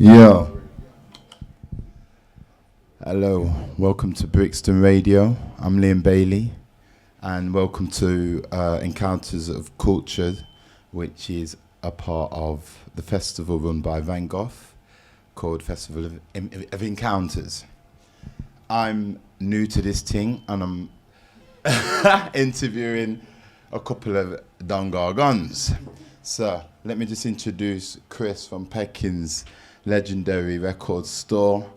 Yo. Hello, welcome to Brixton Radio. I'm Liam Baily, and welcome to Encounters of Culture, which is a part of the festival run by Van Gogh called Festival of Encounters. I'm new to this thing, and I'm interviewing a couple of Dungargons. So let me just introduce Chris from Peckings legendary record store,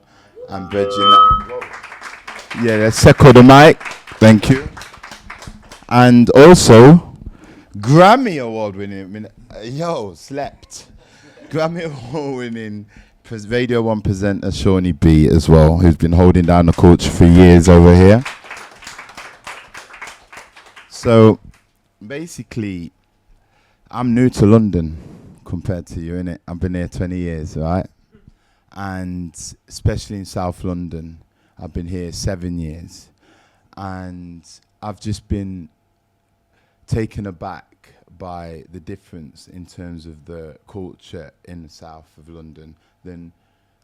and Bridging. Yeah, let's echo the mic. Thank you. And also, Grammy Award winning. Slept. Grammy Award winning Radio 1 presenter Seani B as well, who's been holding down the culture for years over here. So, basically, I'm new to London compared to you, innit? I've been here 20 years, right? And especially in South London, I've been here 7 years. And I've just been taken aback by the difference in terms of the culture in the south of London than,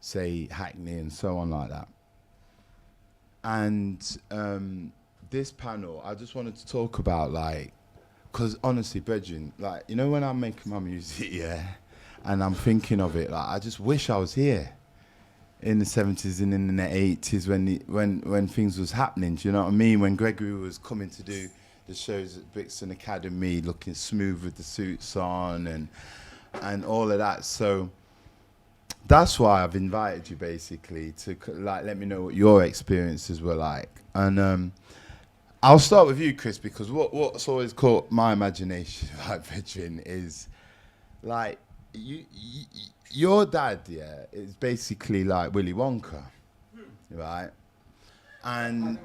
say, Hackney and so on like that. And this panel, I just wanted to talk about, like, because honestly, Bridging, like, you know, when I'm making my music, yeah, and I'm thinking of it, like, I just wish I was here in the 70s and in the 80s when things was happening, do you know what I mean? When Gregory was coming to do the shows at Brixton Academy, looking smooth with the suits on and all of that. So that's why I've invited you, basically, to like let me know what your experiences were like. And I'll start with you, Chris, because what's always caught my imagination about Bridging is, like, your dad, yeah, is basically like Willy Wonka, right? And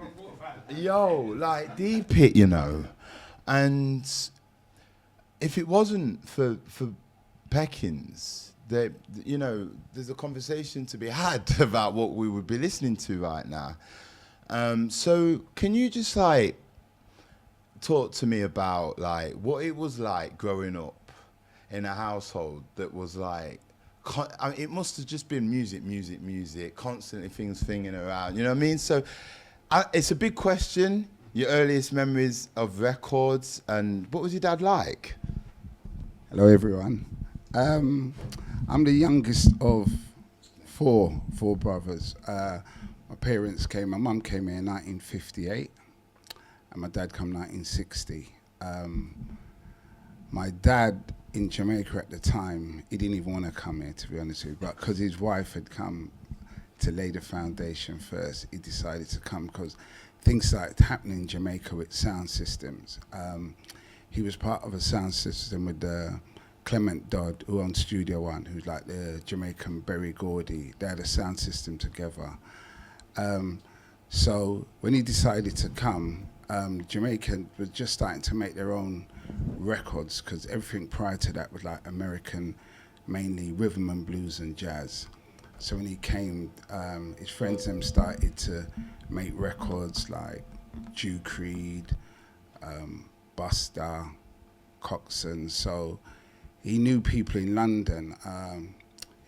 like deep it, you know. And if it wasn't for Peckings, you know, there's a conversation to be had about what we would be listening to right now. So can you just like talk to me about like what it was like growing up in a household that was like, I mean, it must have just been music, constantly things thinging around, you know what I mean? So it's a big question, your earliest memories of records, and what was your dad like? Hello, everyone. I'm the youngest of four brothers. My mum came here in 1958, and my dad came 1960. My dad in Jamaica at the time, he didn't even want to come here, to be honest with you, but because his wife had come to lay the foundation first, he decided to come because things started happening in Jamaica with sound systems. He was part of a sound system with Clement Dodd, who owned Studio One, who's like the Jamaican Berry Gordy. They had a sound system together. So when he decided to come, Jamaica was just starting to make their own records, because everything prior to that was like American, mainly rhythm and blues and jazz. So when he came, his friends then started to make records like Duke Reid, Buster, Coxsone. So he knew people in London.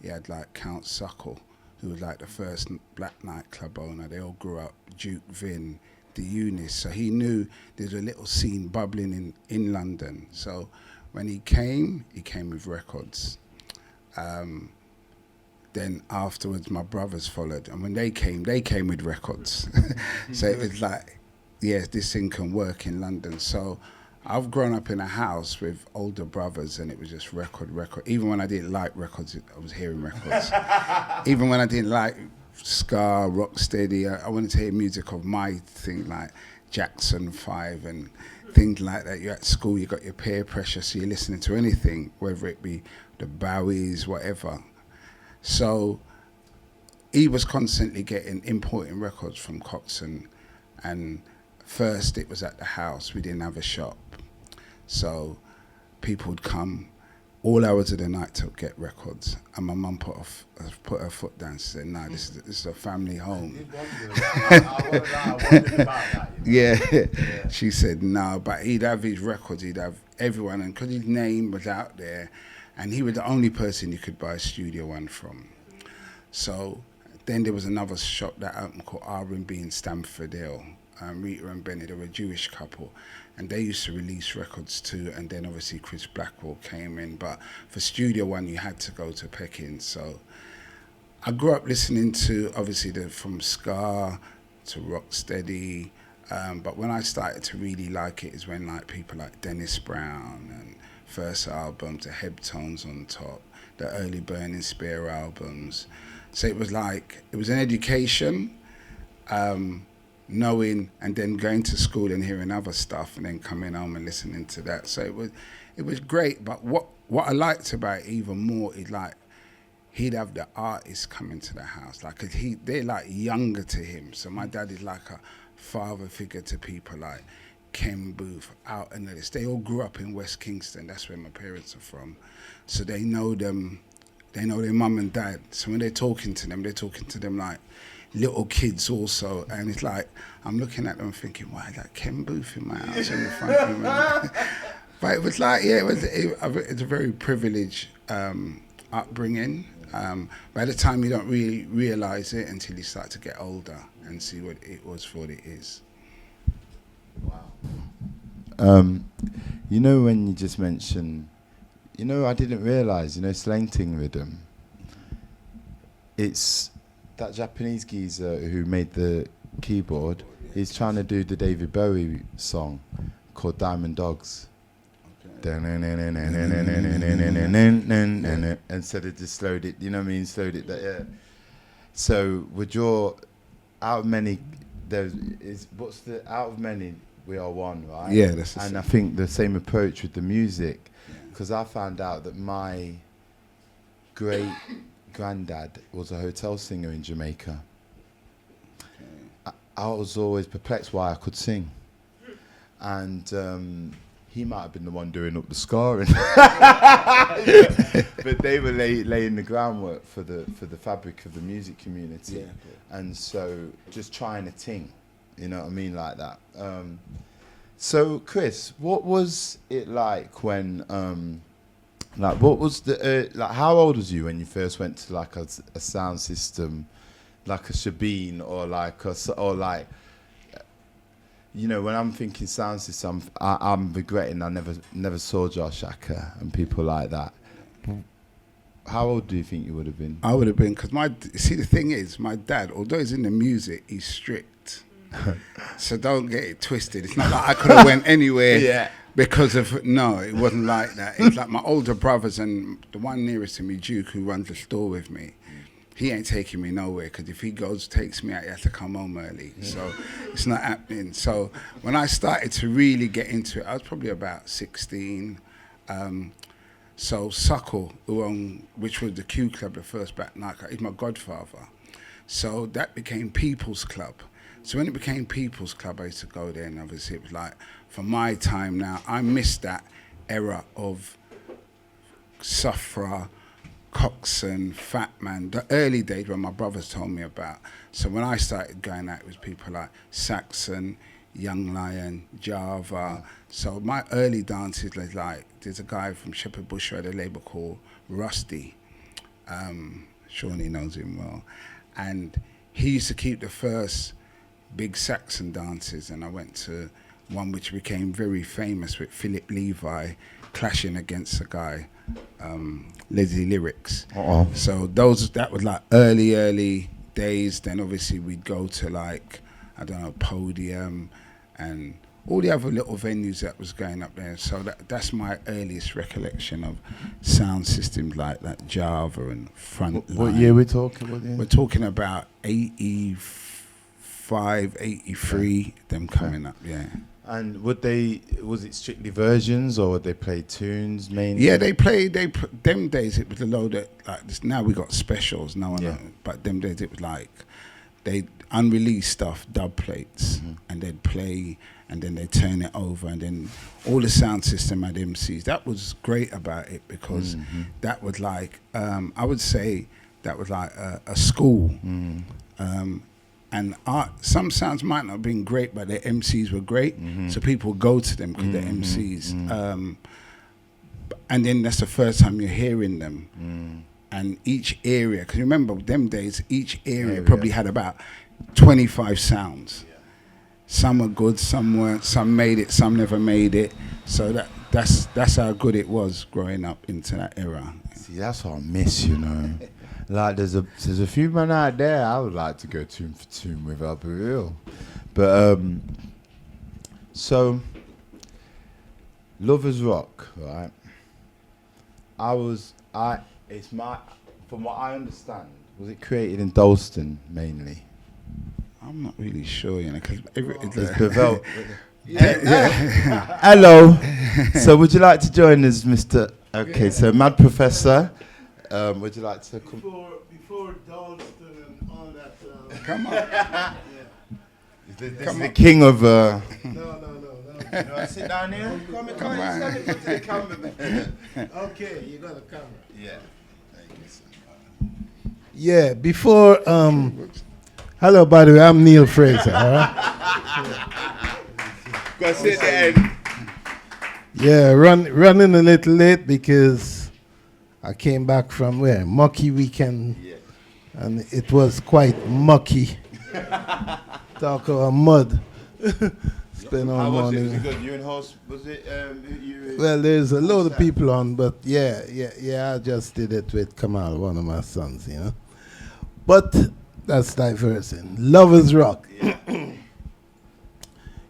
He had like Count Suckle, who was like the first black nightclub owner. They all grew up, Duke Vin, the Eunice. So he knew there's a little scene bubbling in London. So when he came with records. Then afterwards, my brothers followed. And when they came with records. So it was like, yeah, this thing can work in London. So I've grown up in a house with older brothers, and it was just record. Even when I didn't like records, I was hearing records. Even when I didn't like ska, rocksteady, I wanted to hear music of my thing, like Jackson 5 and things like that. You're at school, you got your peer pressure, so you're listening to anything, whether it be the Bowies, whatever. So he was constantly importing records from Coxsone, and first it was at the house. We didn't have a shop, so people would come all hours of the night to get records, and my mum put her foot down. She said, "No, this is a family home." I wondered about that, you know? Yeah. She said no, but he'd have his records. He'd have everyone, and because his name was out there, and he was the only person you could buy Studio One from. So then there was another shop that opened called R&B in Stamford Hill. Rita and Benny, they were a Jewish couple, and they used to release records too. And then obviously Chris Blackwell came in, but for Studio One you had to go to Peckings. So I grew up listening to obviously from ska to rocksteady, but when I started to really like it is when like people like Dennis Brown and first album to Hebtones on top, the early Burning Spear albums. So it was an education. Knowing and then going to school and hearing other stuff and then coming home and listening to that. So it was great. But what I liked about it even more is like he'd have the artists coming to the house. Like they're like younger to him. So my dad is like a father figure to people like Ken Booth, Out and Ellis. They all grew up in West Kingston. That's where my parents are from. So they know them. They know their mum and dad. So when they're talking to them like little kids also, and it's like I'm looking at them thinking, why that Ken Booth in my house in the front room? But it was like, yeah, it's a very privileged upbringing. By the time you don't really realise it until you start to get older and see what it was for what it is. Wow. You know, when you just mentioned, you know, I didn't realise, you know, slanting rhythm, it's that Japanese geezer who made the keyboard, he's trying to do the David Bowie song called Diamond Dogs. Instead of just slowed it, you know what I mean? Slowed it, yeah. So would your, out of many, out of many, we are one, right? Yeah, that's the And same. I think the same approach with the music, because I found out that my great granddad was a hotel singer in Jamaica. I was always perplexed why I could sing, and he might have been the one doing up the scoring, but they were laying the groundwork for the fabric of the music community, and so just trying to ting, you know what I mean, like that. So Chris, what was it like when? Like, what was the like? How old was you when you first went to like a sound system, like a Shabine or like, you know, when I'm thinking sound system, I'm regretting I never saw Josh Acker and people like that. How old do you think you would have been? I would have been, because the thing is, my dad, although he's in the music, he's strict. So don't get it twisted. It's not like I could have went anywhere. Yeah. Because of, no, it wasn't like that. It's like my older brothers and the one nearest to me, Duke, who runs the store with me, he ain't taking me nowhere, because if he takes me out, he has to come home early. So it's not happening. So when I started to really get into it, I was probably about 16. So Suckle, which was the Q Club, the first back night, he's my godfather. So that became People's Club. So when it became People's Club, I used to go there, and obviously it was like, for my time now, I missed that era of Sufra, Coxon, Fat Man, the early days when my brothers told me about. So when I started going out, it was people like Saxon, Young Lion, Java. So my early dances was like, there's a guy from Shepherd Bush who had a label called Rusty. Seani knows him well. And he used to keep the first big Saxon dances, and I went to one which became very famous with Philip Levi clashing against a guy, Leslie Lyrics. Uh-oh. So that was like early days. Then obviously we'd go to like, I don't know, Podium and all the other little venues that was going up there. So that's my earliest recollection of sound systems like that, Java and Frontline. What year we're talking? We're talking about 85, 83, them coming up, yeah. And was it strictly versions, or would they play tunes mainly? Yeah, them days it was a load of, like this, now we got specials, but them days it was like, they unreleased stuff, dub plates, and they'd play, and then they'd turn it over, and then all the sound system had MCs. That was great about it, because that was like, I would say that was like a school. And some sounds might not have been great, but their MCs were great, so people go to them because they're MCs. And then that's the first time you're hearing them. and each area, because remember them days, each area probably had about 25 sounds. Some were good, some weren't, some made it, some never made it. So that's how good it was growing up into that era. See, that's what I miss, you know. Like there's a few men out there I would like to go tune for tune with, I'll be real. But so Lovers Rock, right? From what I understand, was it created in Dalston mainly? I'm not really sure, you know, because It's developed. Hello. So would you like to join us, Mr. Okay, so Mad Professor, would you like to come? Before Dalston and all that. Come on. Yeah. This is the king of. No. You know, sit down here. Come on. Stand in front of the camera. Okay, you got a camera. Yeah. Yeah, before. Hello, by the way, I'm Neil Fraser, all right? Go sit there. Yeah, running a little late because I came back from where? Mucky weekend. Yeah. And it was quite mucky. Talk about mud. Spent all How was it? morning. Was it good? You and host, was it? Well, there's a load of people on, but yeah, I just did it with Kamal, one of my sons, you know. But that's diversing. Lovers Rock. Yeah.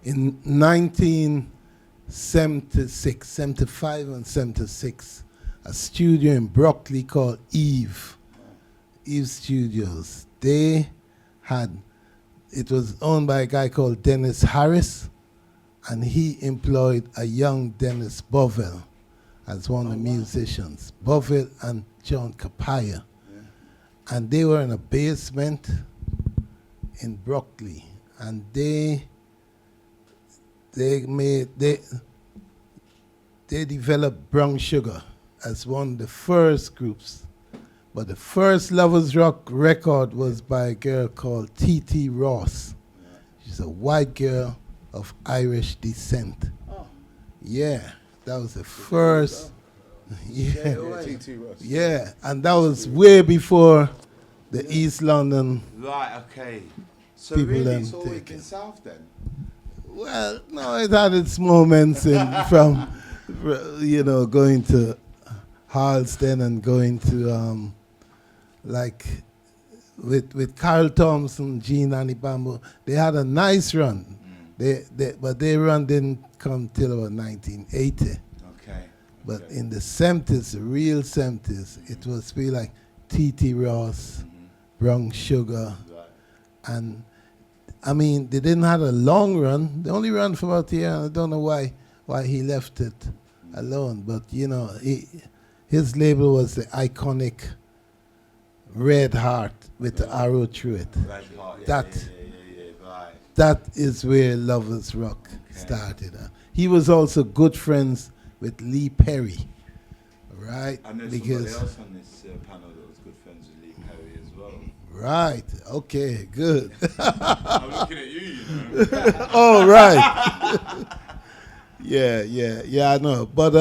In 1976, 75 and 76, a studio in Brockley called Eve Studios. It was owned by a guy called Dennis Harris, and he employed a young Dennis Bovell as one of the musicians. Bovell and John Capaya. And they were in a basement in Brockley, and they developed Brown Sugar as one of the first groups. But the first Lovers Rock record was by a girl called T.T. Ross. She's a white girl of Irish descent. Oh. Yeah, that was the first. Yeah. Yeah, and that was way before the East London. Right, okay. So People really, then it's always take been it. south then? Well, no, it had its moments from, going to Harlesden and going to, with Carl Thompson, Gene Anibambo. They had a nice run. But their run didn't come till about 1980. Okay. But in the 70s, the real 70s, it was really like T.T. Ross, Brown Sugar, and I mean, they didn't have a long run. They only ran for about a year, and I don't know why he left it alone. But, his label was the iconic Red Heart with the arrow through it. Red Heart, right. That is where Lovers Rock started. He was also good friends with Lee Perry, right? And there's somebody else on this panel that was good friends with Lee Perry as well. Right. Okay. Good. I'm looking at you, you know. Oh, right. Yeah. I know. But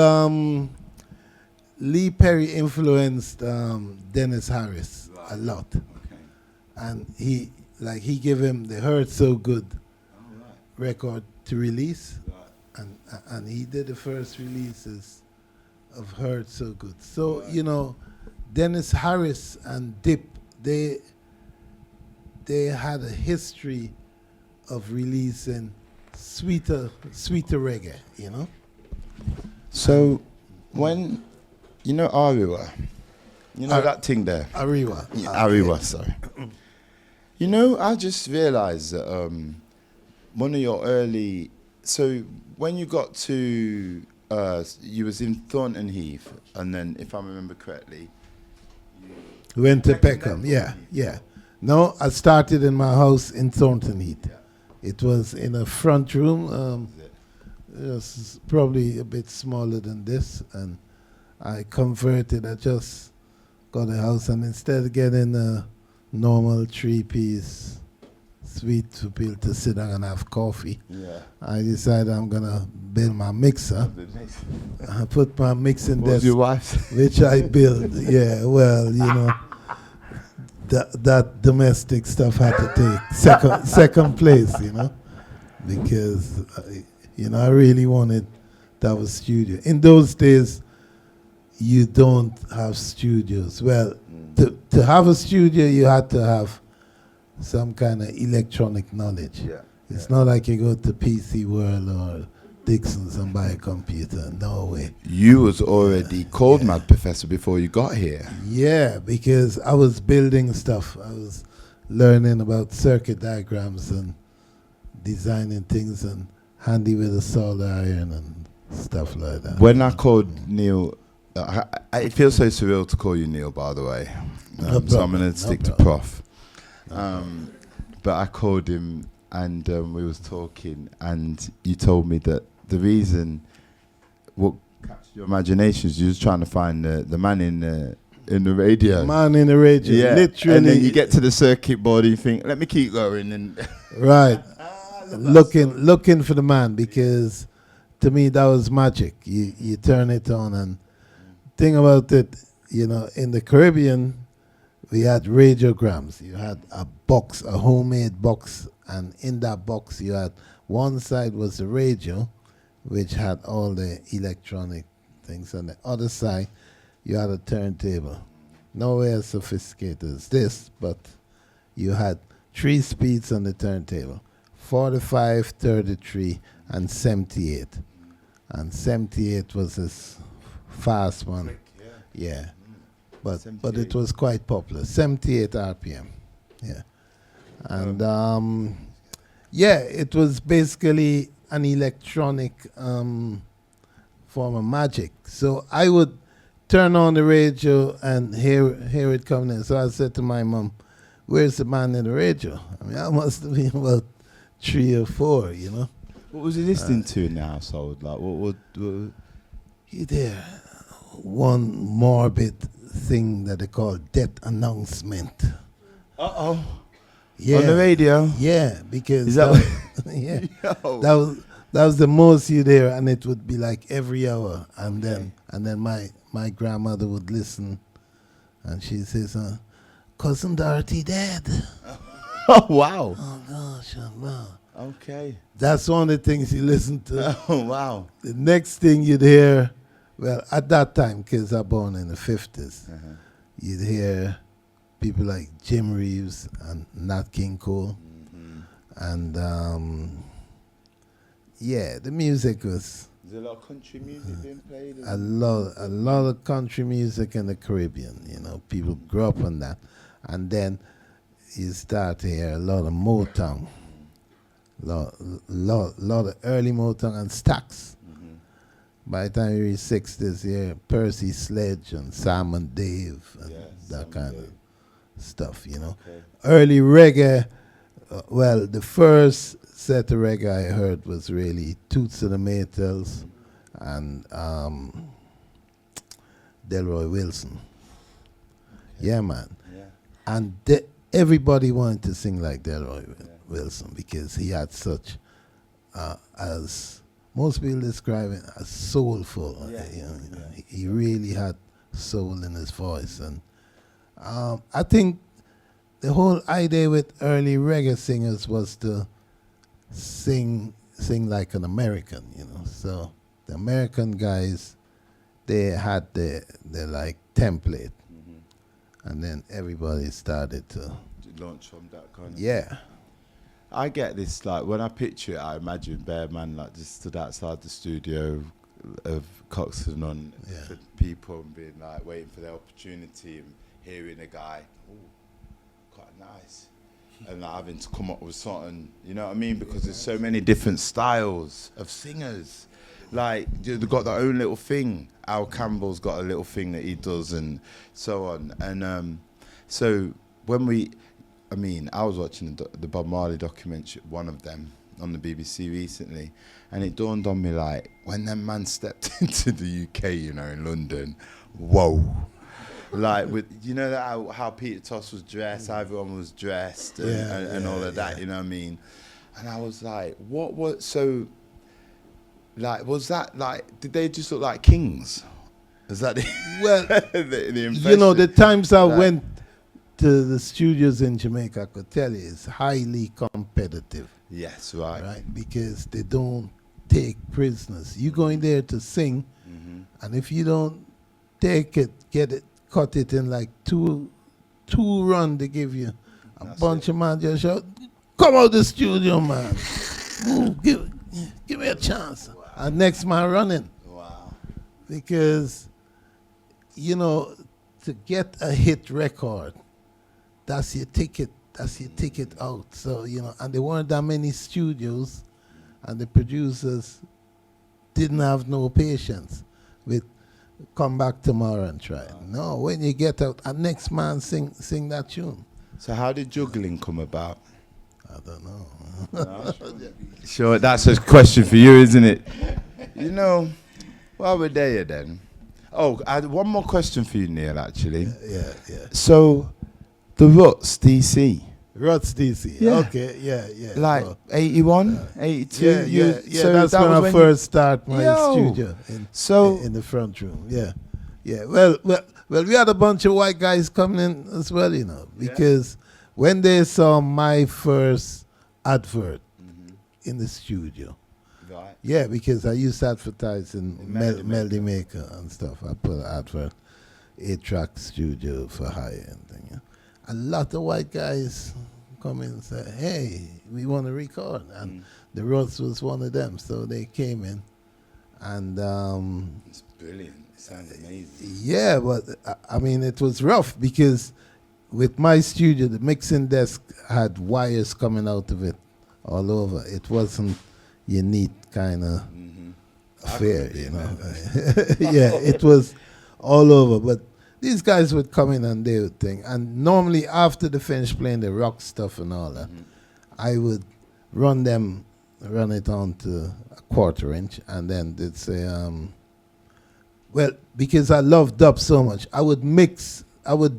Lee Perry influenced Dennis Harris a lot, and he gave him the Hurt So Good record to release, and he did the first releases of Hurt So Good. So Dennis Harris and Dip, they had a history of releasing sweeter reggae, So, when, Ariwa, that thing there? Ariwa. Yeah, Ariwa, sorry. I just realised that one of your early... So, when you got to... you was in Thornton Heath, and then, if I remember correctly... Went to Peckham, yeah. No, I started in my house in Thornton Heath. Yeah. It was in a front room. It was probably a bit smaller than this, and I converted. I just got a house, and instead of getting a normal 3-piece sweet for people to sit down and have coffee. Yeah. I decided I'm gonna build my mixer. I put my mixing What was desk, your wife's? which I built. Yeah, well, that domestic stuff had to take second place, because I really wanted to have a studio. In those days, you don't have studios. Well, to have a studio, you had to have some kind of electronic knowledge. Yeah. It's not like you go to PC World or Dixon's and buy a computer. No way. You was already called Mad Professor before you got here. Yeah, because I was building stuff. I was learning about circuit diagrams and designing things and handy with a solder iron and stuff like that. When I called Neil, it feels so surreal to call you Neil, by the way. So I'm going to stick to Prof. But I called him and we was talking, and you told me that the reason what captured your imagination is you was trying to find the man in the radio. Man in the radio, yeah. literally. And then you get to the circuit board and you think, let me keep going. And right. looking for the man, because to me that was magic. You turn it on, and thing about it, in the Caribbean, we had radiograms. You had a box, a homemade box, and in that box you had one side was the radio, which had all the electronic things, and the other side you had a turntable. Nowhere as sophisticated as this, but you had 3 speeds on the turntable: 45, 33, and 78. And 78 was this fast one. Yeah. But it was quite popular. 78 RPM. Yeah. And it was basically an electronic form of magic. So I would turn on the radio and hear it coming in. So I said to my mom, "Where's the man in the radio?" I mean, I must have been about 3 or 4, What was he listening to in the household? Like, what You there? One morbid thing that they call death announcement. Uh-oh. Yeah. On the radio? Yeah, because Is that yeah. Yo. That was the most you there, and it would be like every hour, and then my grandmother would listen, and she says, "Cousin Dorothy dead." Oh, wow. Oh gosh, wow. Okay. That's one of the things you listen to. Oh, wow. The next thing you'd hear, well, at that time, kids are born in the 50s, you'd hear people like Jim Reeves and Nat King Cole. And, the music was... Is there a lot of country music being played? A lot of country music in the Caribbean, people grew up on that. And then you start to hear a lot of Motown. Lot of early Motown and Stax. By the time you reach 60s, yeah, Percy Sledge and Sam and Dave and that kind of stuff, Okay. Early reggae, the first set of reggae I heard was really Toots and the Maytals and Delroy Wilson. Okay. Yeah, man. Yeah. And everybody wanted to sing like Delroy Wilson because he had such, as most people describe it, as soulful. He really had soul in his voice. And I think the whole idea with early reggae singers was to sing like an American, So the American guys, they had their like template. And then everybody started to launch from that kind of... Yeah. I get this, like, when I picture it, I imagine Bear Man, like, just stood outside the studio of Coxon on for people and being, like, waiting for their opportunity and hearing a guy, quite nice, and like, having to come up with something, you know what I mean? Because there's so many different styles of singers. Like, they've got their own little thing. Al Campbell's got a little thing that he does and so on. And so when I was watching the Bob Marley documentary, one of them, on the BBC recently, and it dawned on me, like, when them man stepped into the UK, in London, whoa. like with that how Peter Tosh was dressed, how everyone was dressed, and all of that. You know what I mean? And I was like, what? So, like, was that like? Did they just look like kings? Is that the impression? The times I went to the studios in Jamaica, I could tell you, it's highly competitive. Yes, right. Right, because they don't take prisoners. You go in there to sing, and if you don't take it, get it, cut it in like two run, they give you a bunch of man just shout, "Come out the studio, man! Move, give me a chance." Wow. And next man running. Wow. Because to get a hit record, that's your ticket. That's your ticket out. So, and there weren't that many studios, and the producers didn't have no patience with come back tomorrow and try. No, when you get out, and next man sing that tune. So how did juggling come about? I don't know. No? Sure, that's a question for you, isn't it? While we're there then. Oh, I had one more question for you, Neil, actually. Yeah. So, the Ruts, DC. Ruts, DC. Yeah. Okay, yeah. Like 81, 82? Yeah. So that's that when was I first started my studio in the front room. Yeah. Well, we had a bunch of white guys coming in as well, because when they saw my first advert in the studio, right. Yeah, because I used to advertise in Melody Maker and stuff. I put an advert, 8-track studio for hire and thing. Yeah. A lot of white guys come in and say, "Hey, we want to record," and the Ruts was one of them. So they came in, and it's brilliant. It sounds amazing. Yeah, but I mean, it was rough because with my studio, the mixing desk had wires coming out of it all over. It wasn't your neat kind of affair, Yeah, it was all over. But these guys would come in and they would think. And normally after they finished playing the rock stuff and all that, I would run it on to a 1/4 inch, and then they'd say, well, because I love dub so much, I would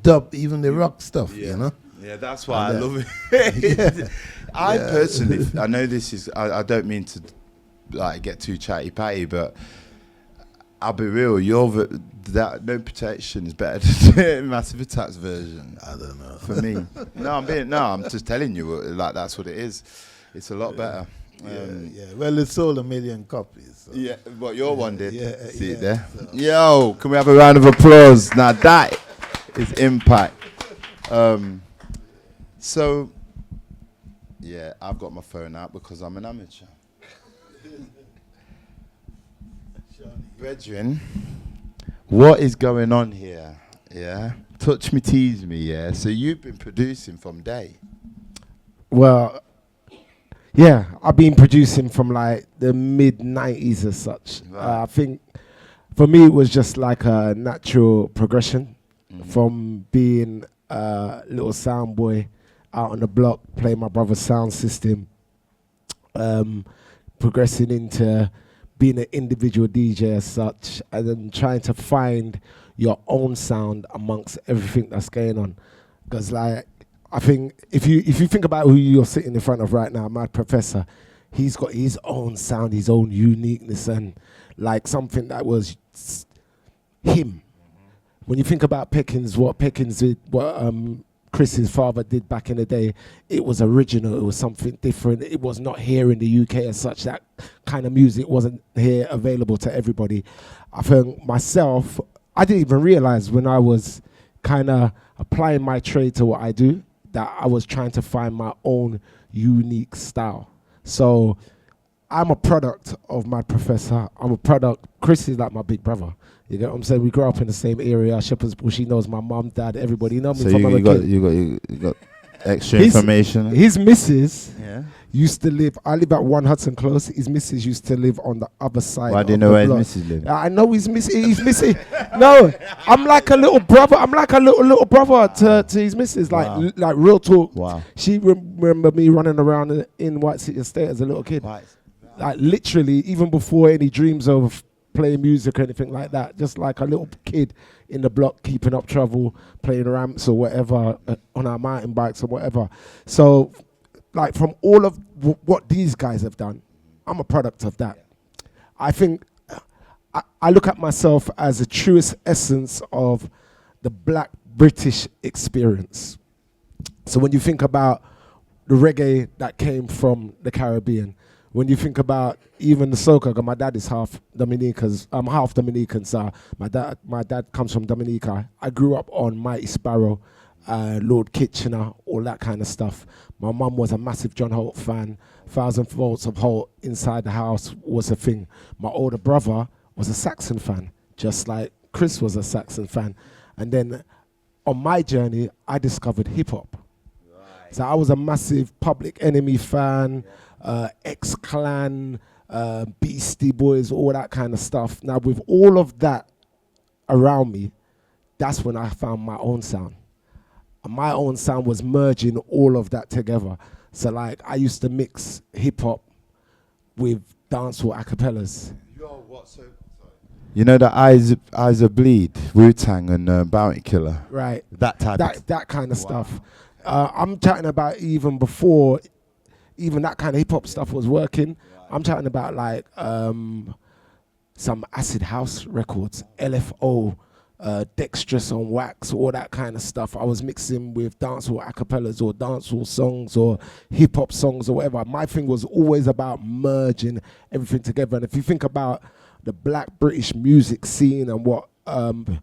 dub even the rock stuff, Yeah, that's why I love it. I personally, I know this is, I don't mean to like get too chatty-patty, but I'll be real, that No Protection is better than the Massive Attack's version. I don't know. For me. I'm just telling you, like that's what it is. It's a lot better. Well, it sold 1 million copies. So. Yeah, what your one did. See it there? So. Yo, can we have a round of applause? Now that is impact. So, yeah, I've got my phone out because I'm an amateur. Brethren, what is going on here? Yeah, touch me, tease me. Yeah, so you've been producing from day. Well, yeah, I've been producing from like the mid-90s as such. Right. I think for me it was just like a natural progression from being a little sound boy out on the block, playing my brother's sound system, progressing into being an individual DJ as such, and then trying to find your own sound amongst everything that's going on. Because like, I think if you think about who you're sitting in front of right now, Mad Professor, he's got his own sound, his own uniqueness, and like something that was him. When you think about Peckings, what Peckings did, what Chris's father did back in the day, it was original, it was something different. It was not here in the UK as such. That kind of music wasn't here available to everybody. I think myself, I didn't even realize when I was kind of applying my trade to what I do, that I was trying to find my own unique style. So I'm a product of my professor. I'm a product. Chris is like my big brother. You get what I'm saying? We grew up in the same area. Shepherd's Bush. He knows my mum, dad, everybody. You know me So from you got extra information. His missus Yeah. used to live. I live at 1 Hudson Close. His missus used to live on the other side. Why do you of know the where his block. missus lives? I know he's missing. He's missing. No, I'm like a little brother. I'm like a little brother to his missus. Like Wow. like real talk. Wow. She remember me running around in White City Estate as a little kid. Right. Like literally, even before any dreams of playing music or anything like that. Just like a little kid in the block, keeping up trouble, playing ramps or whatever, on our mountain bikes or whatever. So, like, from all of what these guys have done, I'm a product of that. I think I look at myself as the truest essence of the black British experience. So when you think about the reggae that came from the Caribbean, when you think about even the soca, 'cause my dad is half Dominican, I'm half Dominican, so my dad comes from Dominica. I grew up on Mighty Sparrow, Lord Kitchener, all that kind of stuff. My mum was a massive John Holt fan. 1,000 Volts of Holt inside the house was a thing. My older brother was a Saxon fan, just like Chris was a Saxon fan. And then on my journey, I discovered hip hop. Right. So I was a massive Public Enemy fan, X-Clan, Beastie Boys, all that kind of stuff. Now with all of that around me, that's when I found my own sound. And my own sound was merging all of that together. So like I used to mix hip hop with dancehall acapellas. Yo, what? So, you know the Eyes of Bleed, Wu-Tang and Bounty Killer. Right. That type. That kind of stuff. I'm chatting about even before, even that kind of hip hop stuff was working. Right. I'm chatting about like some acid house records, LFO. Dextrous on wax, all that kind of stuff. I was mixing with dancehall acapellas or dancehall songs or hip hop songs or whatever. My thing was always about merging everything together. And if you think about the black British music scene and what from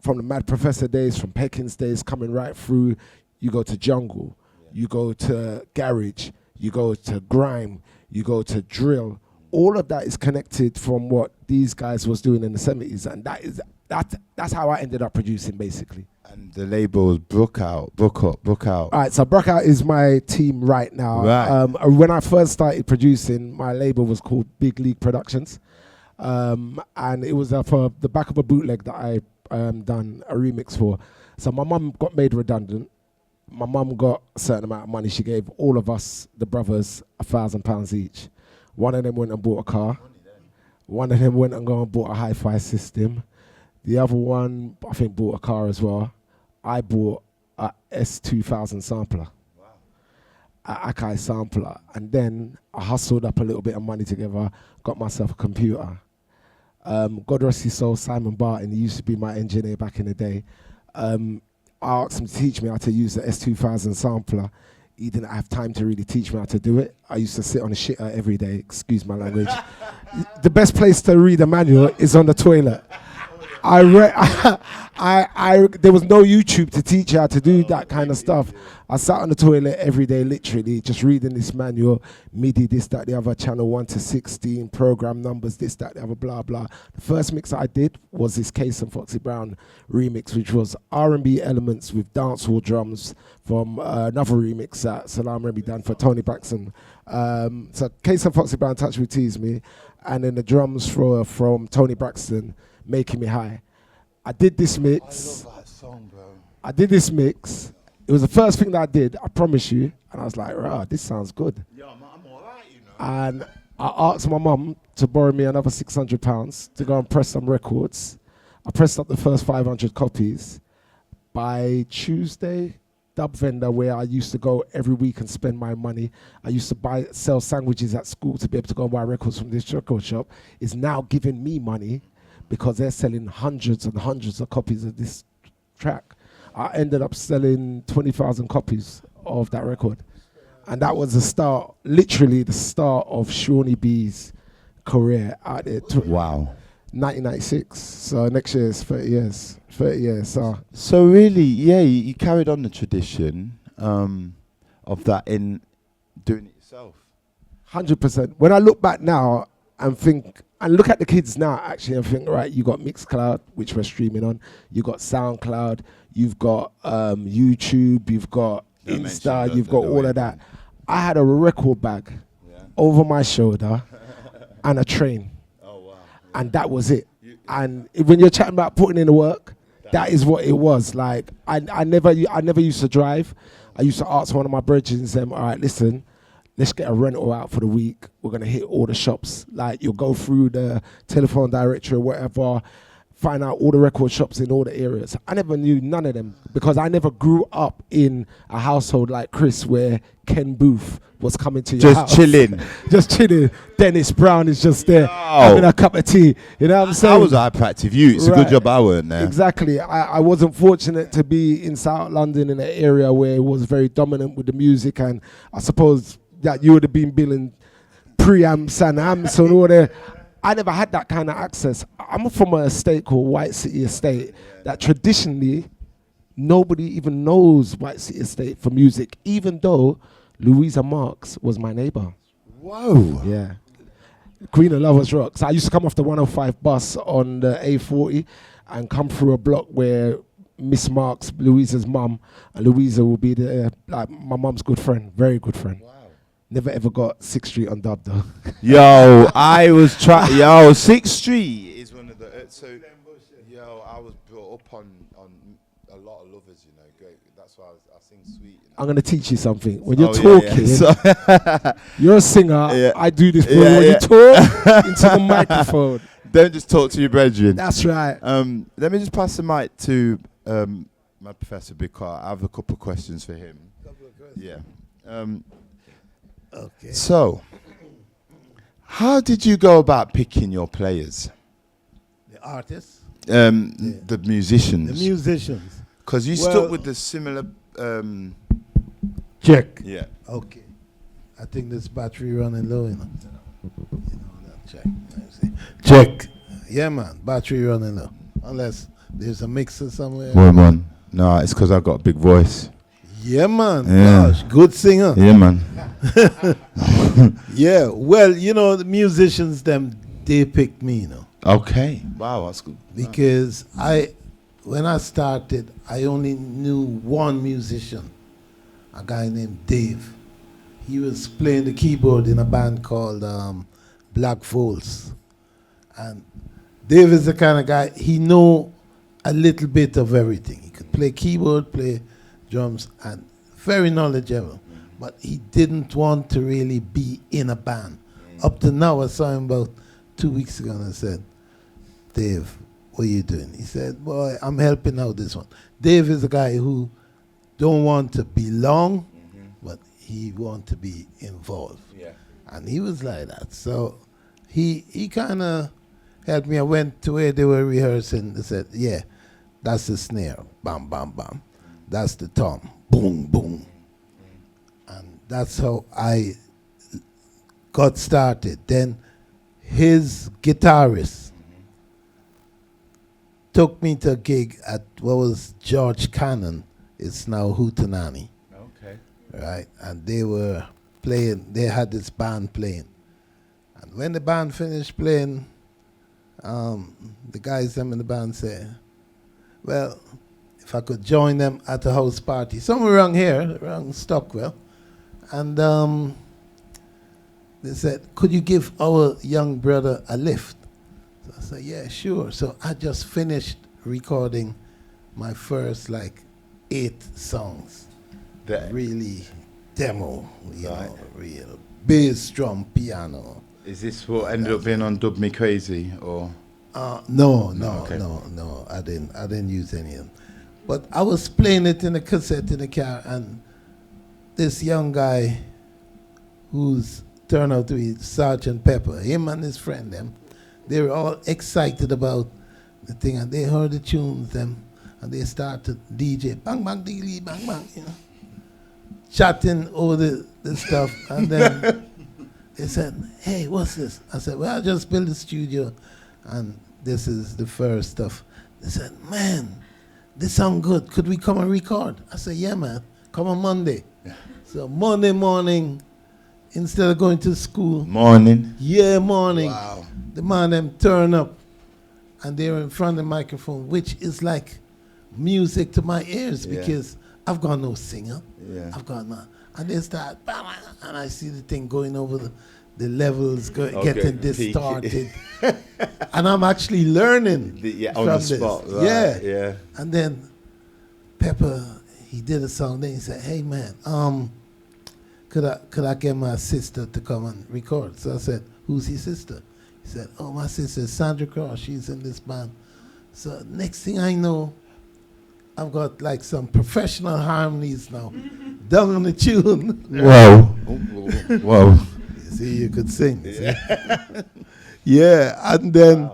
the Mad Professor days, from Peckings days coming right through, you go to jungle, you go to garage, you go to grime, you go to drill. All of that is connected from what these guys was doing in the 70s, and that's how I ended up producing, basically. And the label is Book Out. All right, so Book Out is my team right now. Right. When I first started producing, my label was called Big League Productions, and it was for the back of a bootleg that I done a remix for. So my mum got made redundant. My mum got a certain amount of money. She gave all of us, the brothers, £1,000 each. One of them went and bought a car. One of them went and bought a hi-fi system. The other one, I think, bought a car as well. I bought a S2000 sampler, a Akai sampler. And then I hustled up a little bit of money together, got myself a computer. God rest his soul, Simon Barton, he used to be my engineer back in the day. I asked him to teach me how to use the S2000 sampler. He didn't have time to really teach me how to do it. I used to sit on a shitter every day, excuse my language. The best place to read a manual is on the toilet. There was no YouTube to teach you how to do that kind of stuff. I sat on the toilet every day, literally, just reading this manual, MIDI, this, that, the other, channel 1 to 16, program numbers, this, that, the other, blah, blah. The first mix I did was this Case and Foxy Brown remix, which was R&B elements with dancehall drums from another remix that Salam Remy done for Tony Braxton. So Case and Foxy Brown, Touch Me, Tease Me, and then the drums from Tony Braxton, Making Me High. I did this mix. I love that song, bro. I did this mix. It was the first thing that I did, I promise you. And I was like, rah, this sounds good. Yeah, I'm all right, you know. And I asked my mum to borrow me another £600 to go and press some records. I pressed up the first 500 copies. By Tuesday, Dub Vendor, where I used to go every week and spend my money, I used to sell sandwiches at school to be able to go and buy records from this record shop, is now giving me money because they're selling hundreds and hundreds of copies of this track. I ended up selling 20,000 copies of that record. And that was the start, literally the start of Seani B's career out there. Wow. 1996. So next year is 30 years. 30 years. So really, yeah, you carried on the tradition of that in doing it yourself. 100%. When I look back now and think, and look at the kids now actually and think, right, you got Mixcloud, which we're streaming on, you got SoundCloud, you've got YouTube, you've got Insta, you've got all of that. I had a record bag over my shoulder and a train. Oh, wow. And that was it. And when you're chatting about putting in the work, that is what it was. Like, I never used to drive. I used to ask one of my brethren and say, all right, listen, let's get a rental out for the week. We're going to hit all the shops. Like, you'll go through the telephone directory or whatever, find out all the record shops in all the areas. I never knew none of them because I never grew up in a household like Chris where Ken Booth was coming to your house. Just chilling. Dennis Brown is just there having a cup of tea. You know what I'm saying? I was a hyperactive youth. It's a good job I weren't there. Exactly. I wasn't fortunate to be in South London in an area where it was very dominant with the music, and I suppose that you would have been billing preamps and amps and all that. I never had that kind of access. I'm from an estate called White City Estate that traditionally nobody even knows White City Estate for music, even though Louisa Marks was my neighbor. Whoa. Yeah. Queen of Lovers Rock. So I used to come off the 105 bus on the A40 and come through a block where Miss Marks, Louisa's mum, and Louisa will be there, like my mum's good friend, very good friend. Wow. Never ever got 6th Street undubbed though. Yo, I was trying. Yo, 6th Street is one of the. I was brought up on a lot of lovers. You know, great. That's why I sing sweet. You know? I'm gonna teach you something. When you're talking, you're a singer. Yeah. I do this. When you talk into the microphone, don't just talk to your brethren. That's right. Let me just pass the mic to my professor because I have a couple of questions for him. Yeah. Okay. So, how did you go about picking your players? The artists? The musicians. The musicians. Because you stuck with the similar... check. Yeah. Okay. I think this battery running low enough. You know that, check. Check. Yeah, man. Battery running low. Unless there's a mixer somewhere. Man. No, it's because I got a big voice. Yeah, man. Yeah. Gosh, good singer. Yeah, man. Yeah, well, you know, the musicians, they picked me, you know. Okay. Wow, that's good. Because when I started, I only knew one musician, a guy named Dave. He was playing the keyboard in a band called Black Voles. And Dave is the kind of guy, he know a little bit of everything. He could play keyboard, play drums, and very knowledgeable. But he didn't want to really be in a band. Up to now, I saw him about 2 weeks ago and I said, Dave, what are you doing? He said, boy, I'm helping out this one. Dave is a guy who don't want to belong, but he want to be involved. Yeah. And he was like that. So he kind of helped me. I went to where they were rehearsing. They said, yeah, that's the snare. Bam, bam, bam. That's the tom. Boom, boom. And that's how I got started. Then his guitarist took me to a gig at what was George Cannon. It's now Hootenanny. Okay. Right? And they were playing, they had this band playing. And when the band finished playing, the guys them in the band said, well, if I could join them at a house party, somewhere around here, around Stockwell. And they said, could you give our young brother a lift? So I said, yeah, sure. So I just finished recording my first 8 songs. Really demo, you know, real bass, drum, piano. Is this what ended up being on Dub Me Crazy or? No, I didn't use any of them. But I was playing it in a cassette in the car, and this young guy who's turned out to be Sergeant Pepper, him and his friend, they were all excited about the thing, and they heard the tunes, and they started DJ, bang, bang, diggly, bang, bang, you know, chatting over the stuff, and then they said, hey, what's this? I said, well, I just built a studio, and this is the first stuff. They said, man, this sound good. Could we come and record? I said, yeah, man. Come on Monday. So Monday morning, instead of going to school. Morning? Yeah, morning. Wow. The man them turn up, and they're in front of the microphone, which is like music to my ears because I've got no singer. Yeah. I've got no. And they start, and I see the thing going over the levels, getting distorted. And I'm actually learning on the spot. Right. Yeah. And then Pepper, he did a song, then he said, hey man, could could I get my sister to come and record? So I said, who's your sister? He said, oh, my sister is Sandra Cross. She's in this band. So next thing I know, I've got like some professional harmonies now, done on the tune. Whoa. Whoa. You see, you could sing. Yeah, yeah, and then,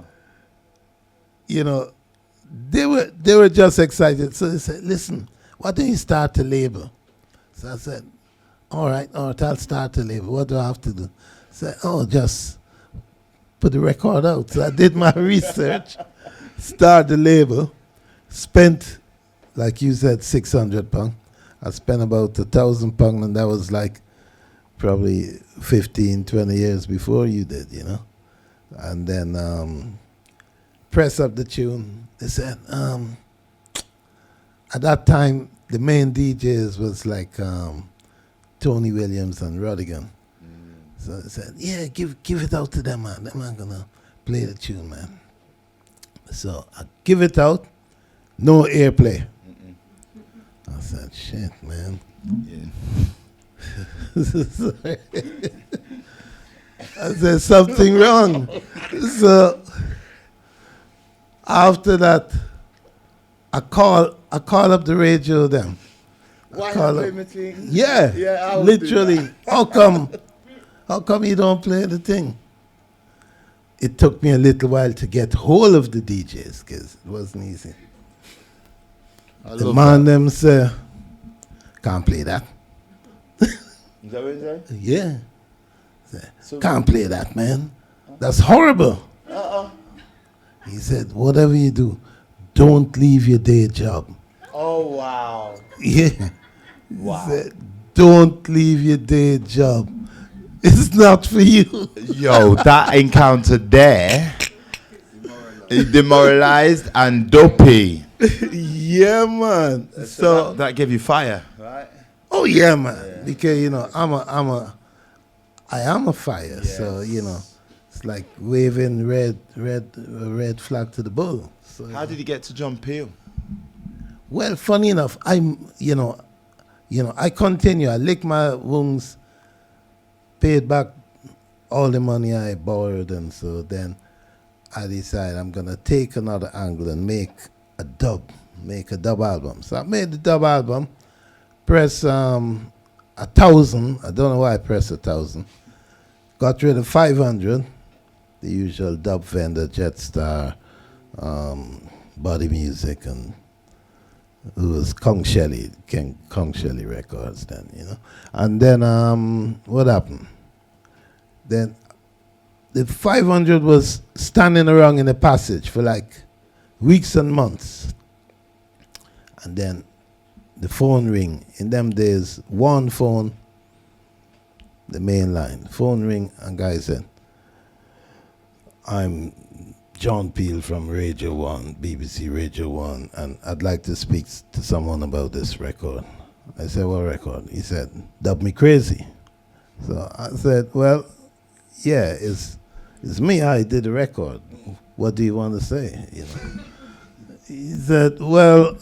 you know, they were just excited. So they said, listen, why don't you start a label? So I said, all right, I'll start a label. What do I have to do? I said, oh, just put the record out. So I did my research, start the label, spent, like you said, £600. I spent about £1,000, and that was like probably 15, 20 years before you did, you know. And then press up the tune. They said, at that time, the main DJs was like Tony Williams and Rodigan. So they said, yeah, give it out to them, man. Them man gonna play the tune, man. So I give it out, no airplay. I said, shit, man. Yeah. I said, something wrong. So after that, I call up the radio then. Why call not up, play my thing? Yeah, I would literally. do How come you don't play the thing? It took me a little while to get hold of the DJs because it wasn't easy. The man them say, can't play that. Is that what you say? Yeah. Say, can't play that, man. That's horrible. He said, whatever you do, don't leave your day job. Oh, wow. Yeah. Wow. He said, don't leave your day job. It's not for you. Yo, that encounter there, demoralized and dopey. Yeah, man. So that gave you fire, right? oh yeah, man. Yeah. Because you know, I am a fire. Yes. So you know, it's like waving red flag to the bull. So how did you get to John Peel? Well, funny enough, I continue. I lick my wounds, paid back all the money I borrowed, and so then I decided I'm gonna take another angle and make a dub album. So I made the dub album, press 1,000. I don't know why I pressed 1,000. Got rid of 500, the usual dub vendor, Jetstar, Body Music, and it was Kong Shelley Records then, you know. And then what happened? Then the 500 was standing around in the passage for like weeks and months. And then the phone ring. In them days, one phone, the main line. Phone ring, and guy said, I'm John Peel from Radio 1, BBC Radio 1, and I'd like to speak to someone about this record. I said, what record? He said, Dub Me Crazy. So I said, well, yeah, it's me. I did the record. What do you want to say? You know. He said, well,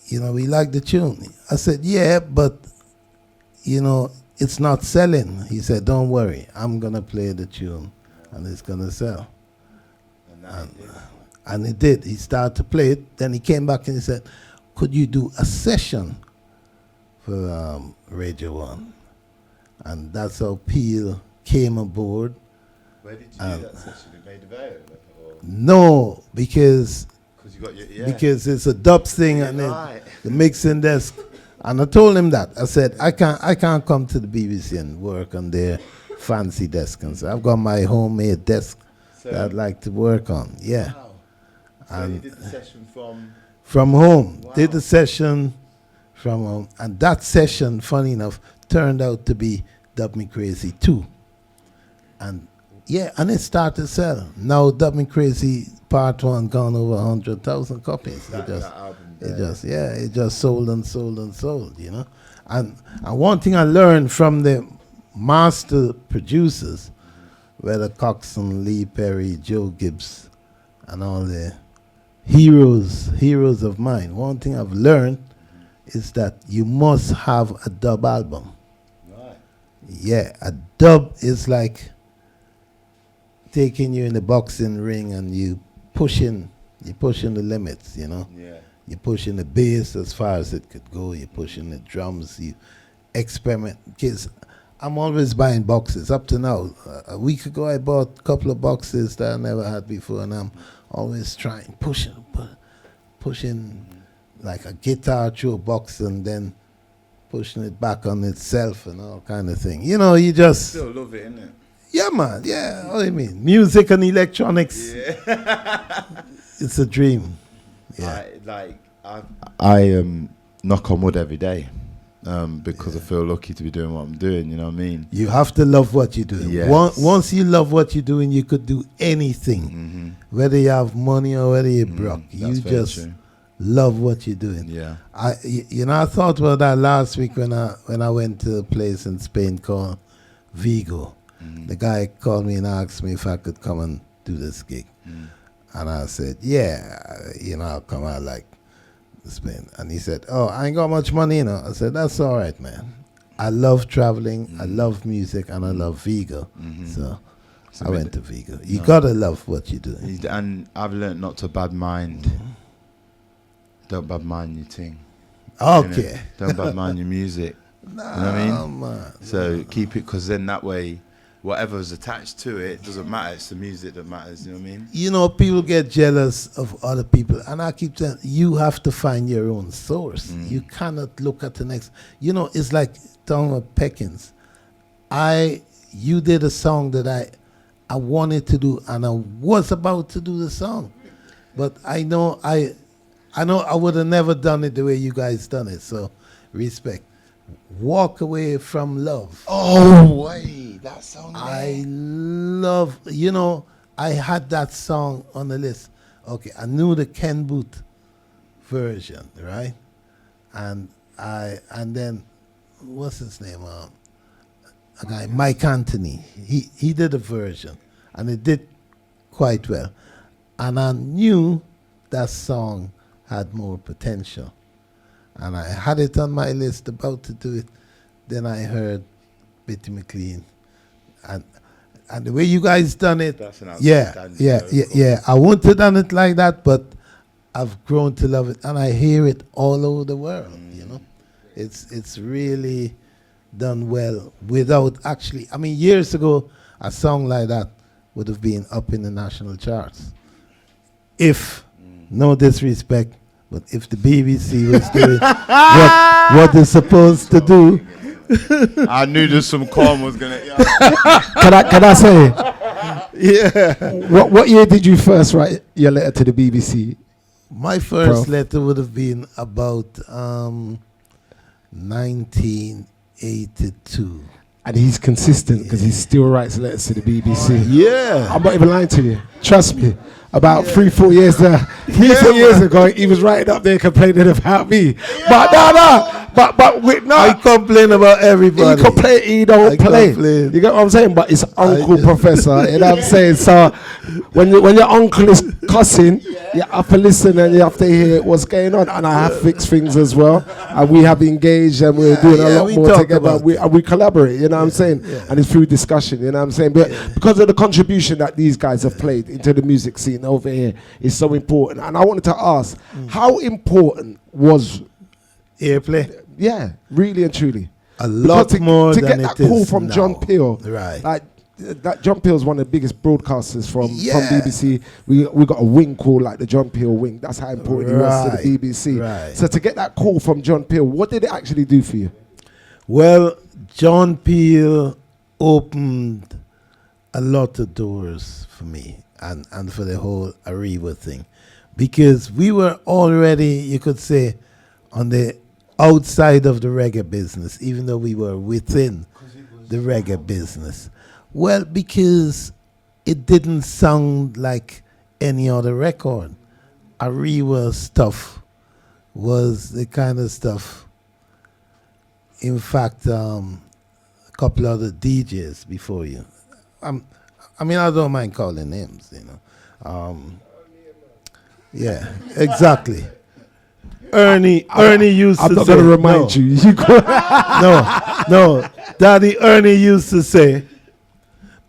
you know, we like the tune. I said, yeah, but, you know, it's not selling. He said, don't worry. I'm going to play the tune, and it's going to sell. And it did. He started to play it. Then he came back and he said, could you do a session for Radio 1? And that's how Peel came aboard. Where did you do that session? You made available? No, because you got your, because it's a dub thing, and right. the mixing desk. And I told him that. I said, I can't come to the BBC and work on their fancy desk. And so I've got my homemade desk that I'd like to work on. Yeah. Wow. So and you did the session from home. Wow. Did the session from home. And that session, funny enough, turned out to be Dub Me Crazy 2. And yeah, and it started to sell. Now Dub Me Crazy Part 1 gone over 100,000 copies. It just sold and sold and sold, you know. And one thing I learned from the master producers, whether Coxon, Lee Perry, Joe Gibbs, and all the heroes of mine, one thing I've learned is that you must have a dub album. Right. Yeah, a dub is like taking you in the boxing ring and you're pushing the limits, you know. Yeah. You're pushing the bass as far as it could go. You're pushing the drums. You experiment. Because I'm always buying boxes. Up to now, a week ago I bought a couple of boxes that I never had before, and I'm always pushing like a guitar through a box and then pushing it back on itself and all kind of thing. You know, you just Still love it, innit? yeah, man. Yeah, what do you mean? Music and electronics. Yeah. It's a dream. Yeah. I knock on wood every day because I feel lucky to be doing what I'm doing. You know what I mean? You have to love what you're doing. Yes. Once you love what you're doing, you could do anything. Mm-hmm. Whether you have money or whether you're broke. You That's very just true. love what you're doing. Yeah. I thought about that last week when I went to a place in Spain called Vigo. Mm-hmm. The guy called me and asked me if I could come and do this gig. Mm. And I said, yeah, I'll come out like Spain. And he said, oh, I ain't got much money, I said, that's all right, man. I love traveling, I love music, and I love Vigo. Mm-hmm. So I went to Vigo. You gotta love what you do. And I've learned not to bad mind. Don't bad mind your thing. Okay. Innit? Don't bad mind your music. Nah, You know what I mean? man. So keep it, because then that way, whatever's attached to it doesn't matter. It's the music that matters. You know what I mean? People get jealous of other people, and I keep saying you have to find your own source. You cannot look at the next. It's like talking about Peckings. You did a song that I wanted to do, and I was about to do the song, but I know I would have never done it the way you guys done it. So, respect. Walk Away from Love. Oh, wait, that song. I love, I had that song on the list. Okay, I knew the Ken Booth version, right? And then, what's his name? A guy, Mike Anthony. He did a version, and it did quite well. And I knew that song had more potential. And I had it on my list, about to do it. Then I heard Bitty McLean. And the way you guys done it, That's an yeah. outstanding I wouldn't have done it like that, but I've grown to love it. And I hear it all over the world, It's really done well without actually, years ago, a song like that would have been up in the national charts. If, no disrespect, but if the BBC was doing what they're supposed to do. I knew there's some calm was gonna. Can I say? Yeah. What year did you first write your letter to the BBC? My first letter would have been about 1982. And he's consistent because he still writes letters to the BBC. Yeah. I'm not even lying to you. Trust me. About 3-4 years there, 3-4 years ago, he was writing up there complaining about me. But no. I complain about everybody. He don't play. Complain. You get what I'm saying? But it's Uncle Professor, you know what I'm saying? So when your uncle is cussing, you have to listen and you have to hear what's going on. And I have fixed things as well. And we have engaged and we're doing a lot more together. We collaborate, you know what I'm saying? Yeah. And it's through discussion, you know what I'm saying? But because of the contribution that these guys have played into the music scene over here is so important. And I wanted to ask, how important was airplay? Yeah, really and truly. A lot more to than get that it call is from now. John Peel. Right. Like that John Peel's one of the biggest broadcasters from Yeah. BBC. We got a wing called like the John Peel wing. That's how important he was to the BBC. Right. So to get that call from John Peel, what did it actually do for you? Well, John Peel opened a lot of doors for me and for the whole Arriva thing, because we were already, you could say, on the outside of the reggae business, even though we were within the reggae business. Well, because it didn't sound like any other record. Arriva stuff was the kind of stuff. In fact, a couple other DJs before you. I don't mind calling names, Yeah, exactly. Ernie used I'm to not say. going to remind you. You go- No. Daddy Ernie used to say,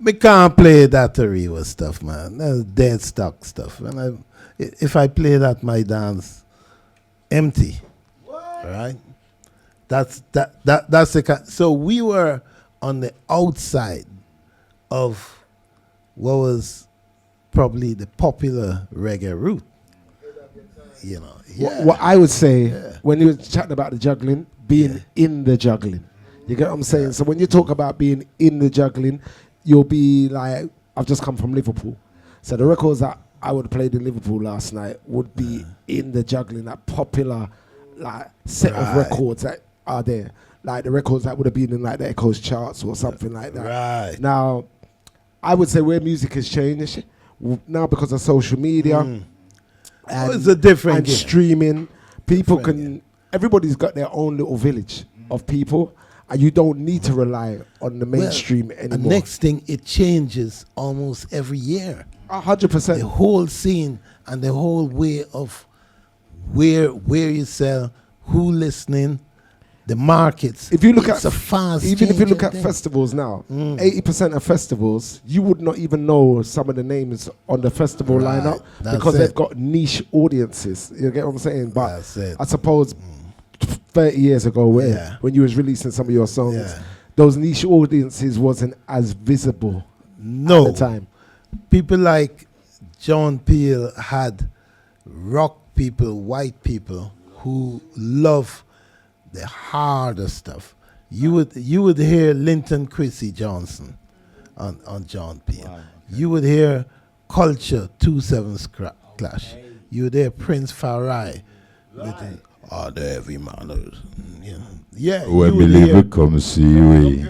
"Me can't play that Ariwa stuff, man. That's dead stock stuff. And if I play that, my dance empty, right? That's the so we were on the outside of what was probably the popular reggae route. You know, What I would say when you were chatting about the juggling, being in the juggling. You get what I'm saying? So when you talk about being in the juggling, you'll be like, I've just come from Liverpool. So the records that I would have played in Liverpool last night would be in the juggling, that popular like set of records that are there. Like the records that would have been in like the Echoes charts or something like that. Right. Now, I would say where music has changed now because of social media. And, it's a different and game. streaming, people everybody's got their own little village of people, and you don't need to rely on the mainstream anymore. The next thing, it changes almost every year. 100%. The whole scene and the whole way of where you sell, who listening, the markets. If you look it's at a fast even if you look at thing. festivals now, 80% of festivals, you would not even know some of the names on the festival lineup because they've got niche audiences. You get what I'm saying? But That's it. I suppose 30 years ago, when you was releasing some of your songs, those niche audiences wasn't as visible at the time. People like John Peel had rock people, white people who love the harder stuff. You would hear Linton Chrissy Johnson on John Peel. Wow, okay. You would hear Culture 2-7 Clash. You would hear Prince Farai with Are There Heavy Manners. When believer come see we.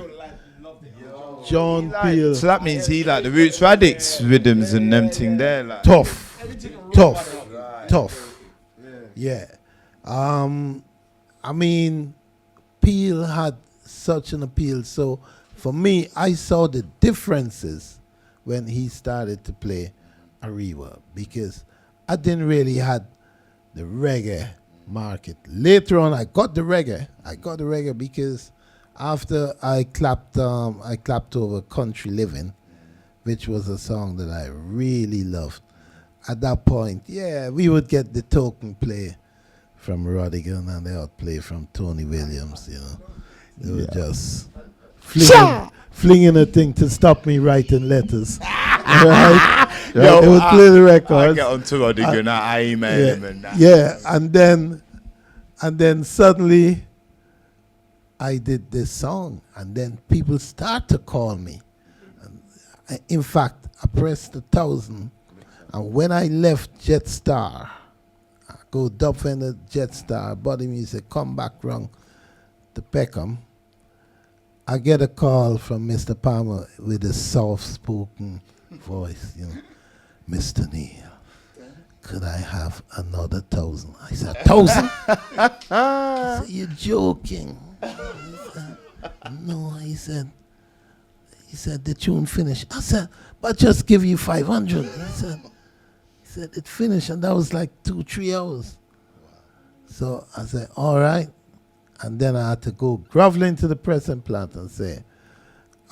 John Peel. So that means he like the Roots Radix rhythms and them thing there. Like. Tough. Yeah. I mean, Peel had such an appeal. So for me, I saw the differences when he started to play Ariwa because I didn't really had the reggae market. Later on, I got the reggae because after I clapped over Country Living, which was a song that I really loved. At that point, we would get the token play from Rodigan and the outplay from Tony Williams, you know. They were just flinging a thing to stop me writing letters. Right? Yo, they would play the records. I get on to Rodigan, I email him and that. Yeah, and then suddenly I did this song, and then people start to call me. And in fact, I pressed 1,000, and when I left Jetstar, I go dub fender Jetstar, body music, come back round to Peckham, I get a call from Mr. Palmer with a soft-spoken voice, you know, Mr. Neil, could I have another 1,000? I said, 1,000? He said, you're joking. No, he said, the tune finished. I said, but just give you 500. He said, it finished, and that was like 2-3 hours. So I said, all right. And then I had to go groveling to the pressing plant and say,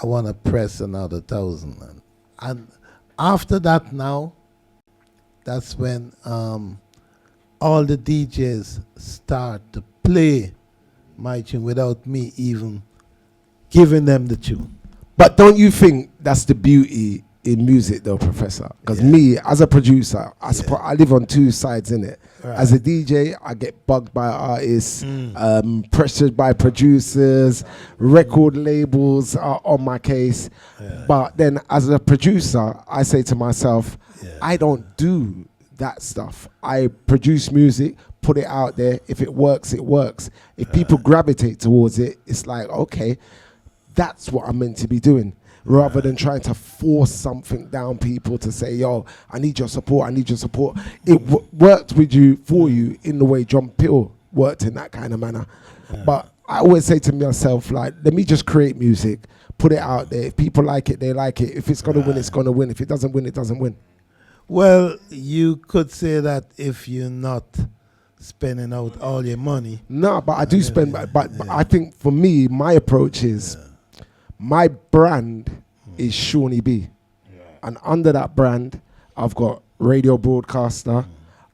I want to press another 1,000. And after that now, that's when all the DJs start to play my tune without me even giving them the tune. But don't you think that's the beauty in music though, Professor? Because me, as a producer, I live on two sides in it. Right. As a DJ, I get bugged by artists, pressured by producers, record labels are on my case. Yeah. But then as a producer, I say to myself, I don't do that stuff. I produce music, put it out there. If it works, it works. If people gravitate towards it, it's like, okay, that's what I'm meant to be doing. Rather than trying to force something down people to say, yo, I need your support, I need your support. It worked with you, for you, in the way John Peel worked in that kind of manner. Yeah. But I always say to myself, like, let me just create music, put it out there. If people like it, they like it. If it's going to win, it's going to win. If it doesn't win, it doesn't win. Well, you could say that if you're not spending out all your money. No, but I do spend. But I think for me, my approach is my brand is Seani B, and under that brand, I've got radio broadcaster,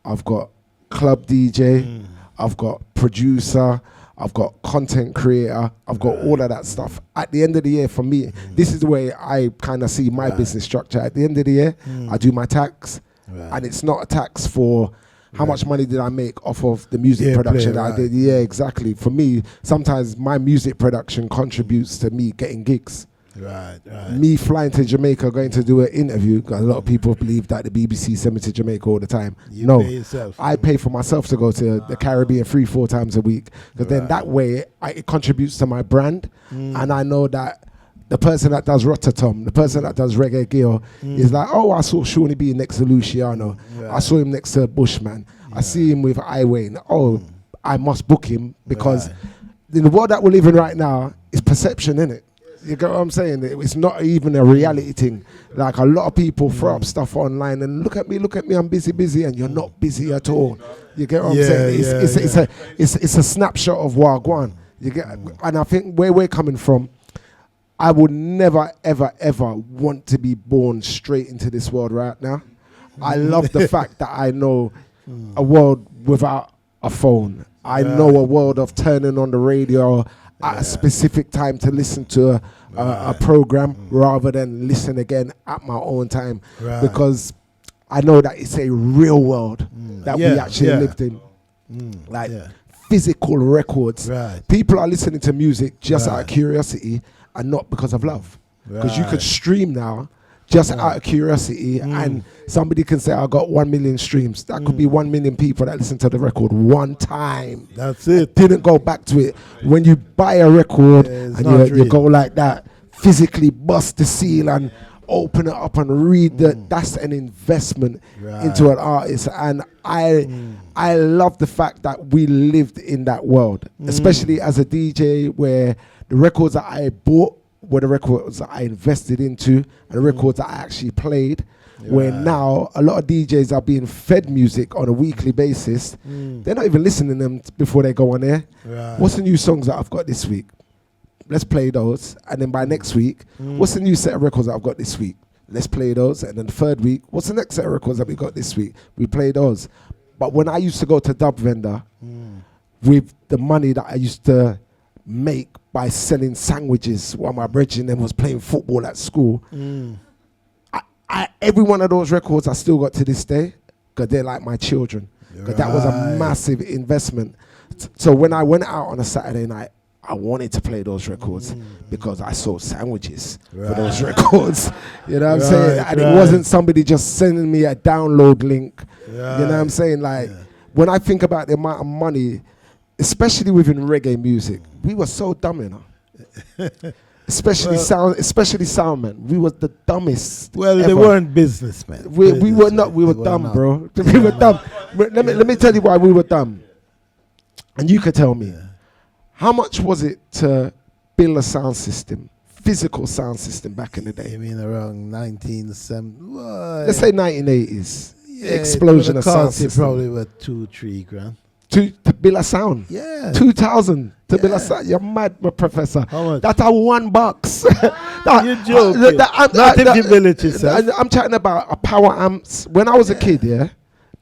I've got club DJ, I've got producer, I've got content creator, I've got all of that stuff. At the end of the year, for me, this is the way I kind of see my business structure. At the end of the year, I do my tax, and it's not a tax for how much money did I make off of the music production that I did. Yeah, exactly. For me, sometimes my music production contributes to me getting gigs. Right. Me flying to Jamaica, going to do an interview, because a lot of people believe that the BBC send me to Jamaica all the time. You no, pay yourself. I pay for myself to go to the Caribbean 3-4 times a week, because then that way it contributes to my brand, and I know that the person that does Rototom, the person that does Reggae Gear is like, oh, I saw Seani B next to Luciano, I saw him next to Bushman, I see him with Iwayne, oh, I must book him, because in the world that we're living right now, it's perception, innit? You get what I'm saying? It's not even a reality thing. Like a lot of people throw up stuff online and look at me, I'm busy, and you're not busy at all. You get what I'm saying? It's a snapshot of Wagwan. You get, and I think where we're coming from, I would never, ever want to be born straight into this world right now. I love the fact that I know a world without a phone. I know a world of turning on the radio at a specific time to listen to a program rather than listen again at my own time, because I know that it's a real world that we actually lived in. Physical records. People are listening to music just out of curiosity and not because of love. Because you could stream now just out of curiosity, and somebody can say, I got 1 million streams. That could be 1 million people that listen to the record one time. That's it. Didn't go back to it. When you buy a record and you go like that, physically bust the seal and open it up and read that's an investment into an artist. And I love the fact that we lived in that world, especially as a DJ, where the records that I bought were the records that I invested into and the records that I actually played. Where now a lot of DJs are being fed music on a weekly basis. They're not even listening to them before they go on air. What's the new songs that I've got this week? Let's play those. And then by next week, what's the new set of records that I've got this week? Let's play those. And then the third week, what's the next set of records that we got this week? We play those. But when I used to go to Dub Vendor with the money that I used to make by selling sandwiches while my brethren then was playing football at school, every one of those records I still got to this day, because they're like my children. Because that was a massive investment. So when I went out on a Saturday night, I wanted to play those records because I sold sandwiches for those records. You know what I'm saying? And it wasn't somebody just sending me a download link. You know what I'm saying? Like, when I think about the amount of money, especially within reggae music, we were so dumb, you know. Especially sound man. We were the dumbest. Well, ever. they weren't businessmen. We were not. We were dumb, bro. We were dumb. Let me tell you why we were dumb. And you could tell me. How much was it to build a sound system, physical sound system back in the day? I mean, around 1970. Let's say 1980s. Explosion of sound system. Probably about 2-3 grand. To build a sound. Yeah. 2,000 to build a sound. You're mad, my professor. How much? That's a $1. You're joking. Not humility, sir. I'm chatting about a power amps. When I was a kid,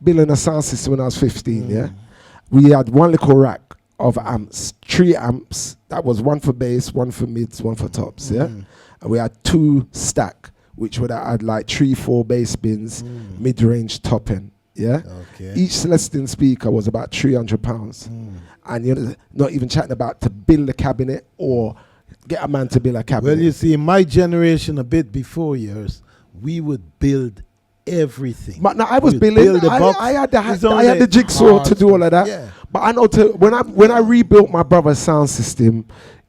building a sound system when I was 15, we had one little rack of amps, 3 amps. That was one for bass, one for mids, one for tops, And we had 2 stack, which would have had like 3-4 bass bins, mid-range top end. Okay. Each Celestine speaker was about £300, and you're not even chatting about to build a cabinet or get a man to build a cabinet. Well, you see, my generation, a bit before yours, we would build everything. But no, I was building. I had the jigsaw to do all of that. Yeah. But I know when I rebuilt my brother's sound system,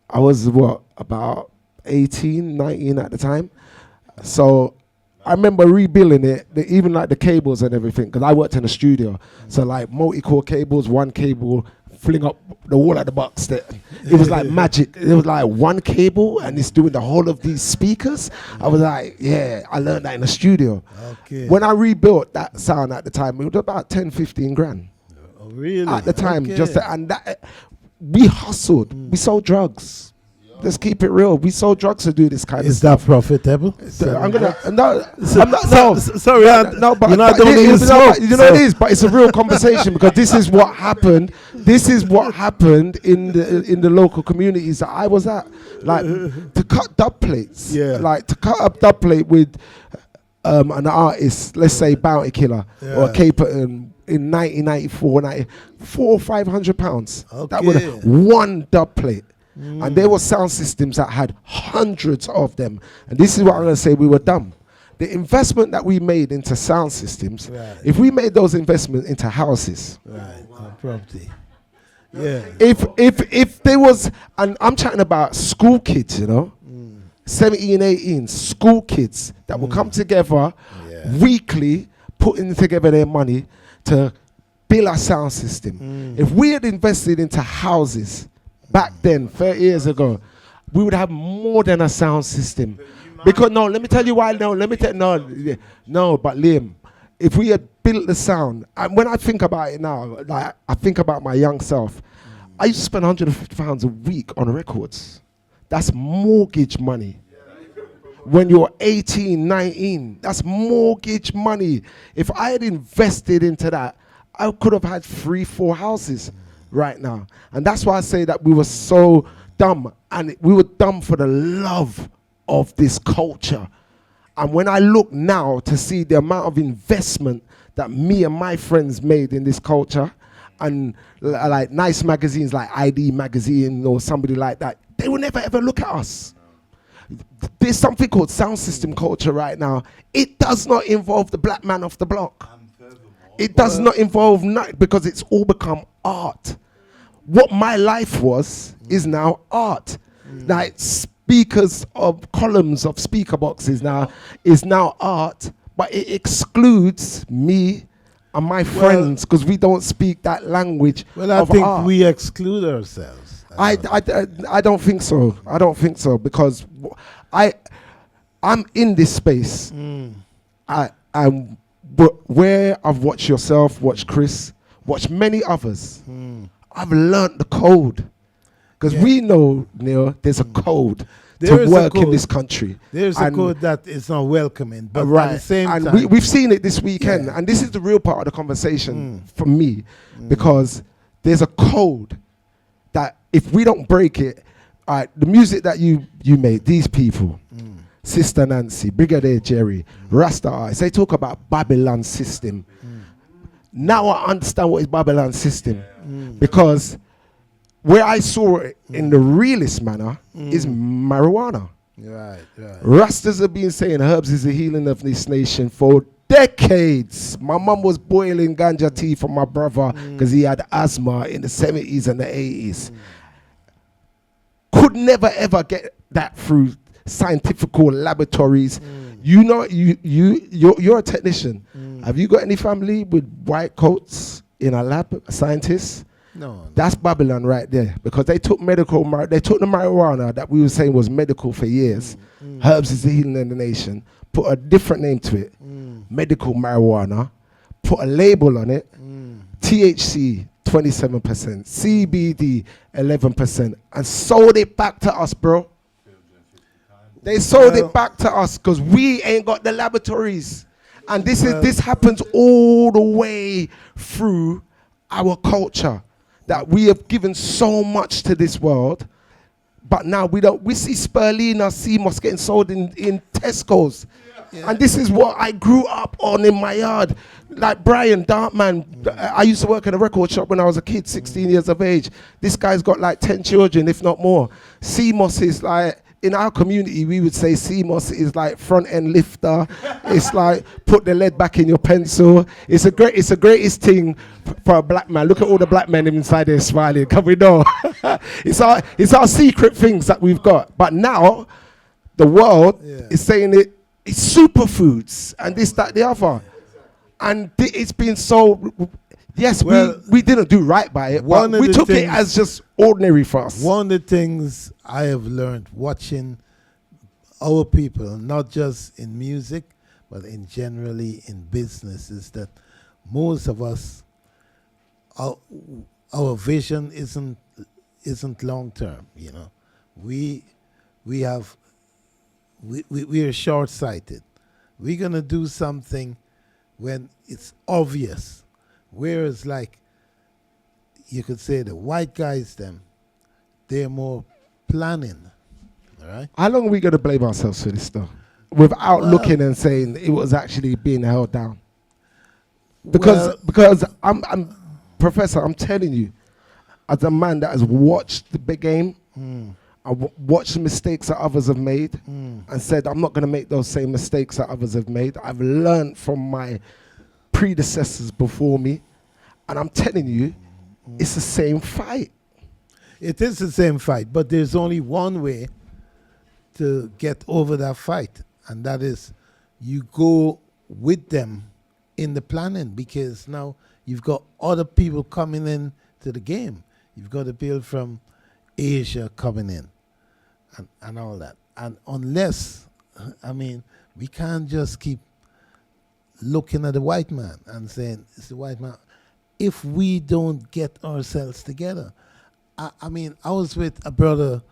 I was about 18, 19 at the time. So I remember rebuilding it, even like the cables and everything, because I worked in a studio. So like multi-core cables, one cable, fling up the wall at the box. It was like magic. It was like one cable and it's doing the whole of these speakers. I was like, I learned that in the studio. Okay. When I rebuilt that sound at the time, it was about 10, 15 grand. Oh, really? At the time, Okay. and that we hustled. We sold drugs. Let's keep it real. We sold drugs to do this kind of Is stuff. that profitable? I'm gonna no. So- I'm not, so- no. sorry, No, but you're not doing you it know, smoke, you know so- it is, but it's a real conversation because this is what happened. This is what happened in the local communities that I was at. Like to cut dub plates. Yeah. Like to cut up dub plate with an artist, let's say Bounty Killer or Yeah. Caperton in 1994, 400 or 500 pounds. That was Okay. one dub plate. And there were sound systems that had hundreds of them. And this is what I'm going to say, we were dumb. The investment that we made into sound systems, Right. if we made those investments into houses, Right, on property. Yeah. if there was, and I'm chatting about school kids, 17, 18, school kids that will come together Yeah. weekly, putting together their money to build a sound system. If we had invested into houses back then, 30 years ago, we would have more than a sound system. Because let me tell you why. No, but Liam, if we had built the sound, and when I think about it now, like I think about my young self, I used to spend £150 a week on records. That's mortgage money. When you're 18, 19, that's mortgage money. If I had invested into that, I could have had 3, 4 houses right now. And that's why I say that we were so dumb. And we were dumb for the love of this culture. And when I look now to see the amount of investment that me and my friends made in this culture, and like nice magazines like ID Magazine or somebody like that, they will never ever look at us. There's something called sound system culture right now. It does not involve the black man off the block. It does not involve nothing because it's all become art. What my life was is now art. Like speakers of columns of speaker boxes now is now art, but it excludes me and my friends because we don't speak that language Well, I of think art. we exclude ourselves. I don't think so. I don't think so because I'm in this space. I'm where I've watched yourself, watched Chris, watched many others. I've learnt the code because we know, Neil, there's a code There to is a work in code. this country. There's a And- code that is not welcoming, but right. at the same and time, we've seen it this weekend, Yeah. and this is the real part of the conversation for me, because there's a code that if we don't break it, all right, the music that you made, these people, Sister Nancy, Brigadier Jerry, Rasta Eyes, they talk about Babylon system. Now I understand what is Babylon system, because where I saw it in the realest manner is marijuana. right. Rastas have been saying herbs is the healing of this nation for decades. My mum was boiling ganja tea for my brother because he had asthma in the 70s and the 80s. Could never ever get that through scientific laboratories. You know, you're a technician. Have you got any family with white coats in a lab, scientists? No. That's Babylon right there, because they took the marijuana that we were saying was medical for years. Herbs is the healing of the nation. Put a different name to it. Medical marijuana. Put a label on it. THC 27%, CBD 11%, and sold it back to us, bro. They sold it back to us because we ain't got the laboratories. And this happens all the way through our culture, that we have given so much to this world, but now we see spirulina, CMOS getting sold in Tesco's. And this is what I grew up on in my yard. Like Brian Dartman, I used to work in a record shop when I was a kid, 16 years of age. This guy's got like 10 children, if not more. CMOS is like, in our community, we would say CMOS is like front end lifter. It's like put the lead back in your pencil. It's the greatest thing for a black man. Look at all the black men inside there smiling. Can we know? It's our secret things that we've got. But now, the world is saying it's superfoods and this, that, the other. And it's been so. Yes, we didn't do right by it, but we took it as just ordinary for us. One of the things I have learned watching our people, not just in music, but in generally in business, is that most of us our, our vision isn't long term. You know, we are short sighted. We're gonna do something when it's obvious. Whereas, like, you could say the white guys, they're more planning. All right. How long are we going to blame ourselves for this stuff without Well, looking and saying it was actually being held down? Because I'm Professor, I'm telling you, as a man that has watched the big game, I watched the mistakes that others have made, and said I'm not going to make those same mistakes that others have made. I've learned from my predecessors before me, and I'm telling you, it's the same fight. It is the same fight, but there's only one way to get over that fight, and that is you go with them in the planning, because now you've got other people coming in to the game. You've got the people from Asia coming in and all that. And unless, I mean, we can't just keep looking at the white man and saying, it's the white man. If we don't get ourselves together. I mean, I was with a brother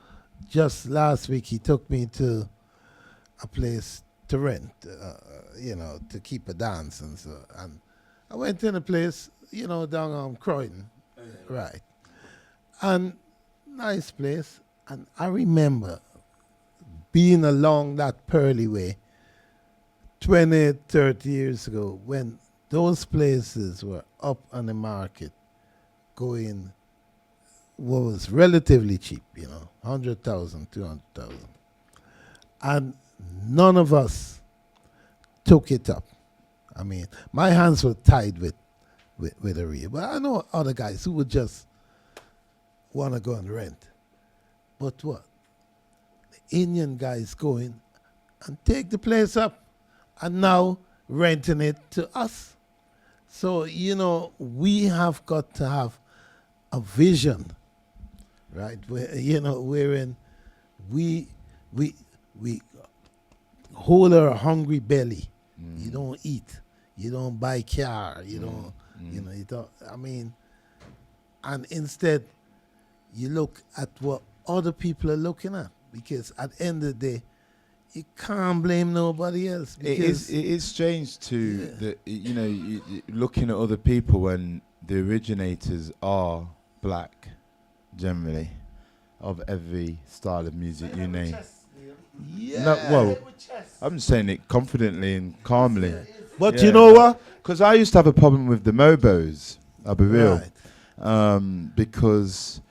just last week. He took me to a place to rent, to keep a dance and so. And I went in a place, down on Croydon, right. And nice place. And I remember being along that Pearly Way 20, 30 years ago when those places were up on the market going what was relatively cheap, 100,000, 200,000. And none of us took it up. I mean, my hands were tied with a reel. But I know other guys who would just want to go and rent. But what? The Indian guys going and take the place up and now renting it to us. So, we have got to have a vision, right? Wherein we hold our hungry belly. You don't eat. You don't buy car. You don't, you don't, and instead you look at what other people are looking at, because at the end of the day, you can't blame nobody else. It is strange looking at other people when the originators are black, generally, of every style of music you name. Yeah. No, well, I'm just saying it confidently and calmly. But you know what? Because I used to have a problem with the Mobos, I'll be real. Right. Because,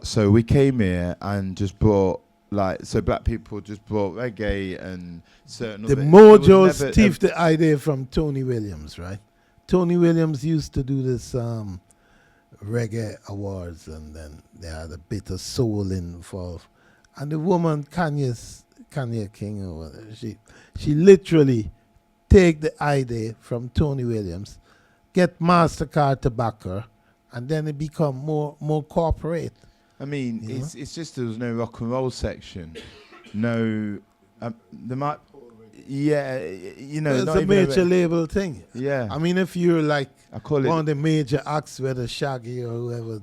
so we came here and just brought, black people just brought reggae and certain The other... Mojos thieved the idea from Tony Williams, right? Tony Williams used to do this reggae awards, and then they had a bit of soul involved. And the woman, Kanye King, or whatever, she literally take the idea from Tony Williams, get MasterCard to back her, and then it become more corporate. I mean, it's just there was no rock and roll section, no. There might, It's a major label thing. Yeah. I mean, if you're like I call one it of the major acts, whether Shaggy or whoever,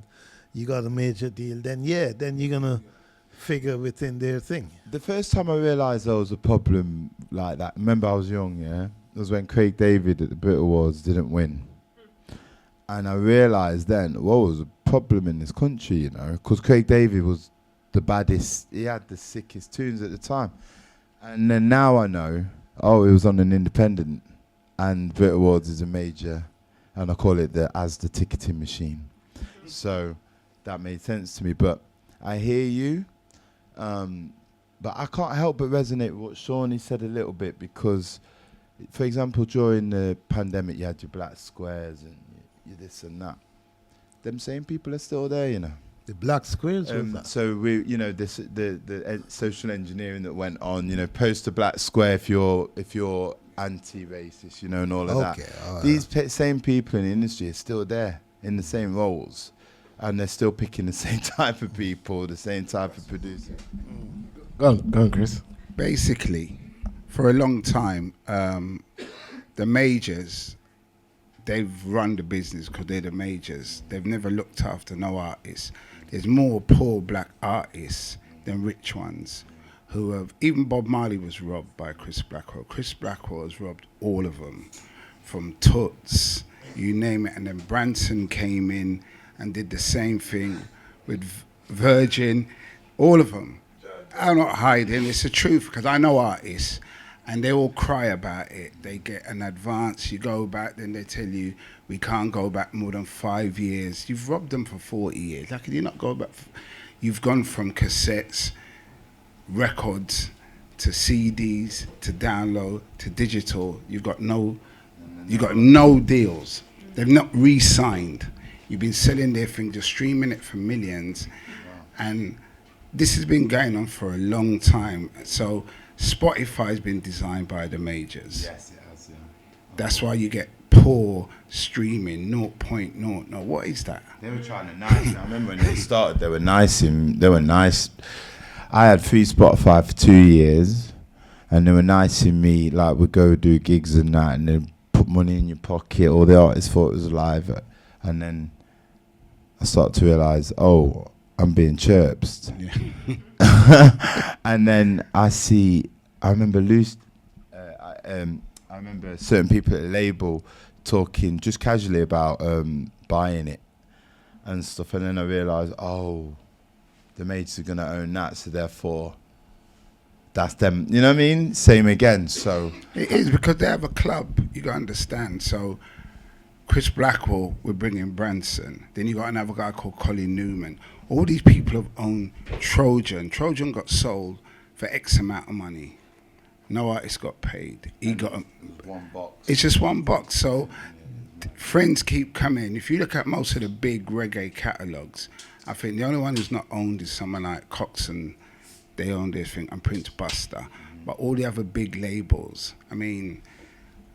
you got a major deal, then you're gonna figure within their thing. The first time I realised there was a problem like that, remember I was young, it was when Craig David at the Brit Awards didn't win. And I realised then, was a problem in this country, because Craig David was the baddest, he had the sickest tunes at the time. And then now I know, it was on an independent, and Brit Awards is a major, and I call it the ticketing machine. So that made sense to me, but I hear you. But I can't help but resonate with what Seani said a little bit, because, for example, during the pandemic, you had your black squares and your this and that. Them same people are still there, The black squares. So we, this the social engineering that went on, post a black square if you're anti-racist, and all of that. These same people in the industry are still there in the same roles. And they're still picking the same type of people, the same type of producer. Go on, Chris. Basically, for a long time, the majors they've run the business because they're the majors. They've never looked after no artists. There's more poor black artists than rich ones who have, even Bob Marley was robbed by Chris Blackwell. Chris Blackwell has robbed all of them, from Toots, you name it. And then Branson came in and did the same thing with Virgin, all of them. I'm not hiding, it's the truth, because I know artists and they all cry about it. They get an advance, you go back, then they tell you, we can't go back more than 5 years. You've robbed them for 40 years. How can you not go back? You've gone from cassettes, records, to CDs, to download, to digital. You've got no deals. They've not re-signed. You've been selling their thing, just streaming it for millions. And this has been going on for a long time. So Spotify's been designed by the majors. Yes, it has, yeah. That's why you get poor streaming, 0.0. No, what is that? They were trying to nice. I remember when they started, they were nice. I had free Spotify for 2 years, and they were nicing me. Like, we'd go do gigs and that, and they'd put money in your pocket. All the artists thought it was live, and then I started to realise, oh, I'm being chirped. Yeah. And then I remember I remember certain people at the label talking just casually about buying it and stuff, and then I realised, oh, the mates are going to own that, so therefore that's them, you know what I mean? Same again. So it is, because they have a club, you got to understand. So Chris Blackwell, we're bringing Branson, then you got another guy called Colin Newman. All these people have owned Trojan. Trojan got sold for X amount of money. No artist got paid. He got one box. It's just one box. So friends keep coming. If you look at most of the big reggae catalogues, I think the only one who's not owned is someone like Coxon. They own this thing, and Prince Buster. But all the other big labels, I mean,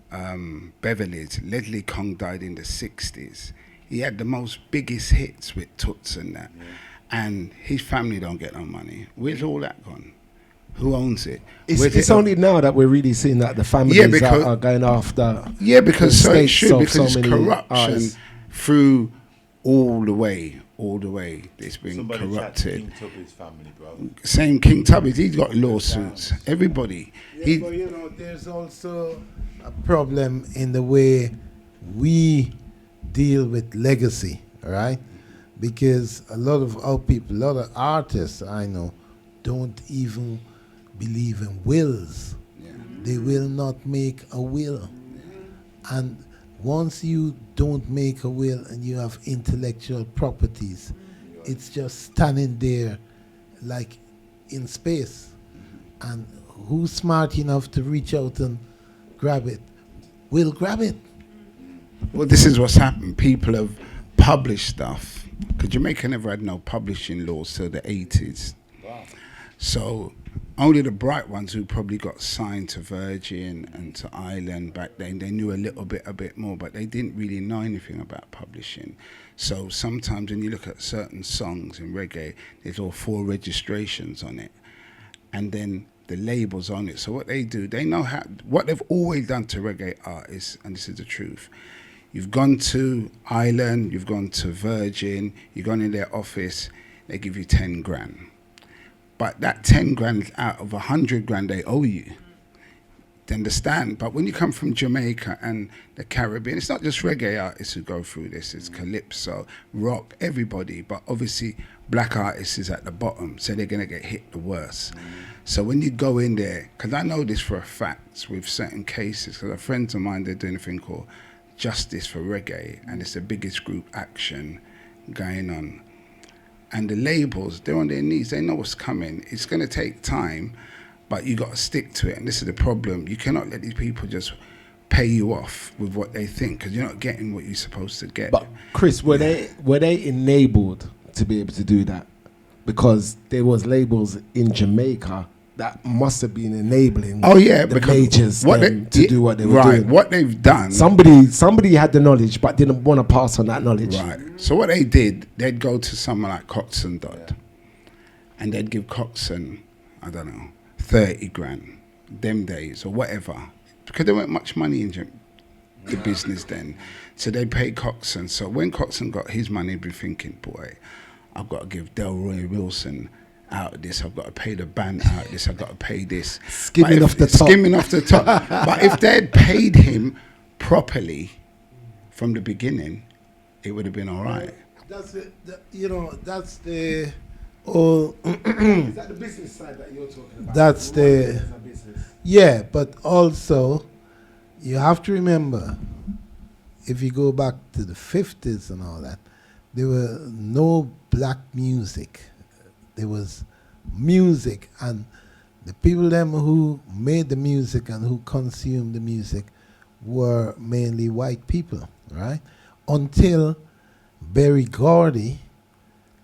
Beverly's, Ledley Kong died in the 60s. He had the most biggest hits with Toots and that. Yeah. And his family don't get no money. Where's all that gone? Who owns it? It's only now that we're really seeing that the families are going after. Yeah, because so it should, because so it's corruption through all the way. It's been Somebody corrupted. King Tubby's family, bro. Same King Tubby's, he's got lawsuits. Everybody. Yeah, but you know, there's also a problem in the way we deal with legacy, right? Because a lot of our people, a lot of artists I know, don't even believe in wills. Yeah. They will not make a will. Yeah. And once you don't make a will and you have intellectual properties, it's just standing there like in space. And who's smart enough to reach out and grab it will grab it. Well, this is what's happened. People have published stuff, because Jamaica never had no publishing laws till the 80s. Wow. So only the bright ones who probably got signed to Virgin and to Island back then, they knew a bit more, but they didn't really know anything about publishing. So sometimes when you look at certain songs in reggae, there's all 4 registrations on it, and then the labels on it. So what they do, they know what they've always done to reggae artists, and this is the truth. You've gone to Island, you've gone to Virgin, you've gone in their office, they give you 10 grand. But that 10 grand is out of 100 grand they owe you. Do you understand? But when you come from Jamaica and the Caribbean, it's not just reggae artists who go through this, it's calypso, rock, everybody. But obviously, black artists is at the bottom, so they're going to get hit the worst. So when you go in there, because I know this for a fact with certain cases, because a friend of mine, they're doing a thing called Justice for Reggae, and it's the biggest group action going on. And the labels, they're on their knees, they know what's coming. It's going to take time, but you got to stick to it. And this is the problem. You cannot let these people just pay you off with what they think, because you're not getting what you're supposed to get. But Chris, were they enabled to be able to do that? Because there was labels in Jamaica that must have been enabling the majors to do what they were doing. What they've done. Somebody had the knowledge but didn't want to pass on that knowledge. Right. So what they did, they'd go to someone like Coxon Dodd, and they'd give Coxon, I don't know, 30 grand, them days or whatever, because there weren't much money in the business then. So they paid Coxon. So when Coxon got his money, he'd be thinking, boy, I've got to give Delroy Wilson out of this. I've got to pay the band out of this. I've got to pay this. Skimming off the top. Skimming off the top. But if they'd paid him properly from the beginning, it would have been all right. That's that's the whole. Is that the business side that you're talking about? That's the. Yeah, but also, you have to remember, if you go back to the 50s and all that, there were no black music. There was music, and the people them who made the music and who consumed the music were mainly white people, right? Until Berry Gordy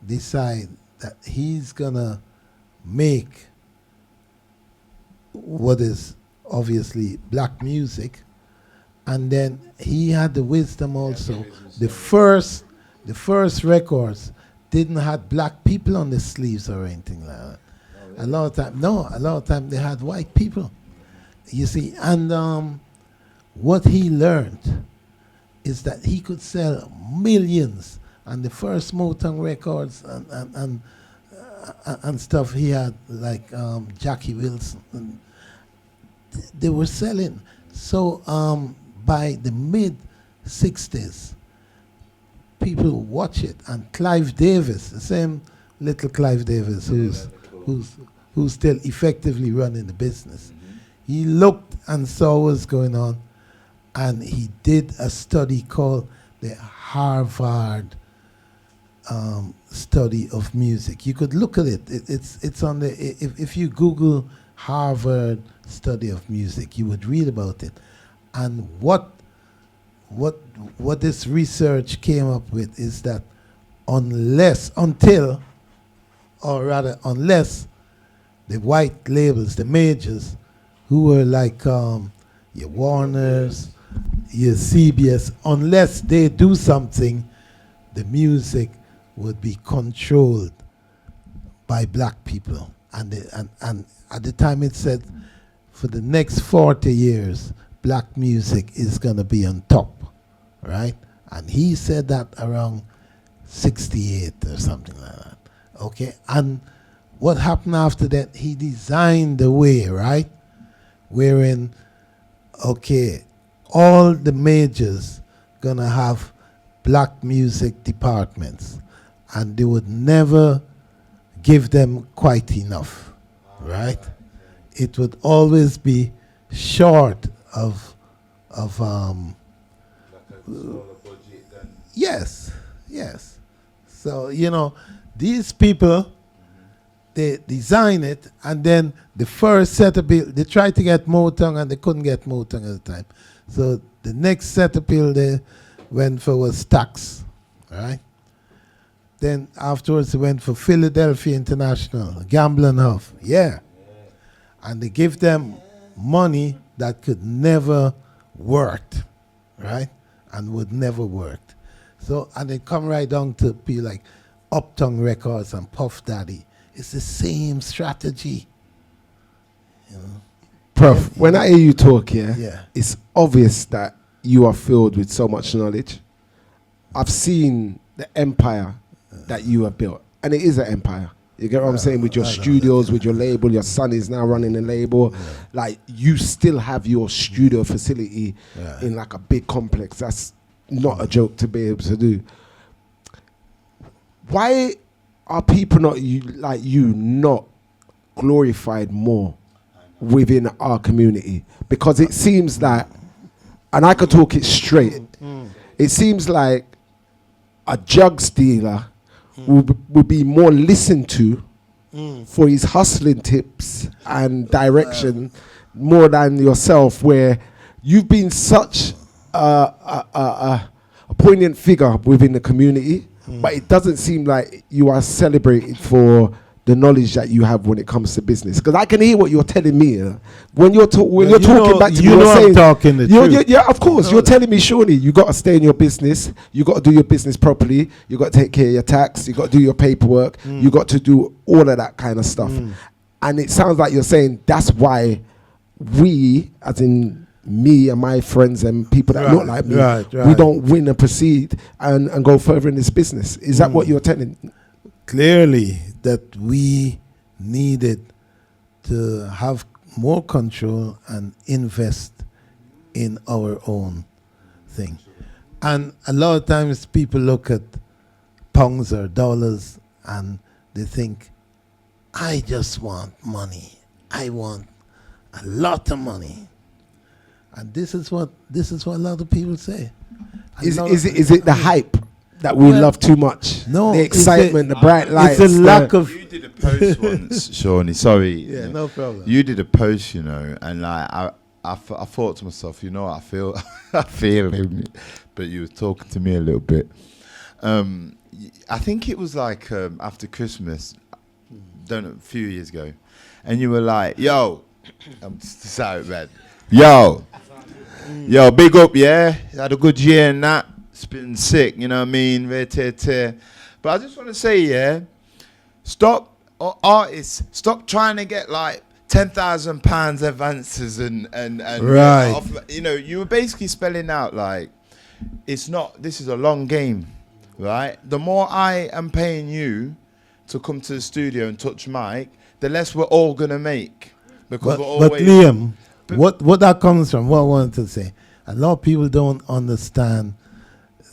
decided that he's gonna make what is obviously black music, and then he had the wisdom also. The first records didn't have black people on the sleeves or anything like that. A lot of time they had white people. You see, and what he learned is that he could sell millions, and the first Motown records and stuff he had, like Jackie Wilson, and they were selling. So by the mid-60s, people watch it, and Clive Davis, the same little Clive Davis who's still effectively running the business, he looked and saw what was going on, and he did a study called the Harvard study of music. You could look at it. It's on the if you Google Harvard study of music, you would read about it. And what this research came up with is that unless the white labels, the majors, who were like your Warners, your CBS, unless they do something, the music would be controlled by black people. And at the time it said, for the next 40 years, black music is going to be on top, right? And he said that around 68 or something like that, okay? And what happened after that, he designed the way, right? Wherein, okay, all the majors going to have black music departments, and they would never give them quite enough, right? It would always be short of yes. So, these people, they design it, and then the first set of people, they tried to get Motown, and they couldn't get Motown at the time. So the next set of people they went for was Stax, right? Then afterwards they went for Philadelphia International, Gambling Huff, yeah. And they give them money that could never work, right? And would never work. So, and they come right down to be like Uptown Records and Puff Daddy. It's the same strategy, Prof, when I hear you talk here, Yeah. it's obvious that you are filled with so much knowledge. I've seen the empire that you have built, and it is an empire. You get what I'm saying? With your studios, with your label, your son is now running a label. Yeah. Like, you still have your studio facility in like a big complex. That's not a joke to be able to do. Why are people not not glorified more within our community? Because it seems that, and I could talk it straight, it seems like a drugs dealer will be more listened to for his hustling tips and direction more than yourself, where you've been such a poignant figure within the community, but it doesn't seem like you are celebrated for the knowledge that you have when it comes to business. Because I can hear what you're telling me. When you're talking back to me, you're saying, I'm talking the truth. Yeah, of course. You're telling me, surely, you got to stay in your business. You got to do your business properly. You got to take care of your tax. You got to do your paperwork. You got to do all of that kind of stuff. And it sounds like you're saying that's why we, as in me and my friends and people that look like me, we don't win and proceed and go further in this business. Is that what you're telling? Clearly, that we needed to have more control and invest in our own thing. And a lot of times people look at pounds or dollars and they think, I just want money. I want a lot of money. And this is what a lot of people say. Is it the hype that we love too much? No, the excitement, the bright lights. It's a lack of. You did a post once, Seani. Sorry. Yeah, no problem. You did a post, and like I thought to myself, I feel I feel him, but you were talking to me a little bit. I think it was like after Christmas, a few years ago, and you were like, "Yo, I'm sorry, man. Yo, big up, yeah. Had a good year and that. It's been sick, you know what I mean? But I just want to say, yeah, stop, artists, stop trying to get like £10,000 advances and right. You were basically spelling out like, this is a long game, right? The more I am paying you to come to the studio and touch mic, the less we're all going to make. Because but Liam, what that comes from, what I wanted to say, a lot of people don't understand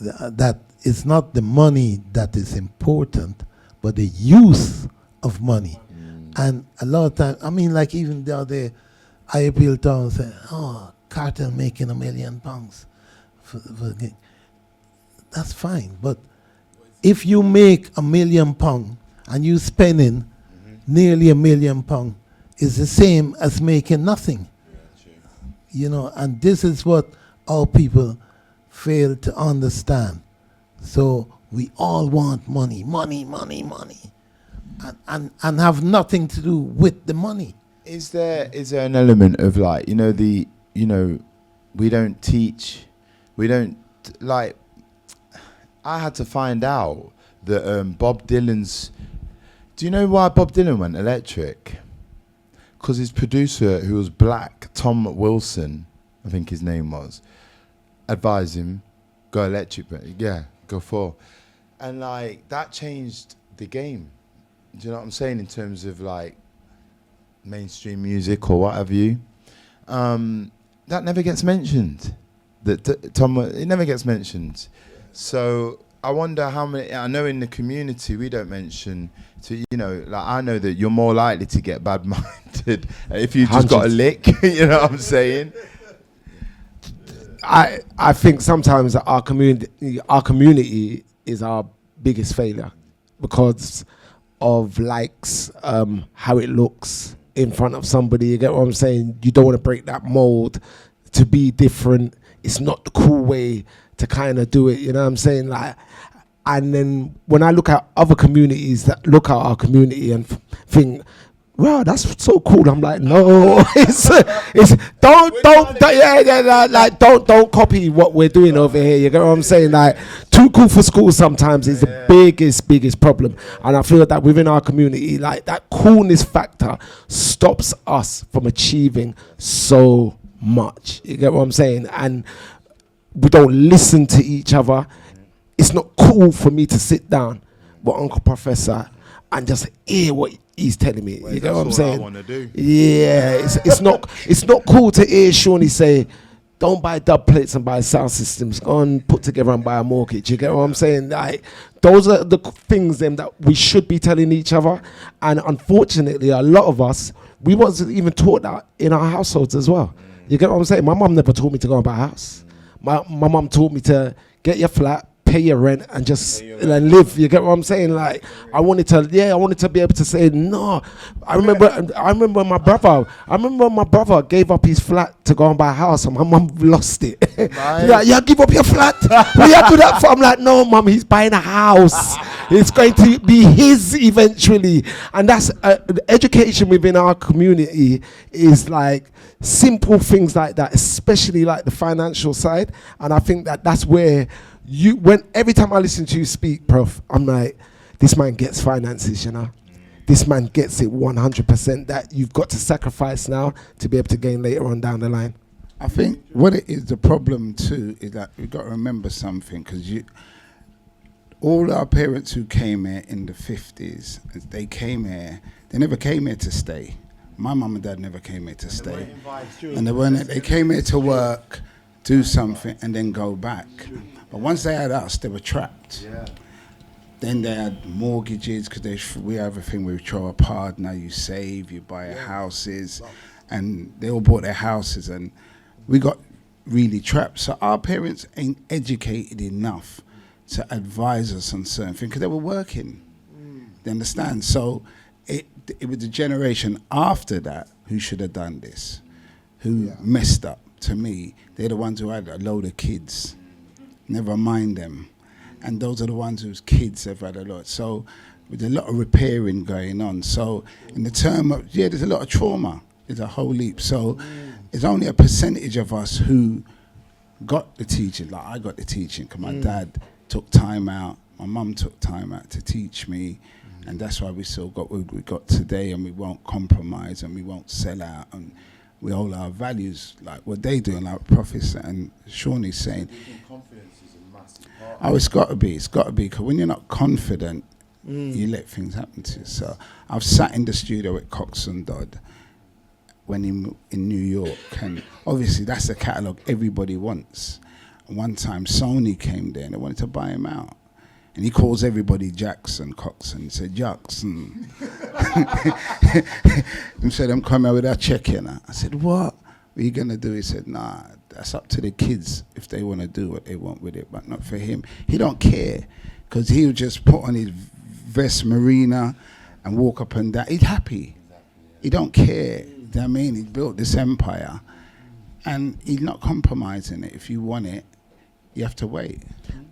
that it's not the money that is important, but the use of money. And a lot of times, I mean, like even the other day, I appealed to and said, Cartel making £1 million for the gig. That's fine, but if you make £1 million and you spending nearly £1 million, it's the same as making nothing. And this is what our people fail to understand. So we all want money, and have nothing to do with the money. Is there an element of like, we don't teach, I had to find out that Bob Dylan's, do you know why Bob Dylan went electric? Because his producer, who was black, Tom Wilson, I think his name was, advised him, go electric, but go for. And like, that changed the game. Do you know what I'm saying? In terms of like mainstream music or what have you. That never gets mentioned. It never gets mentioned. So I wonder how many, I know in the community we don't mention, I know that you're more likely to get bad-minded if you just got a lick, you know what I'm saying? I think sometimes our community is our biggest failure because of likes, how it looks in front of somebody. You get what I'm saying? You don't want to break that mold to be different. It's not the cool way to kind of do it. You know what I'm saying? And then when I look at other communities that look at our community and think, wow, that's so cool. I'm like, no, don't copy what we're doing over here. You get what I'm saying? Like, too cool for school sometimes is the biggest problem. And I feel that within our community, like that coolness factor stops us from achieving so much. You get what I'm saying? And we don't listen to each other. It's not cool for me to sit down with Uncle Professor and just hear what he's telling me. You get what I'm saying? I want to do. Yeah, it's not cool to hear Seani say, don't buy dub plates and buy sound systems. Go and put together and buy a mortgage. You get what I'm saying? Like, those are the things that we should be telling each other. And unfortunately, a lot of us, we wasn't even taught that in our households as well. You get what I'm saying? My mum never taught me to go and buy a house. My mum taught me to get your flat, pay your rent, and just live. You get what I'm saying? Like, I wanted to be able to say no. I remember my brother gave up his flat to go and buy a house, and my mum lost it. Like, yeah, give up your flat. What you do that for? I'm like, no, mum, he's buying a house. It's going to be his eventually. And that's education within our community is like simple things like that, especially like the financial side. And I think that's where every time I listen to you speak, Prof, I'm like, this man gets finances, This man gets it 100%, that you've got to sacrifice now to be able to gain later on down the line. I think what it is, the problem too, is that we've got to remember something, because all our parents who came here in the 50s, they came here, they never came here to stay. My mum and dad never came here to stay. And they came here to work, do something, and then go back. But once they had us, they were trapped. Yeah. Then they had mortgages, because we have a thing where we throw a partner, you save, you buy houses, and they all bought their houses, and we got really trapped. So our parents ain't educated enough to advise us on certain things, because they were working. You understand? So it was the generation after that who should have done this, who messed up. To me, they're the ones who had a load of kids. Never mind them. And those are the ones whose kids have had a lot. So with a lot of repairing going on. So in the term of, there's a lot of trauma. There's a whole heap. So it's only a percentage of us who got the teaching. Like I got the teaching, because my dad took time out. My mum took time out to teach me. And that's why we still got what we got today, and we won't compromise, and we won't sell out, and we hold our values like what they do, like Prophet and Seani's saying. Confidence is a massive part. Oh, it's got to be, because when you're not confident, you let things happen to you. So I've sat in the studio with Cox and Dodd when in New York, and obviously that's the catalogue everybody wants. And one time Seani came there and they wanted to buy him out. And he calls everybody Jackson, Coxon. He said, Jackson. He said, I'm coming with that check here now. I said, what are you going to do? He said, nah, that's up to the kids if they want to do what they want with it, but not for him. He don't care, because he'll just put on his vest marina and walk up and down. He's happy. He don't care. You know what I mean? He built this empire, and he's not compromising it. If you want it, you have to wait.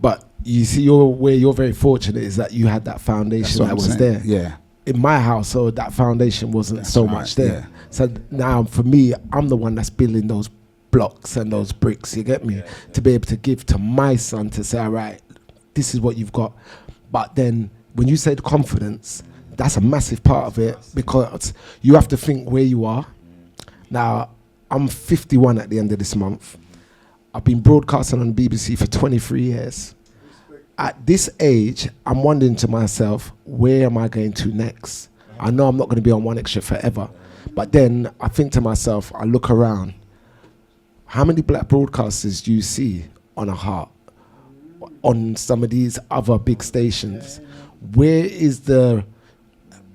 But you see, where you're very fortunate is that you had that foundation that was there. Yeah. In my household, that foundation wasn't so much there. Yeah. So now, for me, I'm the one that's building those blocks and those bricks. You get me? To be able to give to my son to say, all right, this is what you've got. But then, when you said confidence, that's a massive part of it, because you have to think where you are. Now, I'm 51 at the end of this month. I've been broadcasting on BBC for 23 years. At this age, I'm wondering to myself, where am I going to next? I know I'm not going to be on One Extra forever. But then I think to myself, I look around, how many black broadcasters do you see on a heart, on some of these other big stations? Where is the,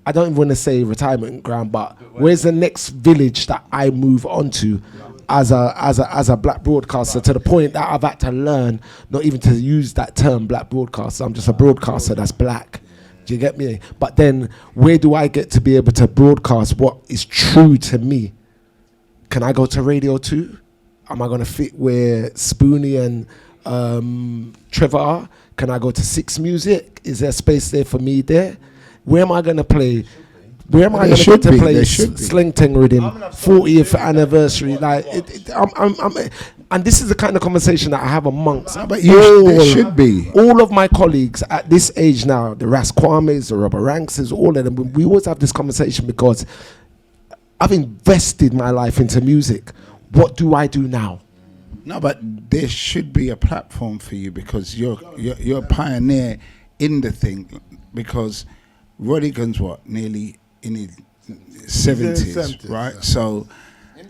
I don't even want to say retirement ground, but where's the next village that I move on to as a black broadcaster, to the point that I've had to learn not even to use that term black broadcaster. I'm just a broadcaster that's black. Do you get me? But then where do I get to be able to broadcast what is true to me? Can I go to Radio 2? Am I going to fit where Spoonie and Trevor are? Can I go to Six Music? Is there space there for me there? Where am I going to play? Where am I going to get to play Sling Tang Rhythm 40th anniversary? Like, and this is the kind of conversation that I have amongst there should be. All of my colleagues at this age now, the Ras Kwames, the Rubber Ranks, all of them. We always have this conversation because I've invested my life into music. What do I do now? No, but there should be a platform for you, because you're a pioneer in the thing. Because Rodigan's nearly in his 70s, right? So he's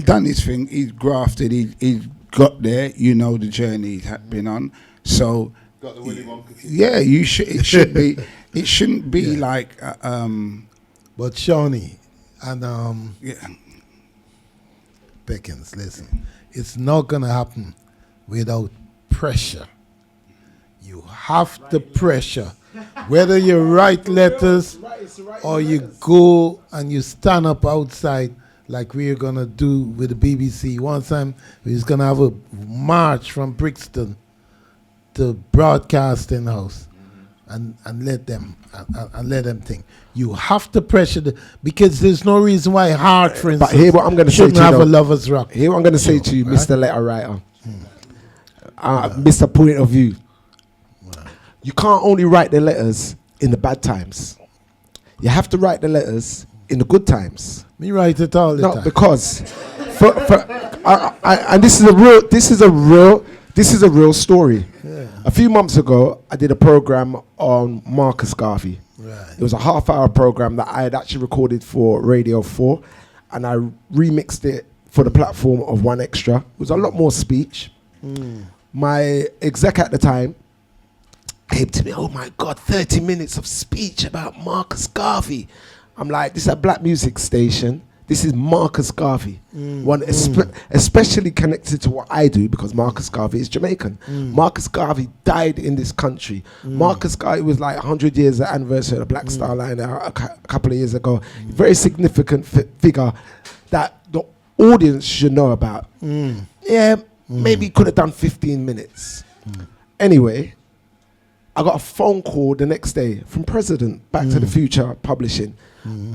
done his thing. He's grafted. He's got there. You know the journey he's been on. So Got the Willy Wonka. Yeah, you should. It should be. It shouldn't be like. But Seani and Peckings, listen, it's not gonna happen without pressure. You have the pressure. Whether you write letters or you go and you stand up outside like we're going to do with the BBC. One time we're just going to have a march from Brixton to Broadcasting House and let them think. You have to pressure because there's no reason why Hart, for instance, but here what I'm going to say to you, have a Lover's Rock. Here what I'm going to say to you, Mr. Letter Writer, Mr. Point of View. You can't only write the letters in the bad times. You have to write the letters in the good times. Me write it all the time. No, because and this is a real story. Yeah. A few months ago, I did a program on Marcus Garvey. Right. It was a half-hour program that I had actually recorded for Radio 4, and I remixed it for the platform of One Extra. It was a lot more speech. My exec at the time came to me, oh my God, 30 minutes of speech about Marcus Garvey. I'm like, this is a black music station. This is Marcus Garvey. One especially connected to what I do, because Marcus Garvey is Jamaican. Marcus Garvey died in this country. Marcus Garvey was like 100 years the anniversary of the Black Star Line a couple of years ago. Very significant figure that the audience should know about. Maybe could have done 15 minutes. Anyway, I got a phone call the next day from President, Back to the Future Publishing.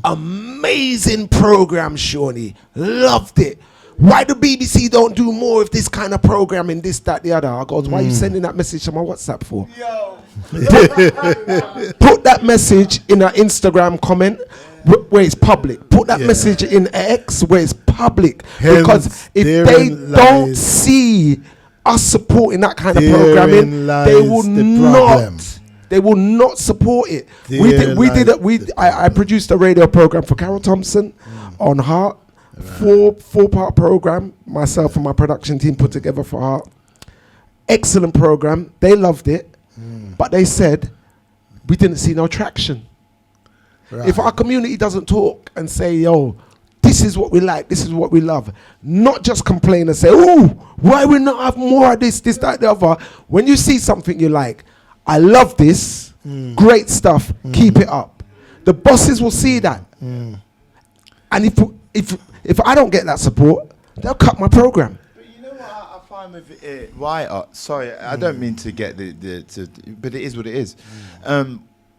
Amazing program, Seani. Loved it. Why the BBC don't do more of this kind of programming, this, that, the other? I goes, why are you sending that message to my WhatsApp for? Put that message in an Instagram comment where it's public. Put that message in X where it's public. Because if they don't see us supporting that kind of programming, they will not support it. I produced a radio program for Carol Thompson on Heart. Four-part program. Myself and my production team put together for Heart. Excellent program. They loved it, but they said we didn't see no traction. Right. If our community doesn't talk and say, yo, this is what we like, this is what we love, not just complain and say, oh, why we not have more of this, that, the other. When you see something you like, I love this, great stuff, keep it up. The bosses will see that. And if I don't get that support, they'll cut my program. But you know what I find with it, why? Sorry, I don't mean to get but it is what it is.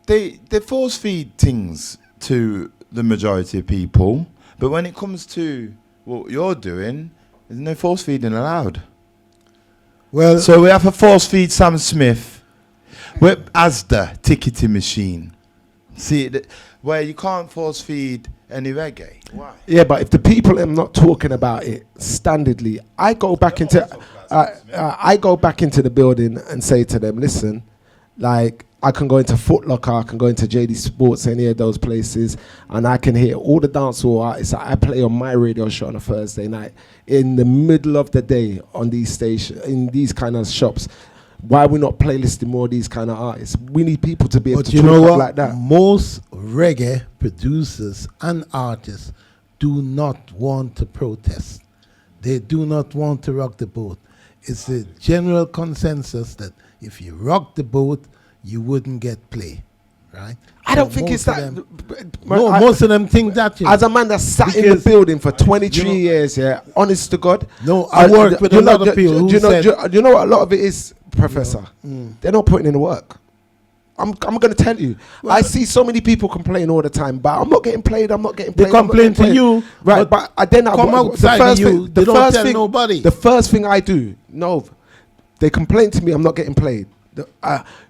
They force feed things to the majority of people, but when it comes to what you're doing, there's no force feeding allowed. Well, so we have to force feed Sam Smith with Asda ticketing machine. See, where you can't force feed any reggae. Why? Yeah, but if the people are not talking about it standardly, I go back into the building and say to them, listen, like, I can go into Foot Locker, I can go into JD Sports, any of those places, and I can hear all the dancehall artists that I play on my radio show on a Thursday night in the middle of the day on these stations, in these kind of shops. Why are we not playlisting more of these kind of artists? We need people to be able to talk like that. Most reggae producers and artists do not want to protest. They do not want to rock the boat. It's a general consensus that if you rock the boat, you wouldn't get play, right? I don't think it's that. Most of them think that. As a man that sat in the building for 23 years, honest to God. No, I worked with a lot of people who said... You know what a lot of it is, Professor? They're not putting in the work. I'm going to tell you. Well, I see so many people complain all the time, but I'm not getting played. They complain to you, right? But then come outside of you. They don't tell nobody. The first thing I do, they complain to me. I'm not getting played.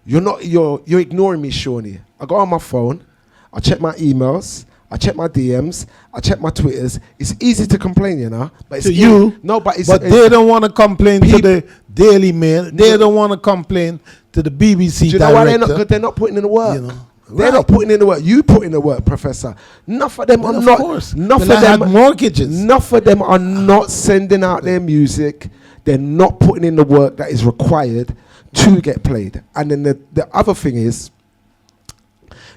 You're ignoring me, Seani. I go on my phone. I check my emails. I check my DMs. I check my Twitters. It's easy to complain, you know. But to you, but they don't want to complain to the Daily Mail. They don't want to complain to the BBC. Do you know why they're not good? They're not putting in the work. You know, they're not putting in the work. You put in the work, Professor. Enough of them are not. Enough of them mortgages. Enough of them are not sending out their music. They're not putting in the work that is required to get played. And then the other thing is,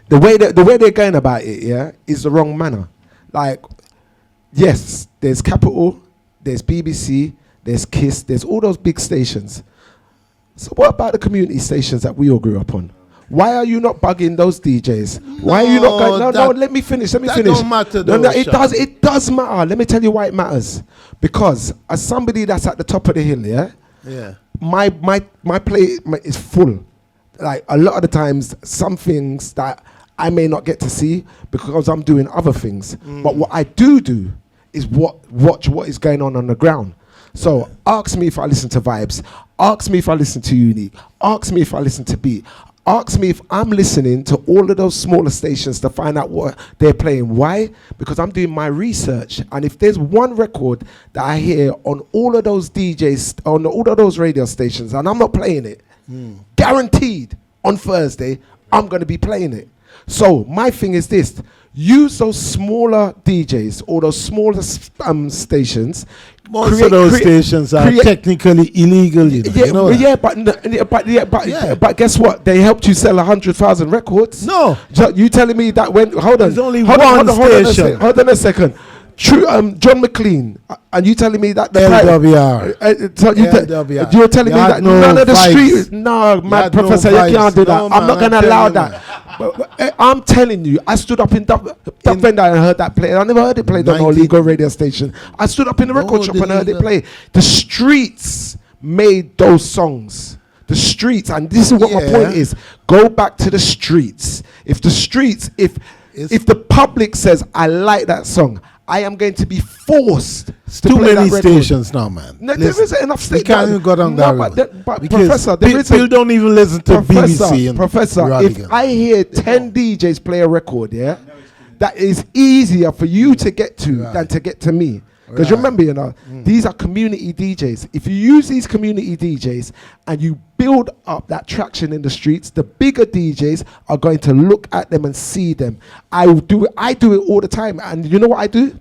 the way they're going about it, is the wrong manner. Like, yes, there's Capital, there's BBC, there's KISS, there's all those big stations. So what about the community stations that we all grew up on? Why are you not bugging those DJs? Why are you not going? No, let me finish. That don't matter. It does matter. Let me tell you why it matters. Because as somebody that's at the top of the hill, my plate is full. Like, a lot of the times, some things that I may not get to see because I'm doing other things. But what I do is watch what is going on the ground. So ask me if I listen to Vibes. Ask me if I listen to Unique. Ask me if I listen to Beat. Ask me if I'm listening to all of those smaller stations to find out what they're playing. Why? Because I'm doing my research. And if there's one record that I hear on all of those DJs, on all of those radio stations, and I'm not playing it, guaranteed on Thursday, I'm going to be playing it. So my thing is this. Use those smaller DJs or those smaller stations. Most of those stations are technically illegal, you know. Yeah, you know but guess what? They helped you sell 100,000 records. No, So you telling me that when there's only one station. Hold on a second. True, John McLean, and you telling me that the LWR. LWR. You're telling me that no none of the vibes. street. No, man, no Professor, you vibes. can't do that. No, I'm not man, gonna I'm allow telling that. But I'm telling you, I stood up in Dub Vendor and heard that play. I never heard it played on no legal radio station. I stood up in the record shop and heard it play. The streets made those songs. The streets, and this is what my point is. Go back to the streets. If the streets, if the public says I like that song, I am going to be forced to Too play many that record. stations now, man. No, there isn't enough stations. You can't even go down that road. But Because Professor, there isn't. people don't even listen to BBC and Professor, Radigan. if I hear 10 DJs play a record, yeah, that is easier for you to get to than to get to me. Because remember, you know, these are community DJs. If you use these community DJs and you build up that traction in the streets, the bigger DJs are going to look at them and see them. I do it all the time. And you know what I do?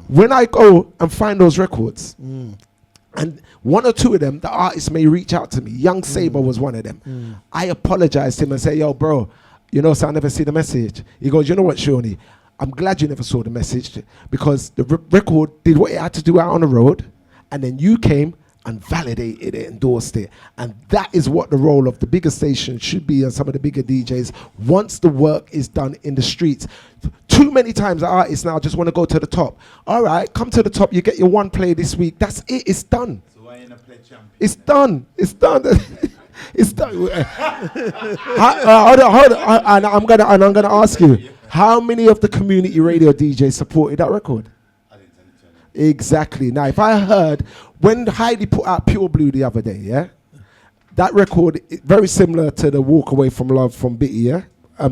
When I go and find those records, and one or two of them, the artists may reach out to me. Young Saber was one of them. I apologize to him and say, yo, bro, you know, so I never see the message. He goes, you know what, Seani? I'm glad you never saw the message because the record did what it had to do out on the road, and then you came and validated it, endorsed it. And that is what the role of the bigger station should be, and some of the bigger DJs, once the work is done in the streets. Too many times the artists now just want to go to the top. All right, come to the top, you get your one play this week. That's it, it's done. So why ain't I play champion? It's done. It's done. It's done. Hold on. And I'm gonna ask you, how many of the community radio DJs supported that record? I didn't send it to anyone. Exactly. Now, if I heard when Heidi put out Pure Blue the other day, yeah, that record very similar to the Walk Away from Love from Bitty, yeah,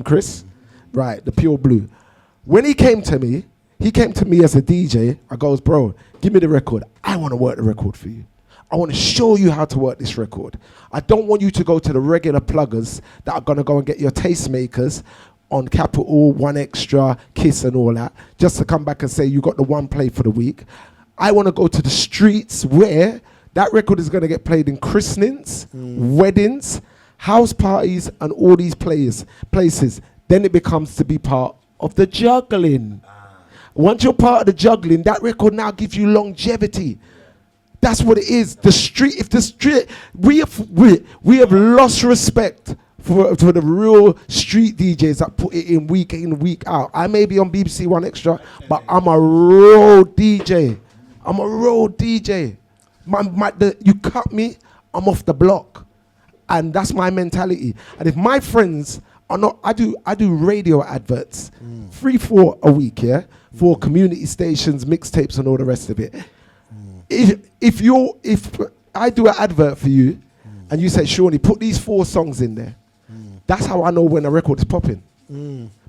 Chris, right? The Pure Blue. When he came to me as a DJ. I goes, bro, give me the record. I want to work the record for you. I want to show you how to work this record. I don't want you to go to the regular pluggers that are going to go and get your tastemakers on Capital, One Extra, Kiss and all that, just to come back and say you got the one play for the week. I want to go to the streets where that record is going to get played in christenings, weddings, house parties, and all these places. Then it becomes to be part of the juggling. Once you're part of the juggling, that record now gives you longevity. That's what it is. The street, if the street, we have lost respect for the real street DJs that put it in, week out. I may be on BBC One Extra, but I'm a real DJ. You cut me, I'm off the block. And that's my mentality. And if my friends are not, I do radio adverts, 3-4 a week, yeah, for community stations, mixtapes and all the rest of it. If I do an advert for you and you say, Seani, put these 4 songs in there, that's how I know when a record is popping.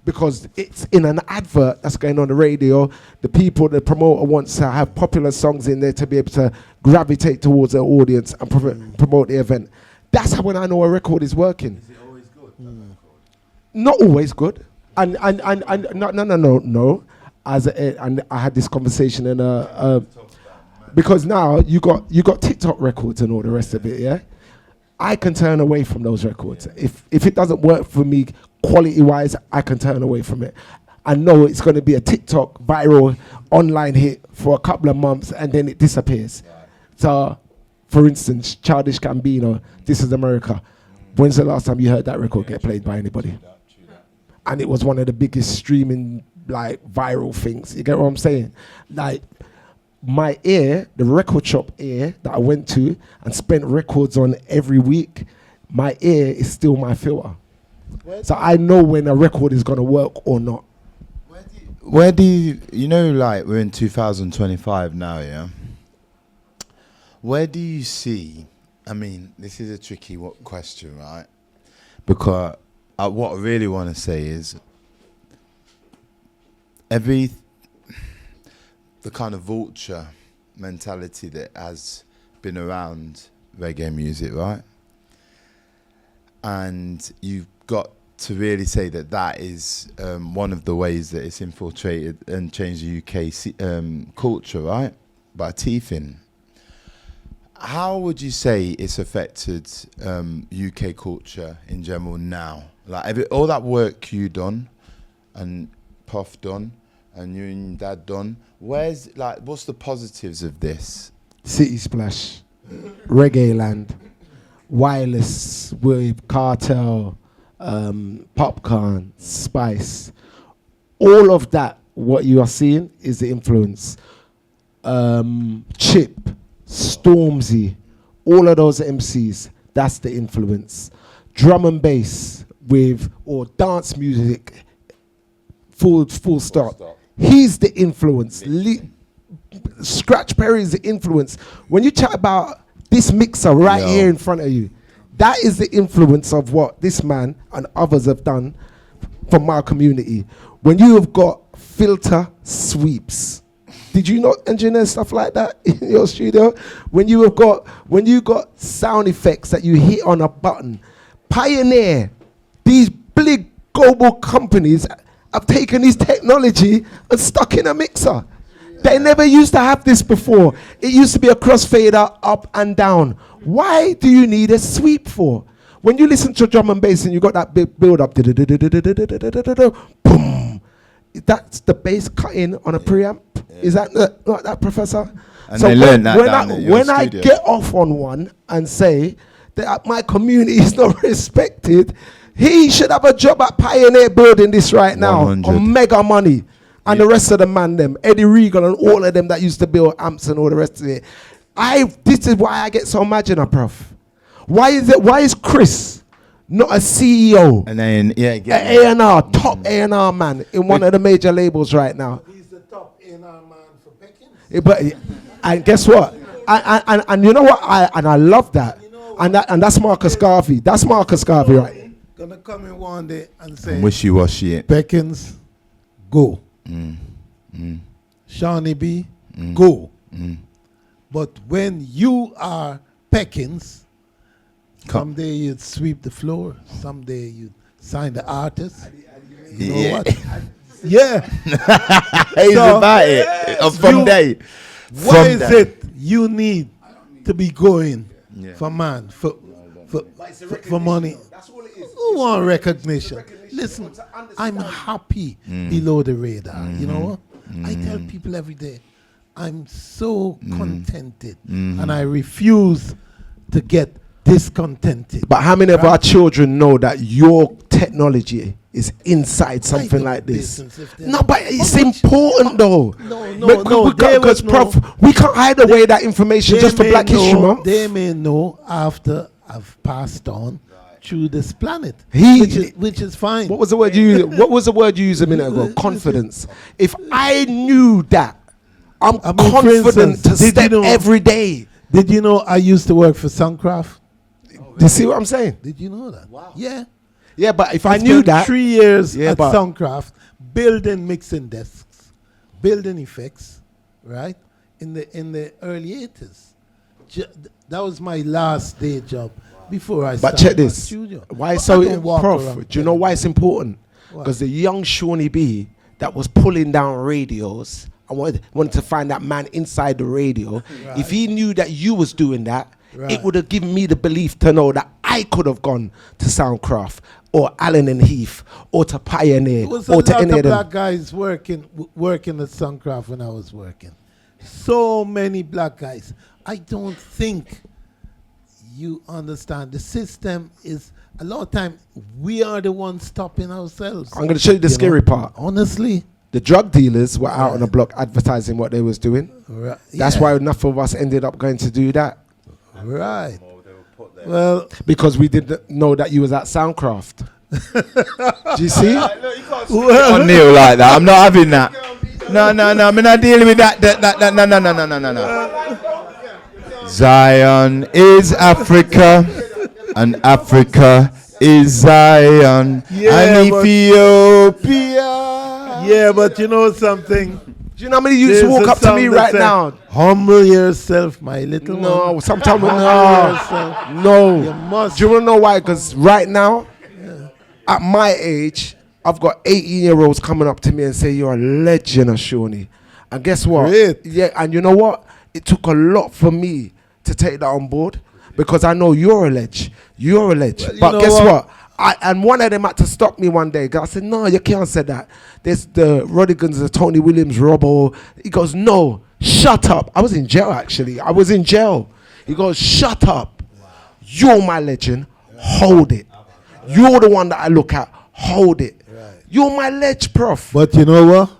Because it's in an advert that's going on the radio. The promoter wants to have popular songs in there to be able to gravitate towards their audience and promote the event. That's how when I know a record is working. Is it always good? Not always good. And no. And I had this conversation in because now you got TikTok records and all the rest of it, yeah? I can turn away from those records. If it doesn't work for me quality-wise, I can turn away from it. I know it's going to be a TikTok viral online hit for a couple of months and then it disappears. So, for instance, Childish Gambino, This Is America. When's the last time you heard that record get played by anybody? True that. And it was one of the biggest streaming, like, viral things. You get what I'm saying? Like, my ear, the record shop ear that I went to and spent records on every week, my ear is still my filter. So I know when a record is going to work or not. Where do you know, like, we're in 2025 now, yeah? Where do you see, I mean, this is a tricky question, right? because what I really want to say is the kind of vulture mentality that has been around reggae music, right? And you've got to really say that is one of the ways that it's infiltrated and changed the UK culture, right? By teething. How would you say it's affected UK culture in general now? Like all that work you done and Puff done and you and Dad done, what's the positives of this? City Splash, Reggae Land, Wireless with Cartel, Popcorn, Spice. All of that, what you are seeing is the influence. Chip, Stormzy, all of those MCs, that's the influence. Drum and bass or dance music, full stop. He's the influence. Scratch Perry is the influence. When you chat about this mixer right here in front of you, that is the influence of what this man and others have done from our community. When you have got filter sweeps, did you not engineer stuff like that in your studio? When you got sound effects that you hit on a button, Pioneer, these big global companies have taken this technology and stuck in a mixer. They never used to have this before. It used to be a crossfader up and down. Why do you need a sweep for? When you listen to drum and bass and you got that big build up, boom, that's the bass cutting on a preamp. Is that not that, Professor? And so they learn that when I get off on one and say that my community is not respected, he should have a job at Pioneer building this right now 100. on mega money. And the rest of the man, them Eddie Regal and all of them that used to build amps and all the rest of it. This is why I get so mad, Prof. Why is Chris not a CEO? And then an A&R, top A&R man in one of the major labels right now. He's the top A&R man for Peckings. And guess what? And you know what? I love that. And that's Marcus Garvey. That's Marcus Garvey, right? Gonna come in one day and say, wishy-washy. Peckings, go. Seani B, go. But when you are Peckings, someday you'd sweep the floor, someday you'd sign the artist. You know what? Yeah. He's about it. From day. What is it you need to be going for man, for money? That's all it is. Who want recognition? Listen, I'm happy below the radar. You know what? I tell people every day, I'm so contented, and I refuse to get discontented. But how many of our children know that your technology is inside something like this? No, but it's important though. No. Because, Prof, we can't hide away that information just for Black History Month. They may know after I've passed on through this planet, which is fine. What was the word you used? What was the word you used a minute ago? Confidence. If I knew that, I'm confident to step every day. Did you know I used to work for Suncraft? Do you see what I'm saying? Did you know that? Wow. Yeah. Yeah, but if I knew that, 3 years at Suncraft, building mixing desks, building effects, right? In the early 80s. That was my last day job before I started. But check this. Studio. Why so, Prof? Do you know why it's important? Because the young Seani B that was pulling down radios, I wanted to find that man inside the radio. Right. If he knew that you was doing that, it would have given me the belief to know that I could have gone to Soundcraft or Allen and Heath or to Pioneer or to any of them. Black guys working at Soundcraft when I was working. So many black guys. I don't think you understand. The system is, a lot of time, we are the ones stopping ourselves. I'm going to show you the scary part. Honestly. The drug dealers were out on the block advertising what they was doing. Right. That's why enough of us ended up going to do that. Right. Well, because we didn't know that you was at Soundcraft. Do you see? On Neil like that. I'm not having that. No. I'm not dealing with that. No. Zion is Africa, and Africa is Zion Yeah, and but- Ethiopia. Yeah, but you know something? Do you know how many youths There's walk a up to song me that right said, now? Humble yourself, my little No, one. sometimes Humble no, yourself. no. You must. Do you want to know why? Because right now, at my age, I've got 18-year-olds coming up to me and say, "You're a legend, Seani." And guess what? Great. Yeah, and you know what? It took a lot for me to take that on board because I know you're a ledge. You're a ledge. Well, you but know guess what? what? And one of them had to stop me one day. I said, "No, you can't say that. There's the Rodigans, the Tony Williams, Robbo." He goes, "No, shut up." I was in jail, actually. I was in jail. He goes, "Shut up. You're my legend. Hold it. You're the one that I look at. Hold it. You're my ledge, prof." But you know what?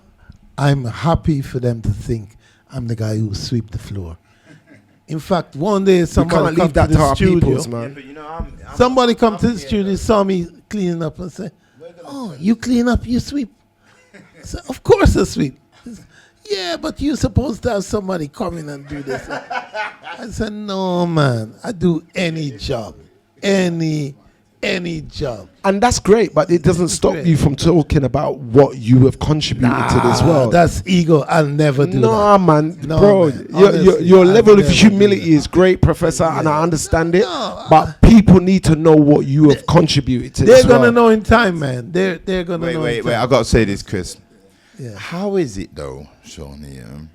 I'm happy for them to think I'm the guy who sweep the floor. In fact, one day We somebody can't come leave to that the to our studio. peoples, man. But you know, I'm Somebody come to the studio, saw me cleaning up and say, "Oh, you clean up, you sweep." I said, "Of course I sweep." He said, "Yeah, but you're supposed to have somebody come in and do this." I said, "No, man, I do any job, any job." And that's great, but it doesn't stop great. you from talking about what you have contributed to this world. That's ego. I'll never do No, that. man, No, bro, man. your Honestly, I'll level of never do humility that. is great, Professor, and I understand it. No, but people need to know what you have contributed to They're this gonna world. know in time, man. They're gonna know. wait. in time. I got to say this, Chris. Yeah. How is it though, Seani?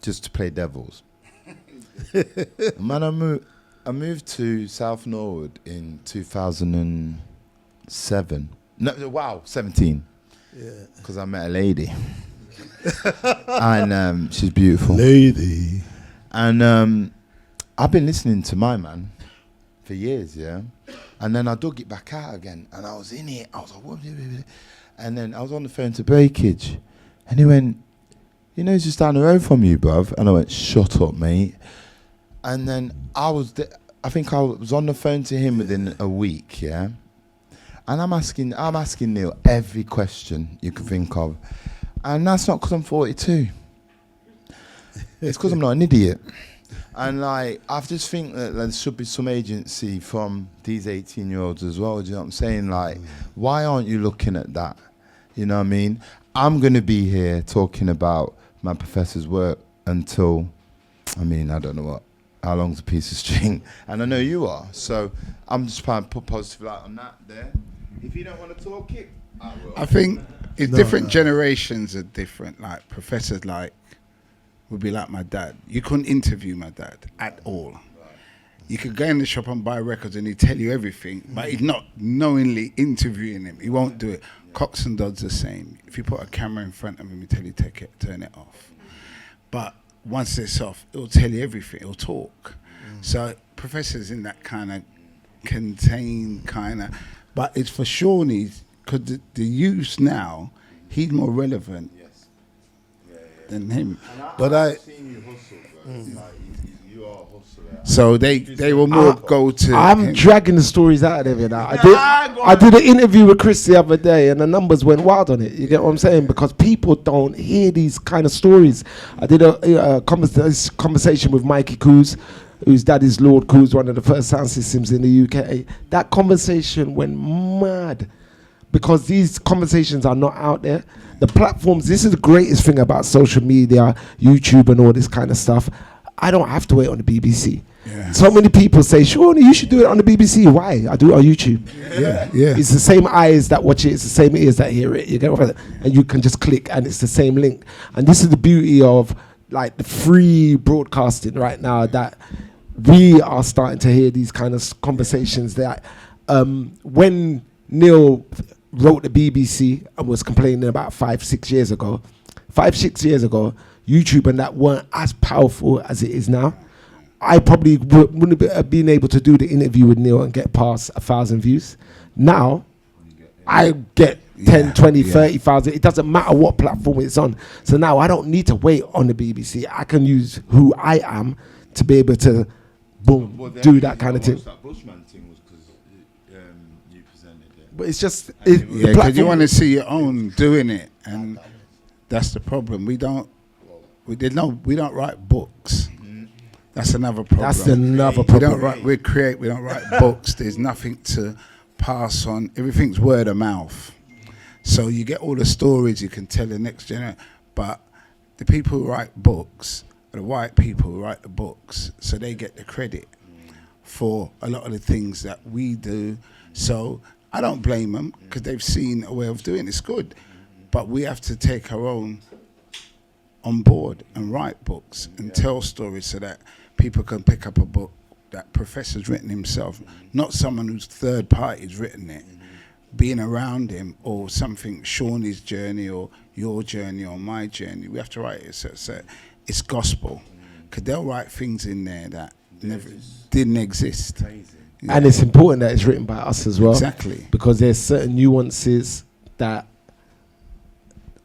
Just to play devils. Man, I moved to South Norwood in 2007. No, wow, 17. Yeah. Because I met a lady. And she's beautiful. Lady. And I've been listening to my man for years, yeah. And then I dug it back out again, and I was in it. I was like, what? And then I was on the phone to Breakage, and he went, "You know, he's just down the road from you, bruv." And I went, "Shut up, mate." And then I think I was on the phone to him within a week, yeah. And I'm asking Neil every question you can think of, and that's not because I'm 42. It's because I'm not an idiot. And like, I just think that there should be some agency from these 18-year-olds as well. Do you know what I'm saying? Like, why aren't you looking at that? You know what I mean? I'm going to be here talking about my professor's work until, I don't know how long's a piece of string. And I know you are. So I'm just trying to put positive light on that there. If you don't want to talk it, I will. I think it's different generations are different. Like professors would be like my dad. You couldn't interview my dad at all. You could go in the shop and buy records and he'd tell you everything, but he's not knowingly interviewing him. He won't do it. Cox and Dodd's the same. If you put a camera in front of him, he'll tell you turn it off. But once it's off, it'll tell you everything. It'll talk. So professors in that kind of contained kind of, but it's for Seani's, because the youth now, he's more relevant than him. But I seen you hustle, bro. Like, you are a hustler. So they will more go to I'm him. dragging the stories out of them, you know. I did an interview with Chris the other day, and the numbers went wild on it. You get what I'm saying? Because people don't hear these kind of stories. I did a conversation with Mikey Coos, whose dad is Lord Coos, one of the first sound systems in the UK. That conversation went mad because these conversations are not out there. The platforms, this is the greatest thing about social media, YouTube and all this kind of stuff. I don't have to wait on the BBC. Yeah. So many people say, "Seani, you should do it on the BBC." Why? I do it on YouTube. Yeah. It's the same eyes that watch it. It's the same ears that hear it. You get what I'm saying? And you can just click, and it's the same link. And this is the beauty of like the free broadcasting right now, that we are starting to hear these kind of conversations. That when Neil wrote the BBC and was complaining about 5-6 years ago, YouTube and that weren't as powerful as it is now. I probably wouldn't have been able to do the interview with Neil and get past 1,000 views. Now, I get 10, 20, 30,000. It doesn't matter what platform it's on. So now I don't need to wait on the BBC. I can use who I am to be able to, boom, do that kind of thing. That Bushman thing was because you presented it. But it's just... Yeah, because you want to see your own doing it, and that's the problem. We don't write books. That's another problem. That's another We problem. don't write. We don't write books. There's nothing to pass on. Everything's word of mouth. So you get all the stories you can tell the next generation. But the people who write books are the white people who write the books, so they get the credit for a lot of the things that we do. So I don't blame them, because they've seen a way of doing it. It's good. But we have to take our own on board and write books and tell stories so that people can pick up a book that Professor's written himself, not someone whose third party's written it, being around him, or something, Seani's journey or your journey or my journey. We have to write it so it's gospel, because they'll write things in there that never didn't exist. Yeah. And it's important that it's written by us as well. Exactly. Because there's certain nuances that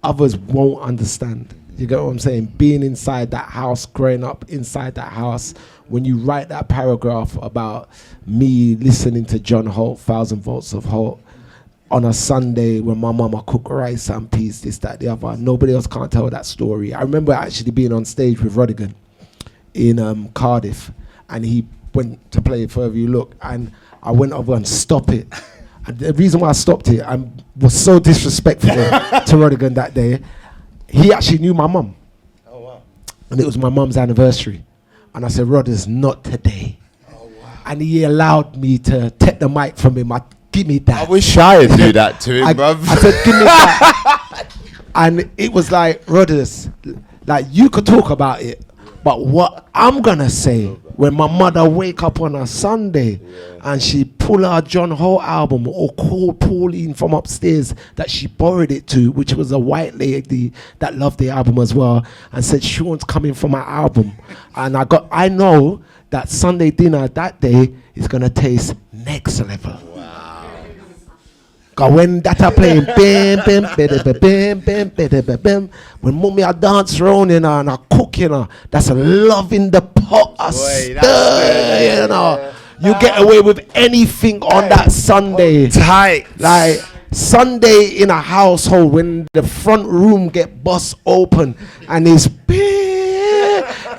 others won't understand. You get what I'm saying? Being inside that house, growing up inside that house, when you write that paragraph about me listening to John Holt, 1,000 Volts of Holt, on a Sunday when my mama cook rice and peas, this, that, the other, nobody else can't tell that story. I remember actually being on stage with Rodigan in Cardiff, and he went to play Further You Look, and I went over and stopped it. And the reason why I stopped it, I was so disrespectful to Rodigan that day. He actually knew my mum. Oh, wow. And it was my mum's anniversary. And I said, Rod, it's not today. Oh, wow. And he allowed me to take the mic from him. Give me that. I wish I would do that to him, bruv. I said, give me that. And it was like, Rodders, like, you could talk about it, but what I'm gonna say when my mother wake up on a Sunday and she pull our John Holt album, or call Pauline from upstairs that she borrowed it to, which was a white lady that loved the album as well, and said, Sean's coming for my album. And I know that Sunday dinner that day is gonna taste next level. Cause when that are playing, bam, bam, bam, bam, bam, bam, bam, when mommy a dance round, you know, and a cook, you know, that's a love in the pot, a stir, you know. You get away with anything on that Sunday. Tight. Like Sunday in a household when the front room get bust open and it's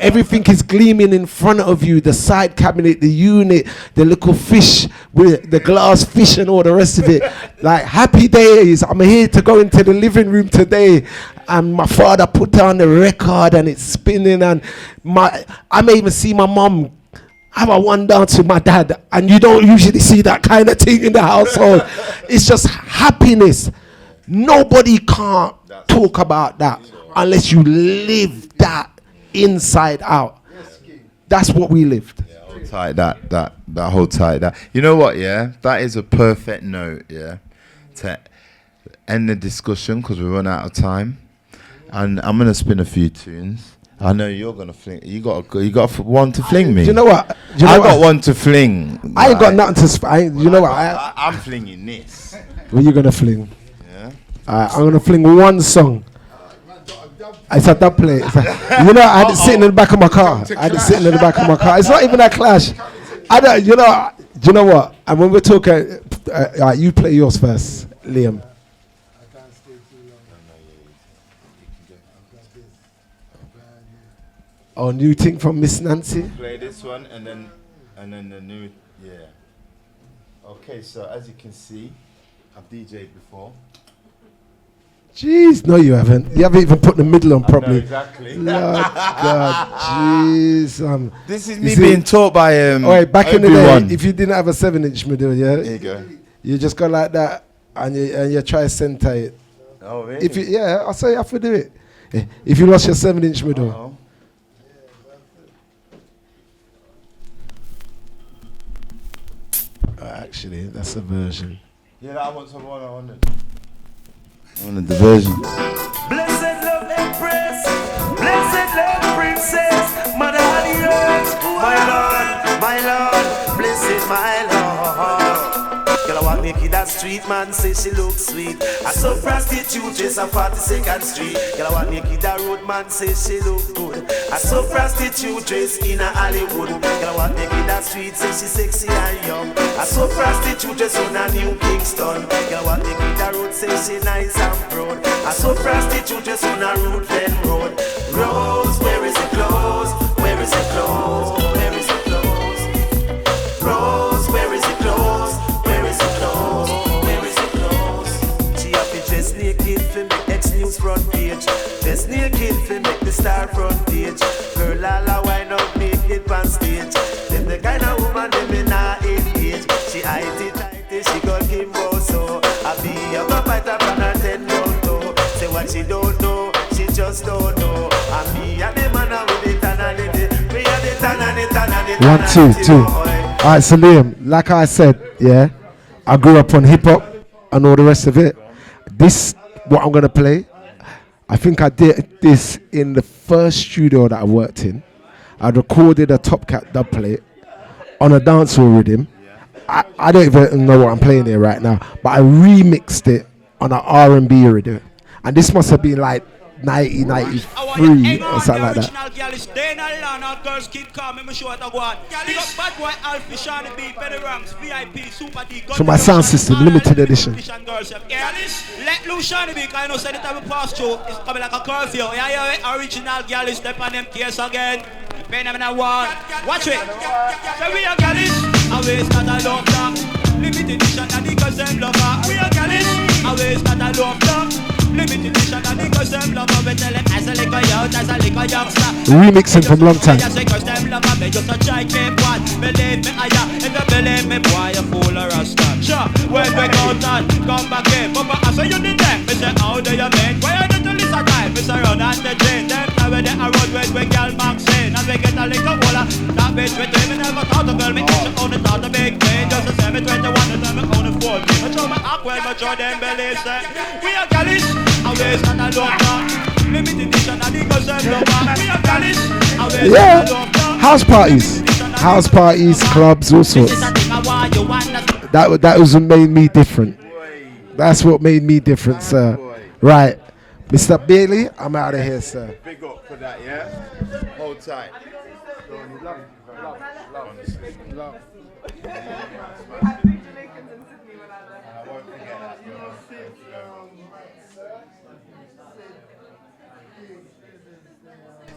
everything is gleaming in front of you, the side cabinet, the unit, the little fish with the glass fish and all the rest of it. Like, happy days. I'm here to go into the living room today, and my father put on the record and it's spinning, and I may even see my mom have a one dance with my dad, and you don't usually see that kind of thing in the household. It's just happiness. Nobody can't talk about that unless you live that inside out. That's what we lived. Yeah, hold tight, that hold tight. That, you know what? Yeah, that is a perfect note. Yeah, to end the discussion, because we run out of time, and I'm gonna spin a few tunes. I know you're gonna fling. You got one to fling me. Do you know what? I got one to fling. I ain't got nothing to. You know what? I'm flinging this. What you gonna fling? Yeah. I'm gonna fling one song. It's a dub plate. You know, I had it sitting in the back of my car. It's not even a clash. I don't. You know. Do you know what? And when we're talking, you play yours first, Liam. Oh, new thing from Miss Nancy. Play this one and then the new, yeah. Okay, so as you can see, I've DJ'd before. Jeez, no, you haven't. You haven't even put the middle on properly. Exactly. Lord God, jeez. This is me being taught by all right, back in the day, if you didn't have a 7-inch middle, yeah, there you go. You just go like that, and you try to center it. Oh, really? If you, I'll say you have to do it. If you lost your 7-inch middle. Uh-oh. Actually, that's a version. Yeah, I want some one. I wanted the version. Blessed love empress, blessed love princess, mother of the earth, my Lord, blessed my Lord. Girl, I want me kid that street man say she looks sweet. I saw prostitute dress on 42nd Street. Girl, I want me kid that road man say she look good. I saw prostitute dress in a Hollywood. Girl, I want me kid that street say she sexy and young. I saw prostitute dress on a New Kingston. Girl, I want me kid that road say she nice and proud. I saw prostitute dress on a Route 10 road. Rose, where is it clothes? Where is it clothes? Where is it clothes? Rose, where is it clothes? Where is it clothes? Best naked fi make the star front page. Girl all a wine up naked on stage. Them the kind of woman them me nah engage. She tighty, she got Kimbo so. I be a go bite up on her 10 round toe. Say what she don't know, she just don't know. And me and the man with the tan and the me and the tan and the tan and the tan. 1, 2, 2. Alright, so Liam, like I said, yeah, I grew up on hip hop and all the rest of it. This, what I'm gonna play, I think I did this in the first studio that I worked in. I recorded a Top Cat dub plate on a dancehall rhythm. I don't even know what I'm playing here right now, but I remixed it on an R&B rhythm. And this must have been like 1993 or something like that. So my sound system, limited edition. Let loose Seani be, I know say the time we pass through, it's coming like a curfew. Yeah, original girl is step on them case again. Phenomenal one. Watch it. So we are girlish, always got a love talk. Limited edition and the cause them love her. We are girlish, always got a love talk. Limited edition and the cause them love her. We tell them as a little young, as a little youngster. Remixing from long time. Just because them love her, they just a try keep one. Believe me, if you believe me, boy, you fool or a star. Sure, when we go down, come back in. But I say you did them, me say how do you mean? Why you do this a time? Me say run and the train. Them now when they a road when girl Max in. And we get a little water. That bitch with me never thought a girl. Me ain't only thought a big pain. Just to say me 21 and then me only 14. Me show my act well, but show them belly say we are girlish, always not a doctor. Limited edition and the cause them love. We are girlish, always not a doctor. House parties, clubs, all sorts. That was what made me different. That's what made me different, sir. Right, Mr. Baily, I'm out of here, sir. Big up for that, yeah? Hold tight. Love.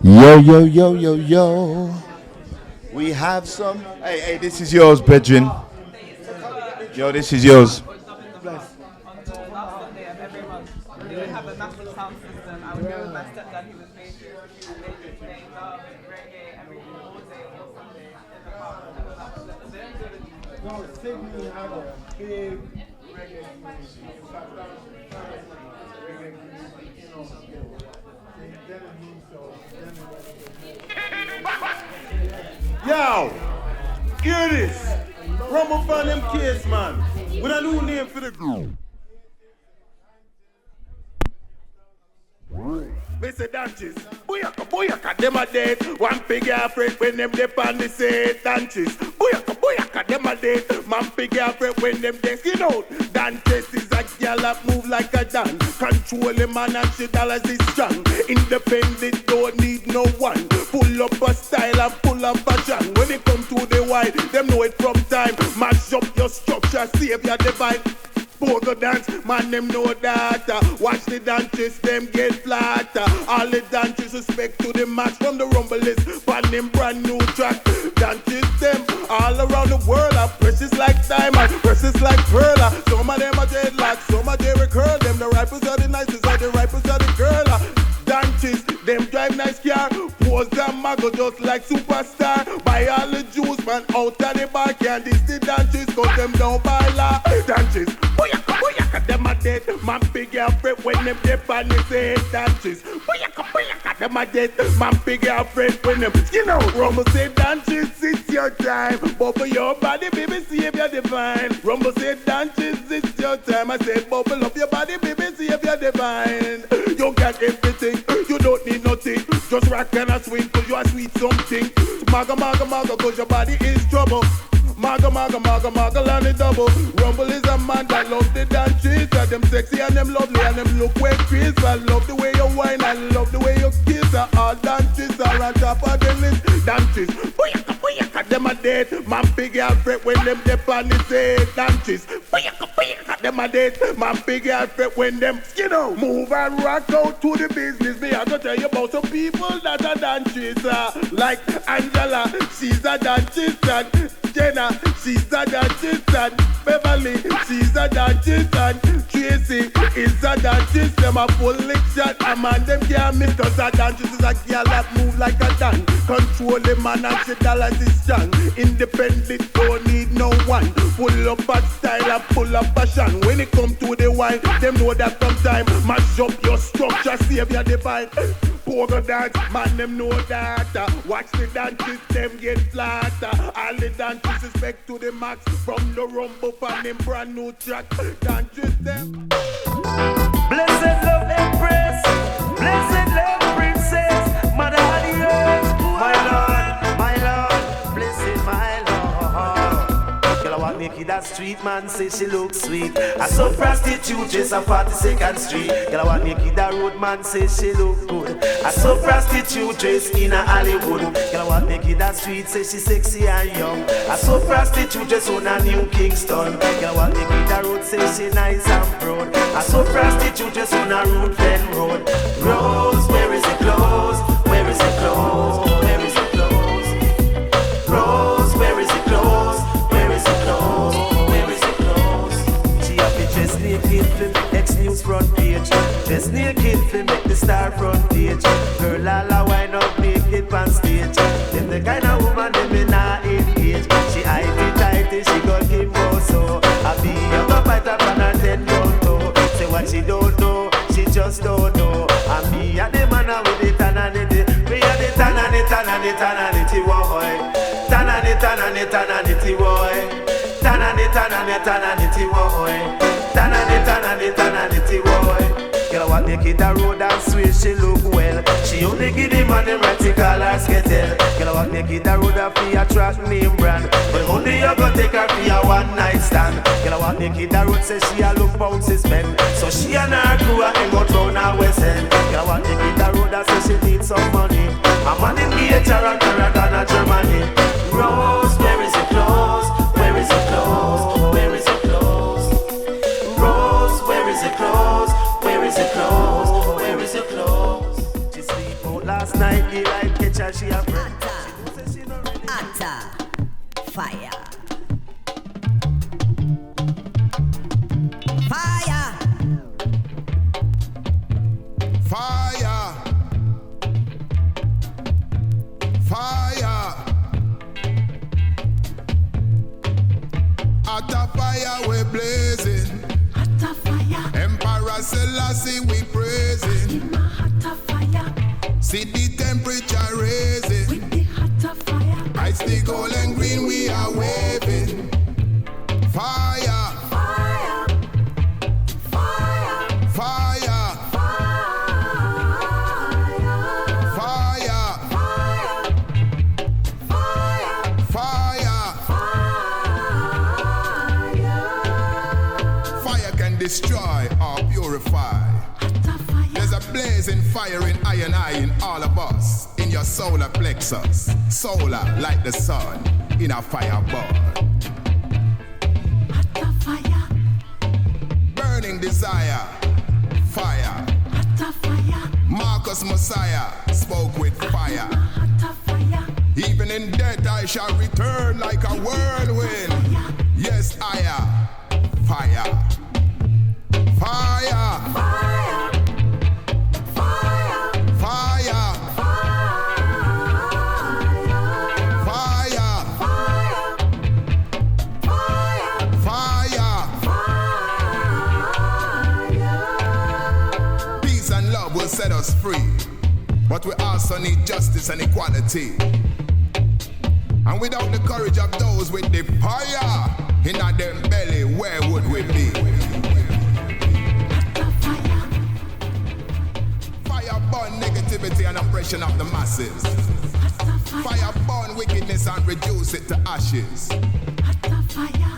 Yo. We have some. Hey, this is yours, Bedrin. Yo, this is yours. Have a massive sound system. I was there with my stepdad, he was making playing love, reggae, everything all day, all Sunday in the car. Sydney had a big reggae Yo, hear this. Rumble for them kids, man. With a new name for the group. Mr. Danches, booyaka, them a dead. One big girlfriend when them dip on the set. Danches, booyaka, them a dead. Man big girlfriend when them dead. You know, Danches is a girl that move like a dance. Control the man and she dollars is strong. Independent, don't need no one. Pull up a style and pull up a fashion. When it come to the wine, them know it from time. Mash up your structure, save your divine. Pogo dance, man, them know that. Watch the dances, them get flatter. All the dances respect to the match from the rumble list. Pan them brand new track. Dances them all around the world are precious like diamond, precious like pearl. Some of them are dreadlocks, some are Jerry curl. Them the rifles are the nicest, are the rifles are the girl. Dances, them drive nice car. Pose them mago just like superstar. Buy all the juice, man, out of the bar. Can't this the dances, cause them don't buy la. Dances, booyaka, them a dead. Man, big girlfriend when them dip on the say dances. Booyaka, them a dead. Man, big girlfriend when them, you know, Rumble say dances, it's your time. Bubble your body, baby, see if you're divine. Rumble say dances, it's your time. I said bubble up your body, baby, see if you're divine. You got everything, you don't need nothing. Just rock and a swing, cause you are sweet something. Maga, cause your body is trouble. Maga, land it double. Rumble is a man that love the dances. And them sexy and them lovely and them look way crisp. I love the way you whine, I love the way you kiss. All dances are on top of the list. Dances, booyaka, them a dead. Man, big girlfriend when them dip on the set. Dances, booyaka, them a dead. Man, big girlfriend when them, you know, move and rock out to the business. Me, I gonna tell you about some people that are dances. Like Angela, she's a dancer. Jenna, she's a dentist, and Beverly, she's a dentist, and Tracy is a dentist. Them a full lick shot, a man them can't miss. Cause a dentist is a girl that move like a dan. Control the man and she dollars is strong. Independent, don't need no one. Pull up bad style and pull up passion. When it come to the wine, them know that sometime mash up your structure, save your divine. Poker dance, man, them know that. Watch the dances, them get flatter. All the dances respect to the max. From the rumble fan, them brand new track. Dances them. Blessed love empress, blessed love princess, mother of the earth, my Lord, blessed my Lord. Girl, I want make it that street man say she looks sweet. I saw prostitute dress on 42nd Street. Girl, I want make it that road man say she look good. I saw prostitute dress in a Hollywood. Girl, I want make it that street say she sexy and young. I saw prostitute dress on a New Kingston. Girl, I want make it that road say she nice and proud. I saw prostitute dress on a Rootland Road. Rose, where is it closed? Where is it closed? Where is it closed? Rose, where is it closed? Where is it closed? Where is it closed? She have to dress naked for X News front page. Dress naked for make the star front page. Girl, la wine up naked on stage. Them the kind of woman them in not engage. She tighty, she got him go so. I be up a bite up on her 10 don't know. Say what she don't know, she just don't know. And me and the man with the tananity. Me and the tananity boy. Tananity boy. Tananity boy. Tananity boy. Girl, I want make it a road and sweet, she look well. She only give the man them right to call her skatel. Girl, I want make it a road and fi attract name brand. But only you go take her fi a one night stand. Girl, I want make it a road say she a look bouncy spend. So she and her crew a hang out round her West End. Girl, I want make it a road and say she need some money. A man engage her and carry her to Germany. Rose, where is it closed? Where is it closed? Where is it closed? Rose, where is it closed? Where is it closed? Where is it closed? She sleep out last night, the light catch her, she a friend. She know say she no ready. Fire. Fire. Fire. Fire. At a fire we're blazing. At a fire. Emperor Selassie we praising. In my hot a fire. See the temperature raising. With the hot a fire. Ice the gold and green we are waving. Fire. Fire. Fire. Fire. Fire. Fire. Fire. Fire. Fire can destroy or purify. There's a blazing fire in I and I in all of us. In your solar plexus. Solar like the sun. In a fireball. Fire. Burning desire. Fire. Fire. Marcus Messiah spoke with fire. Fire. Even in death I shall return like a whirlwind. Yes, I am. Fire. Fire. Fire. Fire. Fire. Fire. Fire. Peace and love will set us free. But we also need justice and equality. And without the courage of those with the fire in their belly, where would we be? Fire burn negativity and oppression of the masses. Fire burn wickedness and reduce it to ashes.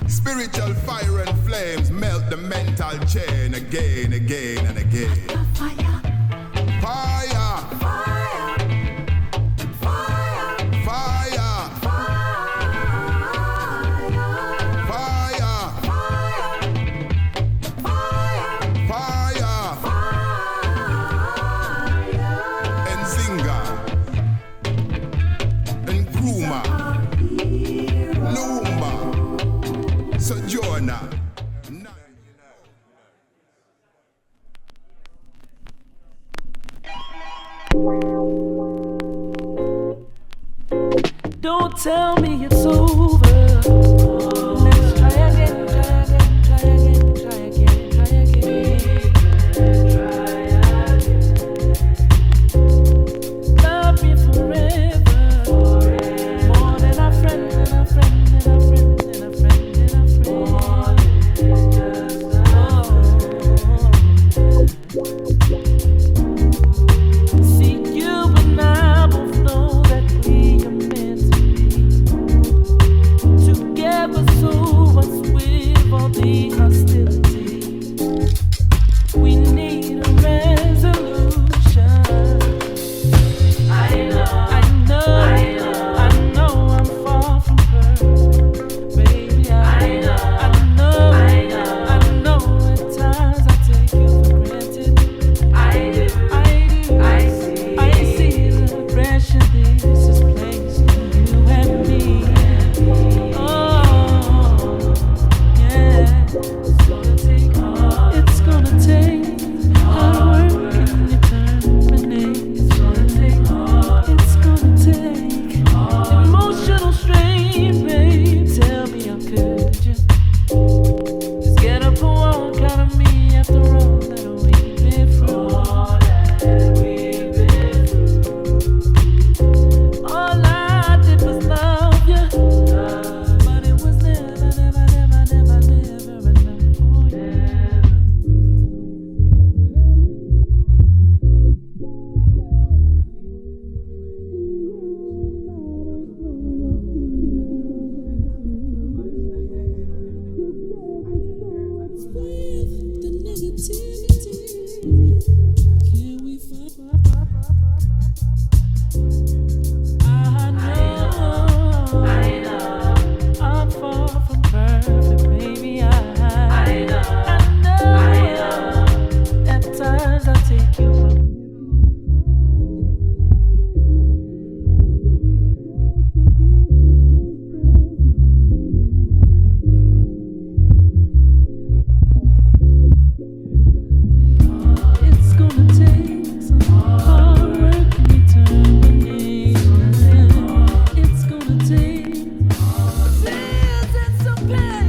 Spiritual fire and flames melt the mental chain again, again, and again. Fire. Fire. Fire. Fire. Nzinga. Nkrumah. Luma. Don't tell me it's over. Let's try again, try again, try again, try again, try again. Try again. Love me forever. More than a friend, and a friend, and a friend, and a friend, and a friend. More than just see, you and I both know that we are meant to be together. So what's with all the hostility? We need a resolution. I know I'm far from perfect, baby. I know at times I take you for granted. I see the pressure this is placed on you and me. Oh, yeah. It's gonna take hard work and determination. It's gonna take emotional strain, babe. Tell me how could you just get up and walk out of me after all that we've been through? All I did was love you, but it was never, never, never, never, never enough for you. The negativity, can we I know I'm far from perfect, baby. I know at times I take you for it's gonna take some hard work and determination. It's gonna take tears and some pain.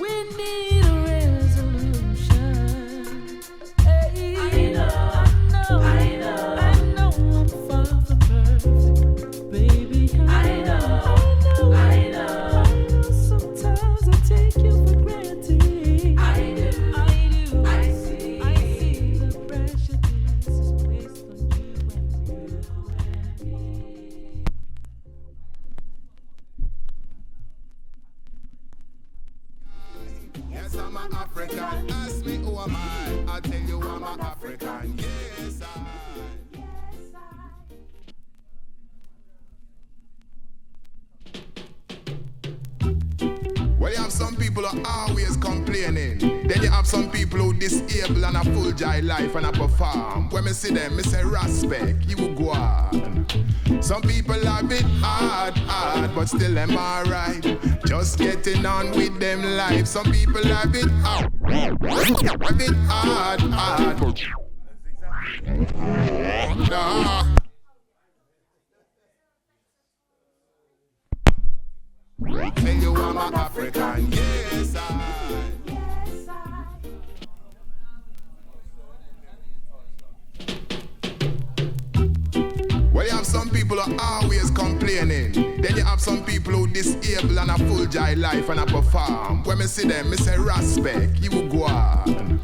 We need a resolution. Hey, I know I'm far from perfect, baby. I know sometimes I take you for granted. I see the pressure this is placed on you and me. Yes, I'm an African. Ask me who am I? I'll tell you I'm an African. Yes, I. Well, you have some people who are always complaining. Then you have some people who disable and a full joy life and a perform. When me see them, me say respect, you will go on. Some people are a bit hard, but still them alright. Just getting on with them life. Some people are a bit hard. Nah. Tell you I'm an African, yes I. Well, you have some people who are always complaining. Then you have some people who disable and a full joy life and a perform. When me see them, me say respect, you will go on.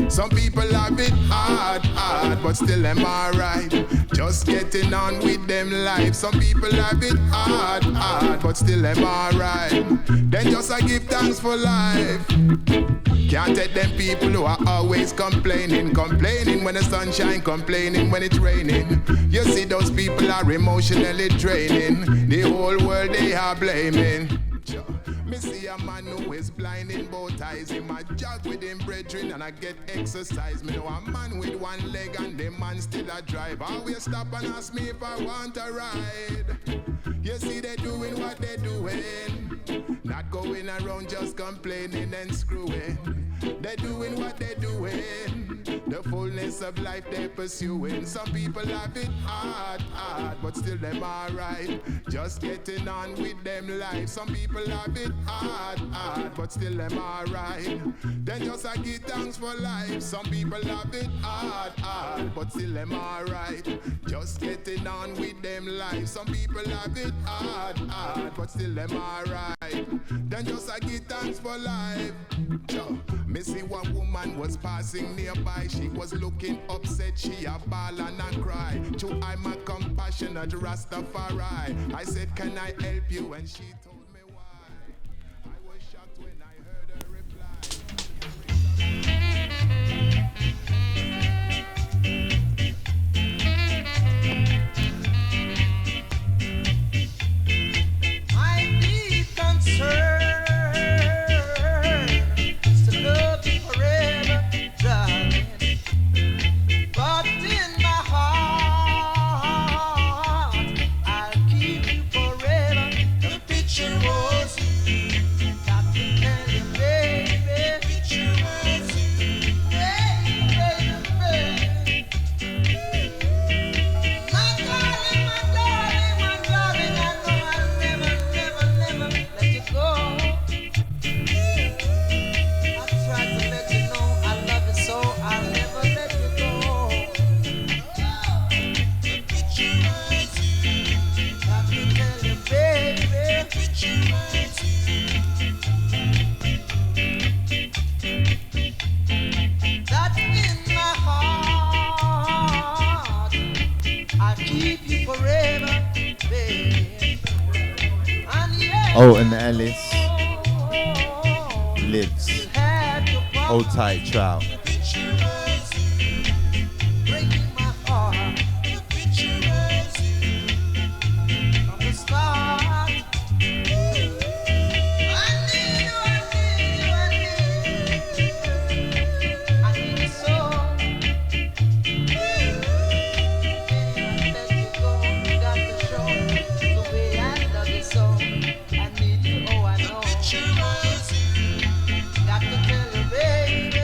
Some people are a bit hard, but still them alright. Just getting on with them life. Some people are a bit hard, but still them alright. Then just I give thanks for life. Can't take them people who are always complaining when the sunshine, complaining when it's raining. You see those people are emotionally draining. The whole world they are blaming. Me see a man who is blind in both eyes. Him a jog with him brethren and I get exercise. Me know a man with one leg and the man still a drive. Always stop and ask me if I want a ride. You see they doing what they doing. Not going around just complaining and screwing. They doing what they doing. The fullness of life they pursuing. Some people have it hard, but still them alright. Just getting on with them life. Some people have it hard, but still them alright. Then just I give thanks for life. Some people have it hard, but still them alright. Just getting on with them life. Some people have it hard, but still them alright. Then just I give thanks for life. Me see one woman was passing nearby. She was looking upset, she a bawl and a cry. To I'm a compassionate Rastafari. I said, can I help you? And she told me why. I was shocked when I heard her I be concerned. Oh, and Ellis lives. Hold tight, trout. Got to tell you, baby.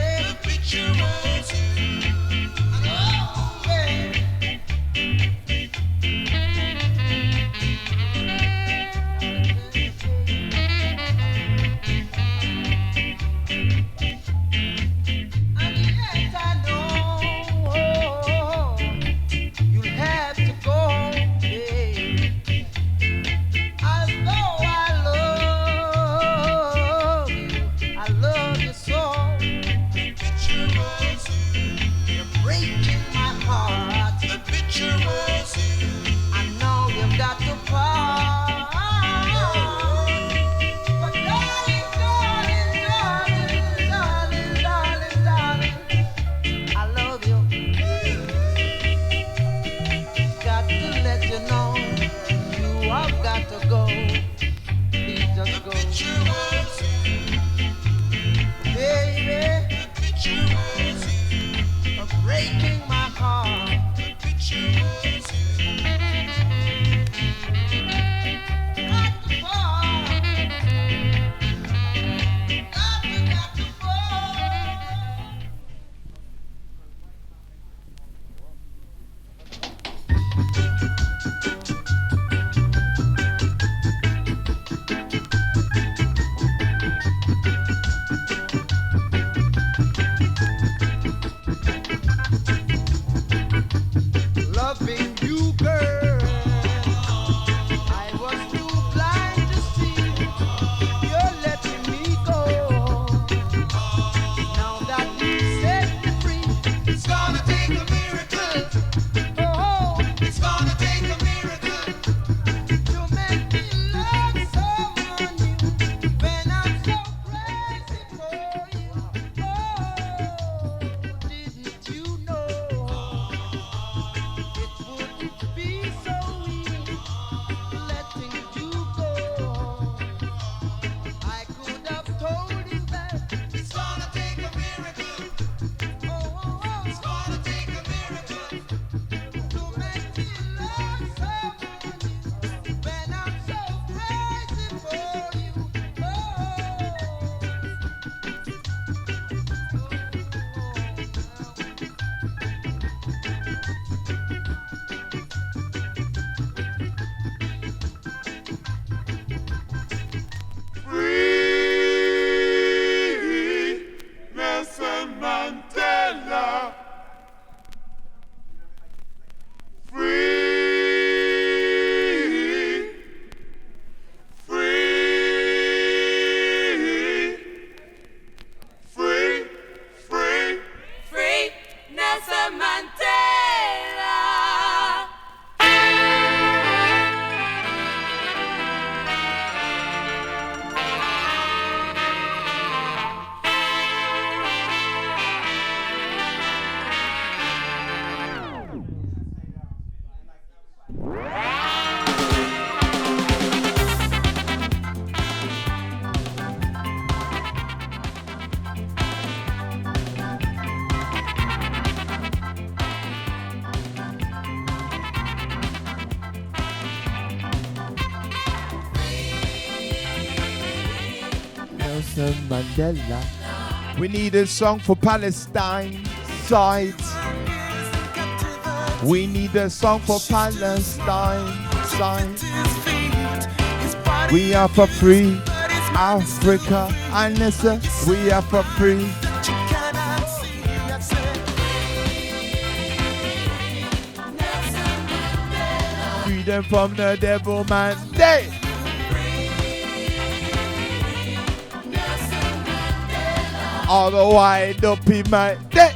Nelson Mandela. We need a song for Palestine side. We need a song for Palestine side. We are for free Africa, and listen, we are for free. Freedom from the devil mandate. All the wide up in my day.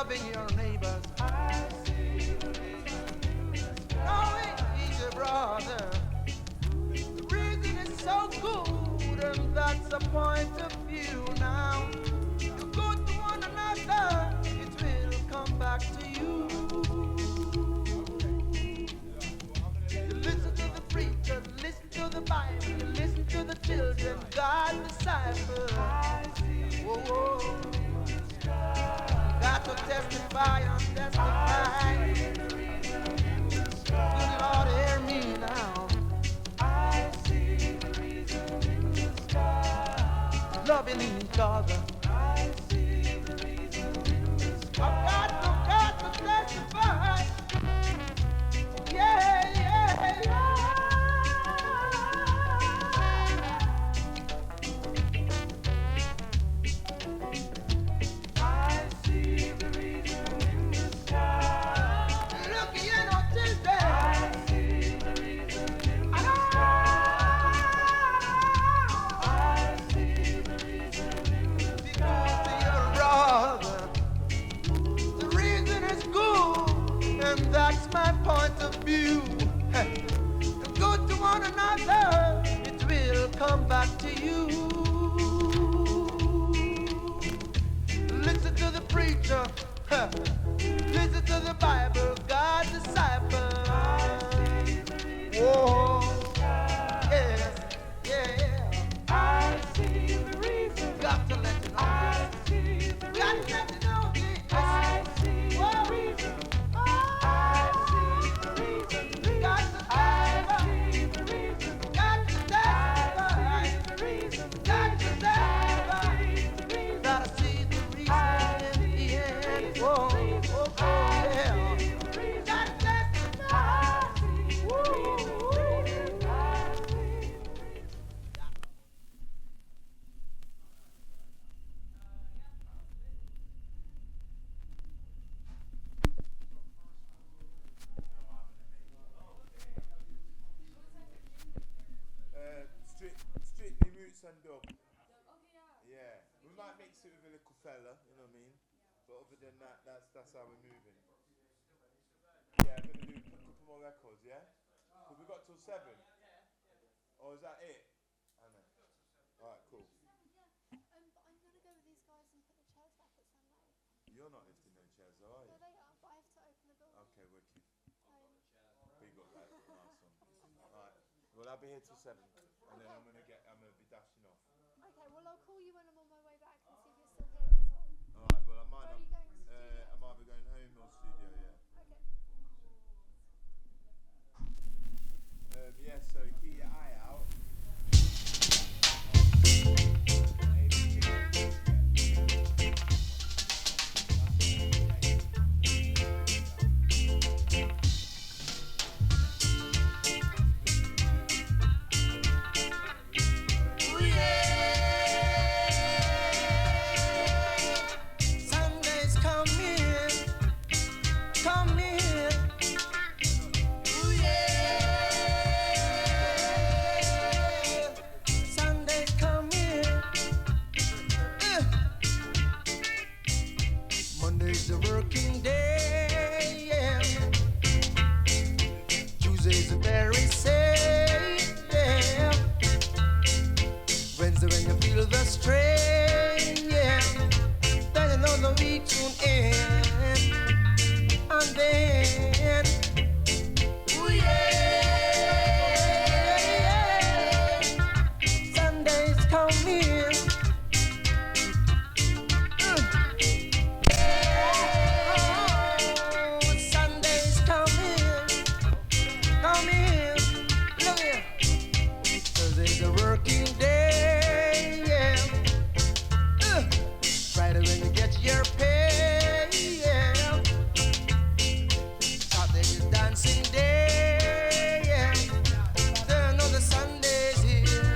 loving your neighbors. Knowing he's your brother. The reason is so good, and that's the point of view. Now, you go to one another, it will come back to you. You listen to the preacher, listen to the Bible, you listen to the children, God disciples. Whoa, whoa. Got to testify and testify. Good Lord, hear me now. I see the reason in the sky. Loving each other. I see the reason in the sky. I've got to testify. Yeah, yeah, yeah. I see the reason in the sky. Look, you know, today. I see the reason in the sky. I see the reason in the sky. Because to your brother, the reason is good, and that's my point of view. To go to one another, it will come back to you. Listen to the preacher, listen to the Bible, God's disciple. Whoa, yes, yeah. I see the reason. Got to let you know. I see the reason. Got to let you know. I see the reason. I see the reason. Got to I see the reason. Got to I see the reason. Got to I see the reason. In the end. Whoa, oh, yeah. Got to Strictly roots and dub. Yeah, we might mix it with a little fella, you know what I mean? But other than that, that's how we're moving. Yeah, I'm gonna do a couple more records, yeah? Because we got till 7. Or is that it? I know. Alright, cool. But I'm gonna go with these guys and put the chairs back at Sunday. You're not lifting no chairs, though, are you? No, they are, but I have to open the door. Okay, wicked. Big up, that. Nice one. Alright, well, I'll be here till 7. And then I'm gonna be dashing off. Okay, well I'll call you when I'm on my way back and see if you're still here as well. Alright, well I might Where are you going? I might be going home or studio, yeah. Okay. Yeah, so keep your eye out. Monday's a working day, yeah. Tuesday's a very safe, yeah. Wednesday when you feel the strain, yeah. Then you know the week soon end. And then, ooh yeah, Sunday's coming. Sunday's coming. Look here. Thursday's a working day, yeah. Friday when you get your pay, yeah. Saturday's dancing day, yeah. Then another Sunday's here.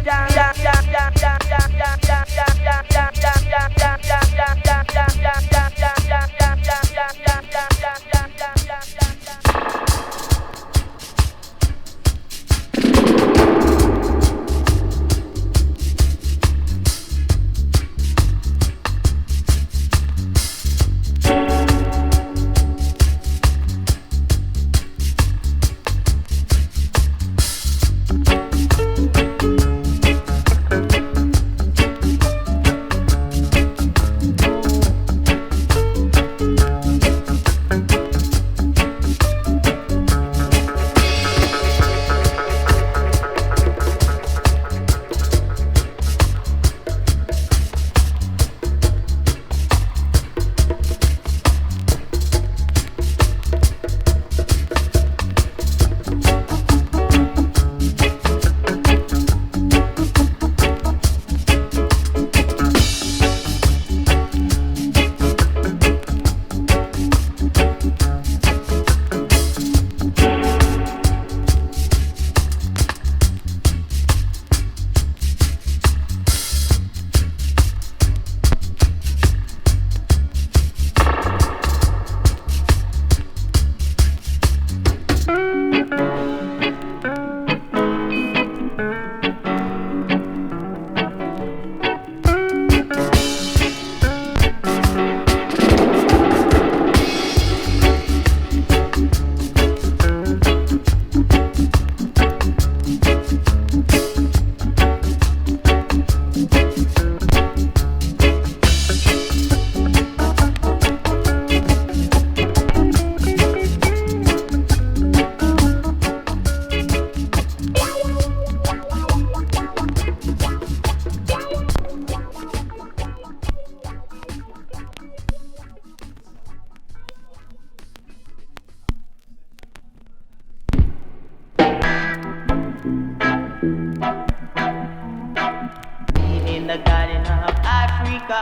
the garden of Africa,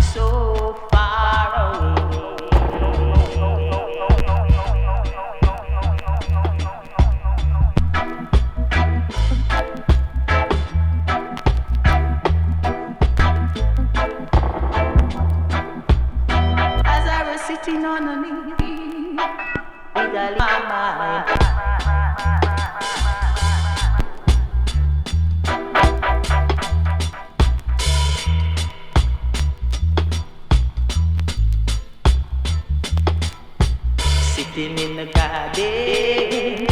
so far away. As I was sitting on a knee, with a little mind. Sitting in the garden,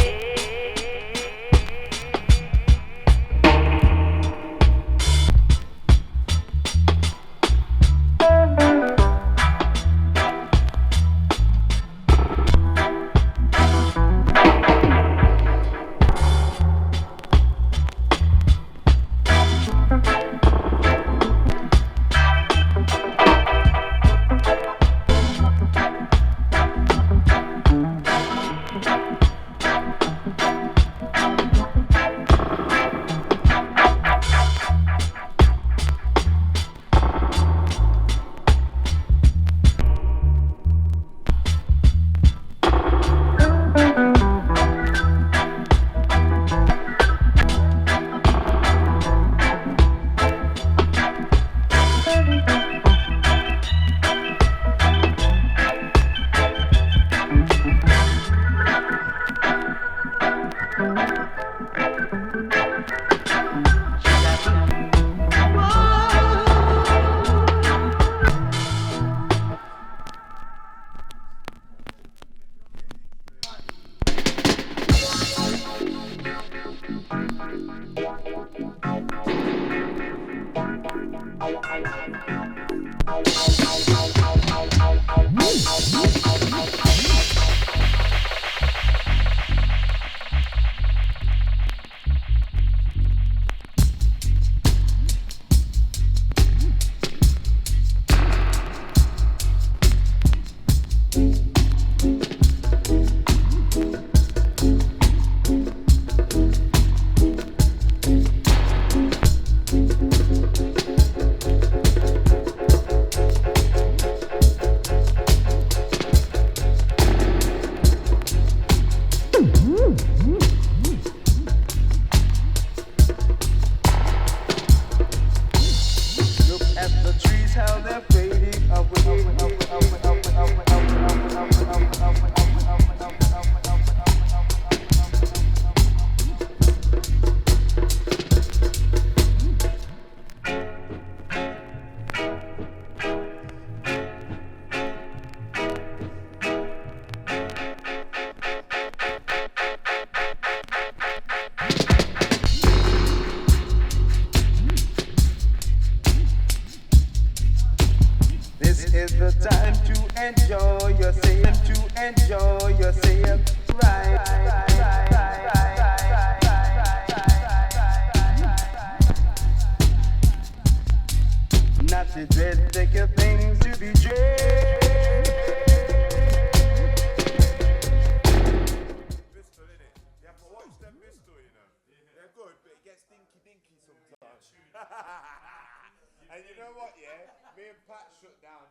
And you know what, yeah? Me and Pat shut down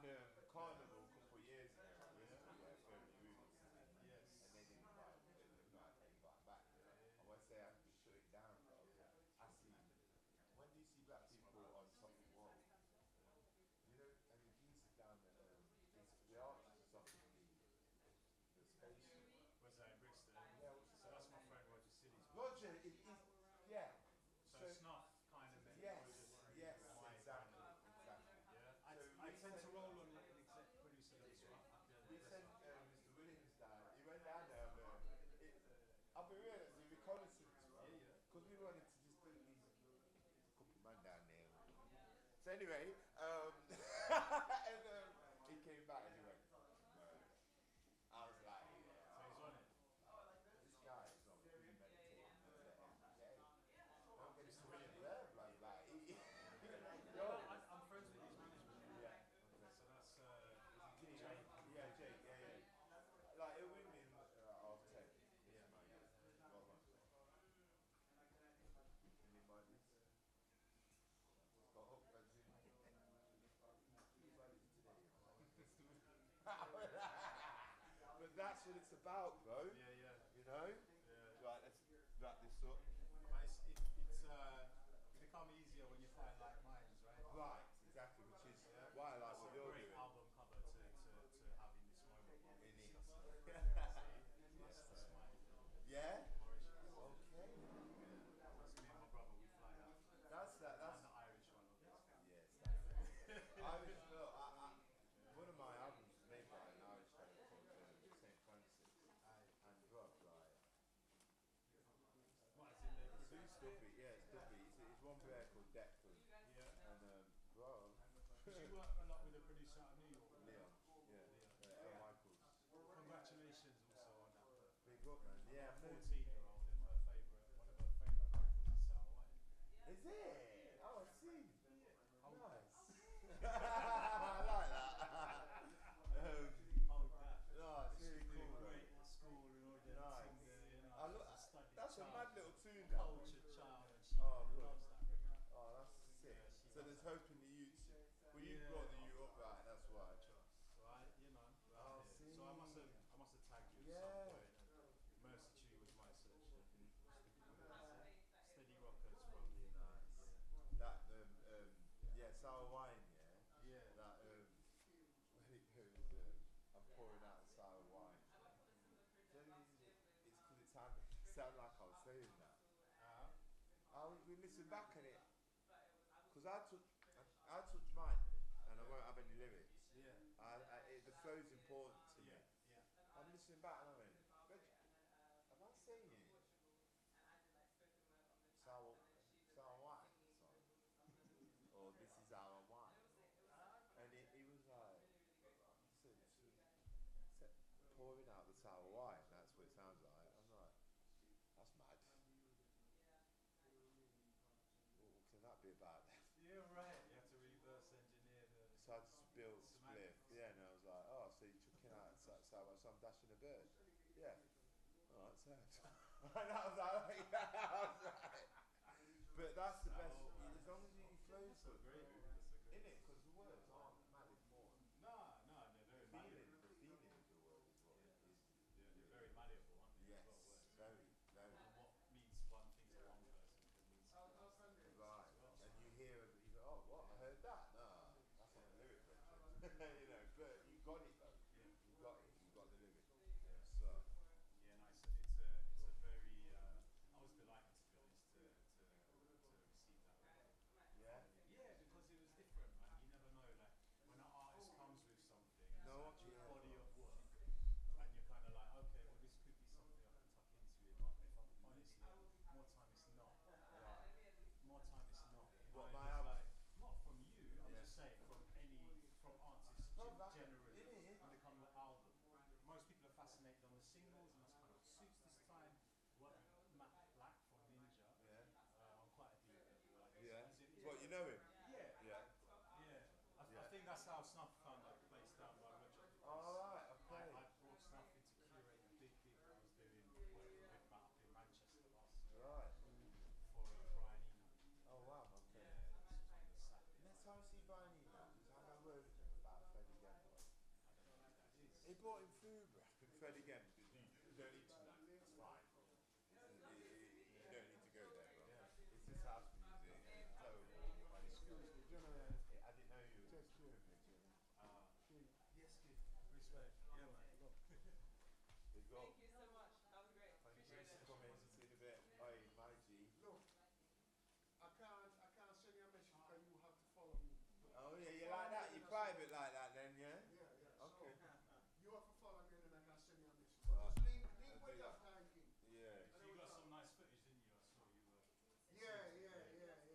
Carnival a couple of years ago. And they didn't invite back. I won't say I shut it down, bro. I see. When do you see black people on top of walls? You know, and the geezers down the arches of the station. Was that in Brixton? Yeah, so that's my friend Roger Silly's. Roger, yeah. So Snuff kind of yes, exactly. Yeah, I tend to roll on like an exec producer level, so we sent Mr. Williams down. He went down there. I'll be real, it's a reconnaissance, bro. Because we wanted to just do these couple man down there. So anyway, and he came back and he went. I was like, yeah. So he's on it. This guy is on premeditated every day. Don't get Mr. Williams there, blood. Like, I'm friends with his management. Yeah. So that's Jake. Yeah, Jake. Yeah. Like, it'll win me half 10. Yeah. Well done. Anybody's? Got up what it's about, bro. Yeah, yeah. You know? Yeah. Right, let's wrap this up. But it's become easier when you find like minds, right? Right, exactly, which is why I like what you're doing. It's a great album cover to have in this moment. It is. That's mine. Yeah? Mauritius. Okay. That's me and my brother, we fly out. That's And the Irish one, obviously. Yes. Irish, look, one of my albums was made by an Irish fellow called St. Francis. And bro, like, what is it? They it's produced Duffy, yeah, it's Duffy. It's one player called Declan. Yeah. And bro. She worked a lot with a producer out of New York. Leon. Yeah. Michaels. Congratulations also on that. Big up, man. Yeah. 14-year-old and one of her favourite uncles is Sarah White. Is it? Oh, I see. Oh, nice. I like that. No, it's really cool. Great at school and all that. Nice. That's a mad little tune. Cultured child, and she loves that. Oh, that's sick. So there's hope in the youth. Well, you brought the youth up, right? That's why. Right, you know. Oh, see. So I must have tagged you at some point. Mercy Tree was my search. Steady Rockers from the that sour wine, yeah. That when it goes, I'm pouring out sour wine. It's because it sounded like I was saying that. We listen back at it, because I took mine, and I won't have any lyrics. Yeah. The flow's important to me. Yeah. I'm listening back and I went, am I saying it? Sour wine song. Or this is our wine. And he was like, pouring out the sour wine, that's what it sounds like. I'm like, that's mad. What can that be about then? Yeah, right. You have to reverse engineer the... So I just built split. Yeah, and I was like, oh, so you're chucking out sour wine, so I'm dashing a bird. Yeah. Oh, that's it. And I was like, but that's the best, as long as you flow so great, isn't it? Because the words aren't mad important. No, they're very malleable. The feeling of the word is what is. They're very malleable, aren't they? Yes, very. And what means one thing to one person can mean something else. Right, and you hear it, you go, oh, what, I heard that? No, that's not a lyric, you know, but you got it though. Yeah. You got the lyric. So. Yeah, no, it's a very, I was delighted to be honest to receive that. Yeah? Yeah, because it was different, man. You never know, like, when an artist comes with something and such a body of work, and you're kind of like, okay, well, this could be something I can tuck into it, but if I'm honest, more time it's not. Right. More time it's not. What, my album? Like, not from you, I'm just saying, from artists generally, when they come with an album. Most people are fascinated on the singles, and that's kind of suits this time. Matt Black from Ninja, I'm quite a deep. What, you know him? Yeah. I think that's how Snuff found that place down by Roger. Alright, okay. I brought Snuff into curate a big gig I was doing working with Matt up in Manchester last year. Right. For Brian Eno. Oh wow, okay. Yeah, this was on the Saturday. Next time I see Brian Eno, because I had a word with him about Freddie Gamble. He brought him food, bro. Freddie Gamble, you don't need to know, it's fine. You don't need to go there, bro. It's just house music, and it's terrible. And it's good. I didn't know you were just doing it. Yes, kid. Respect. Yeah, man. Thank you so much. That was great. Thank you for coming. See you in a bit. Oi, my G. Look, I can't send you a message because you have to follow me. Oh yeah, you like that? You're private like that then, yeah? Yeah. Okay. So, you have to follow me and then I can send you a message. But just leave when you have time, King. Yeah. You got some nice footage, didn't you? I saw you were. Yeah.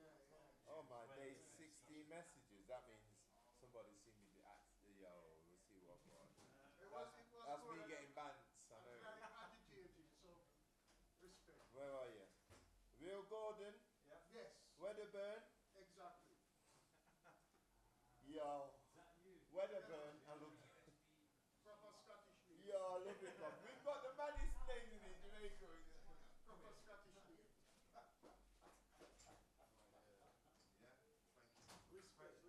Oh my days, 16 messages. That means somebody's seen me yo, we'll see what I've got. That's me getting bants, I know. Very agitated, so respect. Where are you? Real Gordon? Yeah. Yes. Wedderburn? Exactly. Yo. Wedderburn, I love it. Proper Scottish name. Yo, I love it, man. We've got the maddest names in Jamaica. Proper Scottish name. Respect.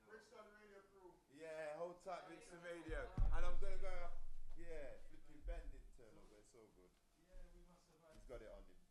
Brixton Radio crew. Yeah, hold tight, Brixton Radio. And I'm going to go got it on the